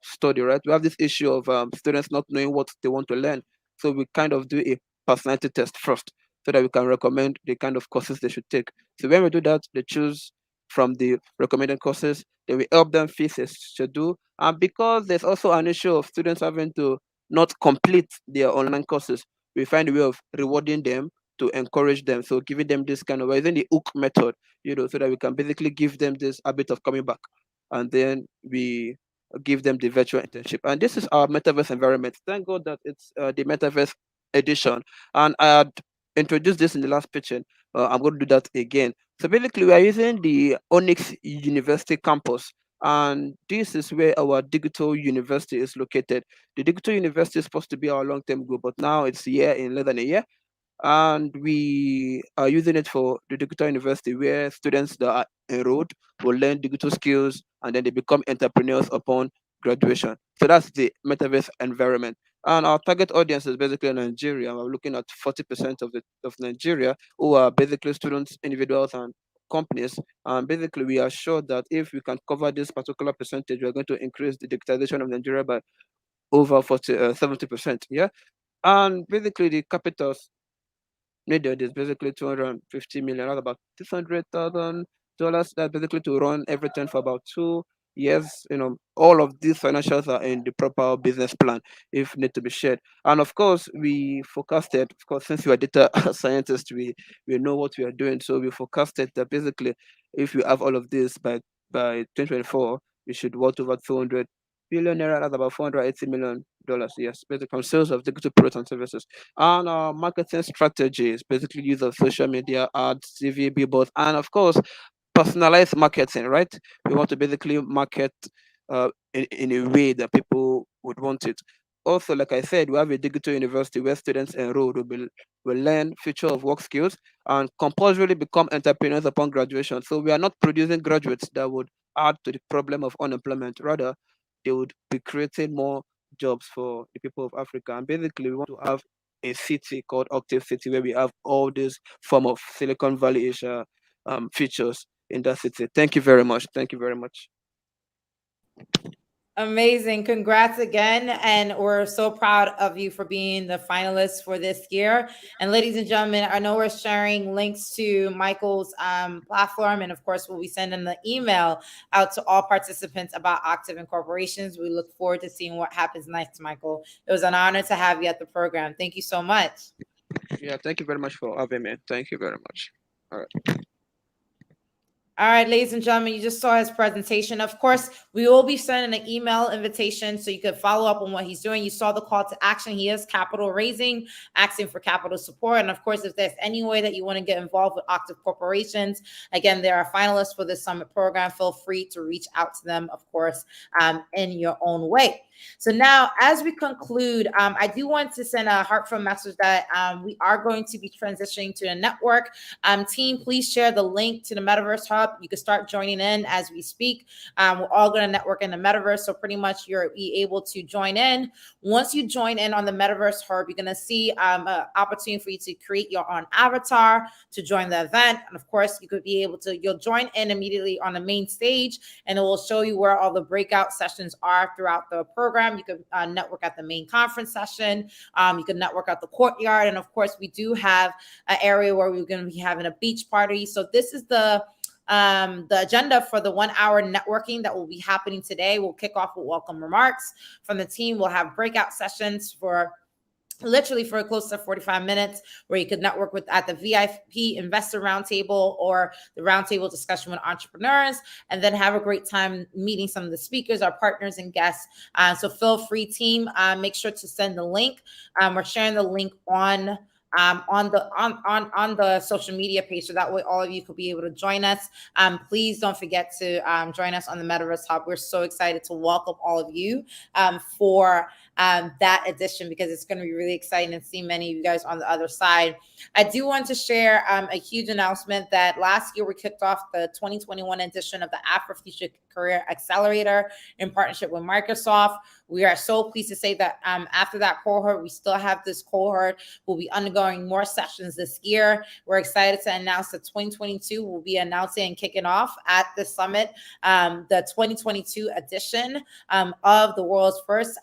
study, right? We have this issue of students not knowing what they want to learn. So we kind of do a personality test first so that we can recommend the kind of courses they should take. So when we do that, they choose from the recommended courses, then we help them fit a schedule. And because there's also an issue of students having to not complete their online courses, we find a way of rewarding them to encourage them. So giving them this kind of, we're using the hook method, so that we can basically give them this habit of coming back. And then we give them the virtual internship. And this is our metaverse environment. Thank God that it's the metaverse edition. And I had introduced this in the last pitching. I'm going to do that again. So basically, we are using the Onyx University campus. And this is where our digital university is located. The digital university is supposed to be our long-term goal, but now it's here in less than a year. And we are using it for the digital university, where students that are enrolled will learn digital skills and then they become entrepreneurs upon graduation. So that's the metaverse environment. And our target audience is basically Nigeria. We're looking at 40% of Nigeria, who are basically students, individuals, and companies. And basically, we are sure that if we can cover this particular percentage, we're going to increase the digitalization of Nigeria by over 70%. Yeah. And basically, the capitals needed is basically 250 million, that's about $600,000. That's basically to run everything for about 2 years. All of these financials are in the proper business plan if need to be shared. And of course, we forecasted, of course, since we are data scientists, we know what we are doing. So we forecasted that basically, if we have all of this by 2024, we should worth over 200 billion naira, that's about $480 million. Yes, basically from sales of digital products and services. And our marketing strategy is basically use of social media, ads, TV, billboards, and of course, personalized marketing, right? We want to basically market in a way that people would want it. Also, like I said, we have a digital university where students enrolled will learn future of work skills and compulsorily become entrepreneurs upon graduation. So we are not producing graduates that would add to the problem of unemployment. Rather, they would be creating more jobs for the people of Africa. And basically, we want to have a city called Octave City, where we have all these form of Silicon Valley Asia features in that city. Thank you very much. Thank you very much. Amazing. Congrats again. And we're so proud of you for being the finalist for this year. And ladies and gentlemen, I know we're sharing links to Michael's platform. And of course, we'll be sending the email out to all participants about Octave and corporations. We look forward to seeing what happens next, Michael. It was an honor to have you at the program. Thank you so much. Yeah, thank you very much for having me. Thank you very much. All right. All right, ladies and gentlemen, you just saw his presentation. Of course, we will be sending an email invitation so you can follow up on what he's doing. You saw the call to action. He is capital raising, asking for capital support. And of course, if there's any way that you want to get involved with Octave Corporations, again, there are finalists for the summit program. Feel free to reach out to them, of course, in your own way. So now, as we conclude, I do want to send a heartfelt message that we are going to be transitioning to a network. Team, please share the link to the Metaverse Hub. You can start joining in as we speak. We're all going to network in the Metaverse, so pretty much you're able to join in. Once you join in on the Metaverse Hub, you're going to see an opportunity for you to create your own avatar to join the event. And of course, you could be able to, you'll join in immediately on the main stage, and it will show you where all the breakout sessions are throughout the program. You can network at the main conference session. You can network at the courtyard. And of course, we do have an area where we're going to be having a beach party. So this is the agenda for the 1 hour networking that will be happening today. We'll kick off with welcome remarks from the team. We'll have breakout sessions for literally for close to 45 minutes where you could network with at the VIP investor roundtable or the roundtable discussion with entrepreneurs, and then have a great time meeting some of the speakers, our partners and guests. So feel free, team, make sure to send the link. We're sharing the link on the social media page, so that way all of you could be able to join us. Please don't forget to join us on the Metaverse Hub. We're so excited to welcome all of you for that edition, because it's going to be really exciting to see many of you guys on the other side. I do want to share a huge announcement that last year we kicked off the 2021 edition of the Afro Future Career Accelerator in partnership with Microsoft. We are so pleased to say that after that cohort, we still have this cohort. We'll be undergoing more sessions this year. We're excited to announce that 2022 will be announcing and kicking off at the summit, the 2022 edition of the world's first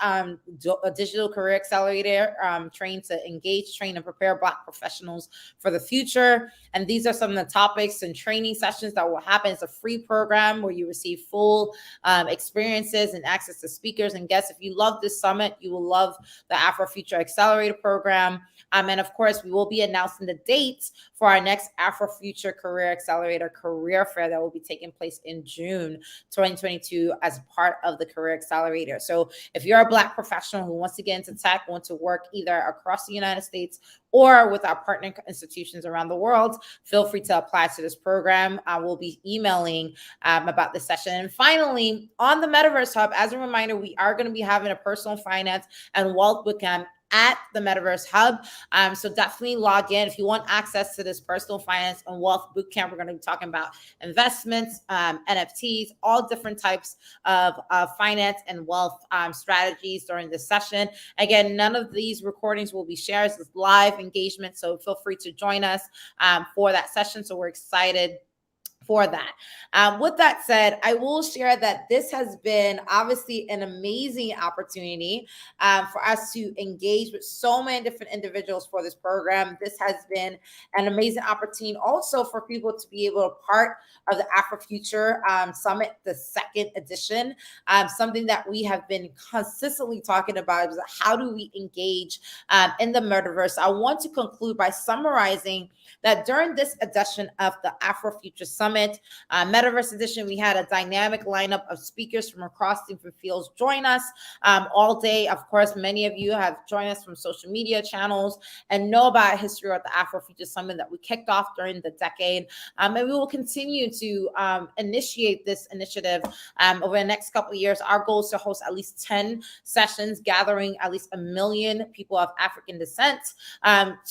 a digital career accelerator trained to engage, train, and prepare Black professionals for the future. And these are some of the topics and training sessions that will happen. It's a free program where you receive full experiences and access to speakers and guests. If you love this summit, you will love the Afro Future Accelerator program. And of course, we will be announcing the dates for our next Afro Future Career Accelerator Career Fair that will be taking place in June 2022 as part of the Career Accelerator. So if you're a Black professional who wants to get into tech, want to work either across the United States or with our partner institutions around the world, feel free to apply to this program. I will be emailing about this session. And finally, on the Metaverse Hub, as a reminder, we are going to be having a personal finance and wealth bootcamp at the Metaverse Hub. So definitely log in if you want access to this personal finance and wealth bootcamp. We're going to be talking about investments, NFTs, all different types of finance and wealth strategies during this session. Again, none of these recordings will be shared. It's live engagement, so feel free to join us for that session. So we're excited for that. With that said, I will share that this has been obviously an amazing opportunity for us to engage with so many different individuals for this program. This has been an amazing opportunity also for people to be able to part of the Afro Future Summit, the second edition. Something that we have been consistently talking about is how do we engage in the metaverse. I want to conclude by summarizing that during this edition of the Afro Future Summit, Metaverse Edition, we had a dynamic lineup of speakers from across different fields join us all day. Of course, many of you have joined us from social media channels and know about history of the Afro Future Summit that we kicked off during the decade. And we will continue to initiate this initiative over the next couple of years. Our goal is to host at least 10 sessions, gathering at least 1 million people of African descent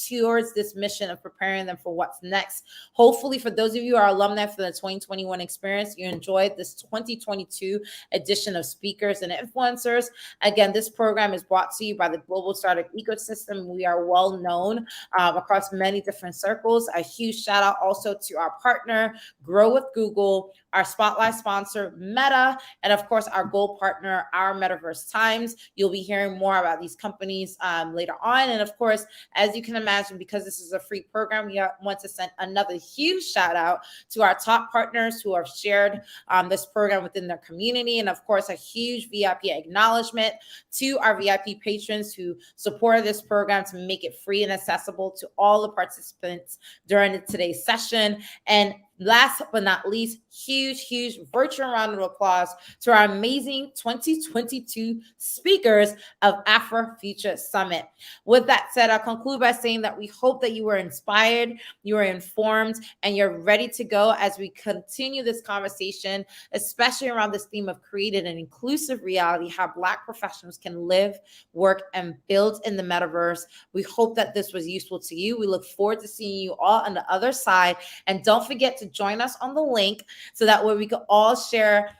towards this mission of preparing them for what's next. Hopefully, for those of you who are alumni for the 2021 experience, you enjoyed this 2022 edition of speakers and influencers. Again, this program is brought to you by the global startup ecosystem. We are well known across many different circles. A huge shout out also to our partner, Grow with Google, our spotlight sponsor, Meta, and of course, our gold partner, our Metaverse Times. You'll be hearing more about these companies later on. And of course, as you can imagine, because this is a free program, we want to send another huge shout out to our top partners who have shared this program within their community. And of course, a huge VIP acknowledgement to our VIP patrons who supported this program to make it free and accessible to all the participants during today's session. And last but not least, huge virtual round of applause to our amazing 2022 speakers of Afro Future Summit. With that said, I'll conclude by saying that we hope that you were inspired, you were informed, and you're ready to go as we continue this conversation, especially around this theme of creating an inclusive reality, how Black professionals can live, work, and build in the metaverse. We hope that this was useful to you. We look forward to seeing you all on the other side. And don't forget to join us on the link so that way we can all share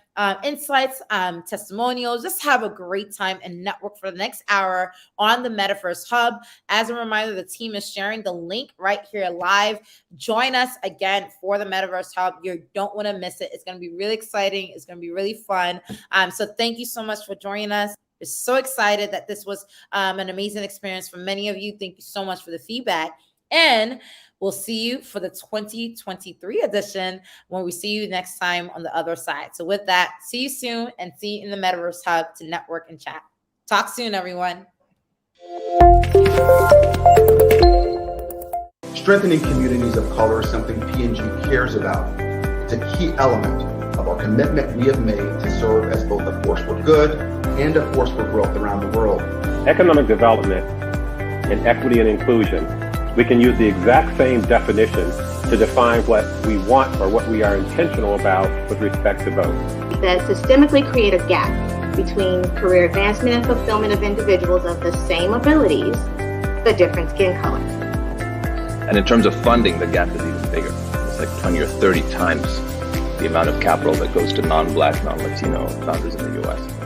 insights, testimonials, just have a great time and network for the next hour on the Metaverse Hub. As a reminder, the team is sharing the link right here live. Join us again for the Metaverse Hub. You don't want to miss it. It's going to be really exciting. It's going to be really fun. So thank you so much for joining us. We're so excited that this was an amazing experience for many of you. Thank you so much for the feedback. And we'll see you for the 2023 edition when we see you next time on the other side. So with that, see you soon and see you in the Metaverse Hub to network and chat. Talk soon, everyone. Strengthening communities of color is something P&G cares about. It's a key element of our commitment we have made to serve as both a force for good and a force for growth around the world. Economic development and equity and inclusion. We can use the exact same definition to define what we want or what we are intentional about with respect to both. That systemically create a gap between career advancement and fulfillment of individuals of the same abilities, but different skin colors. And in terms of funding, the gap is even bigger. It's like 20 or 30 times the amount of capital that goes to non-Black, non-Latino founders in the US.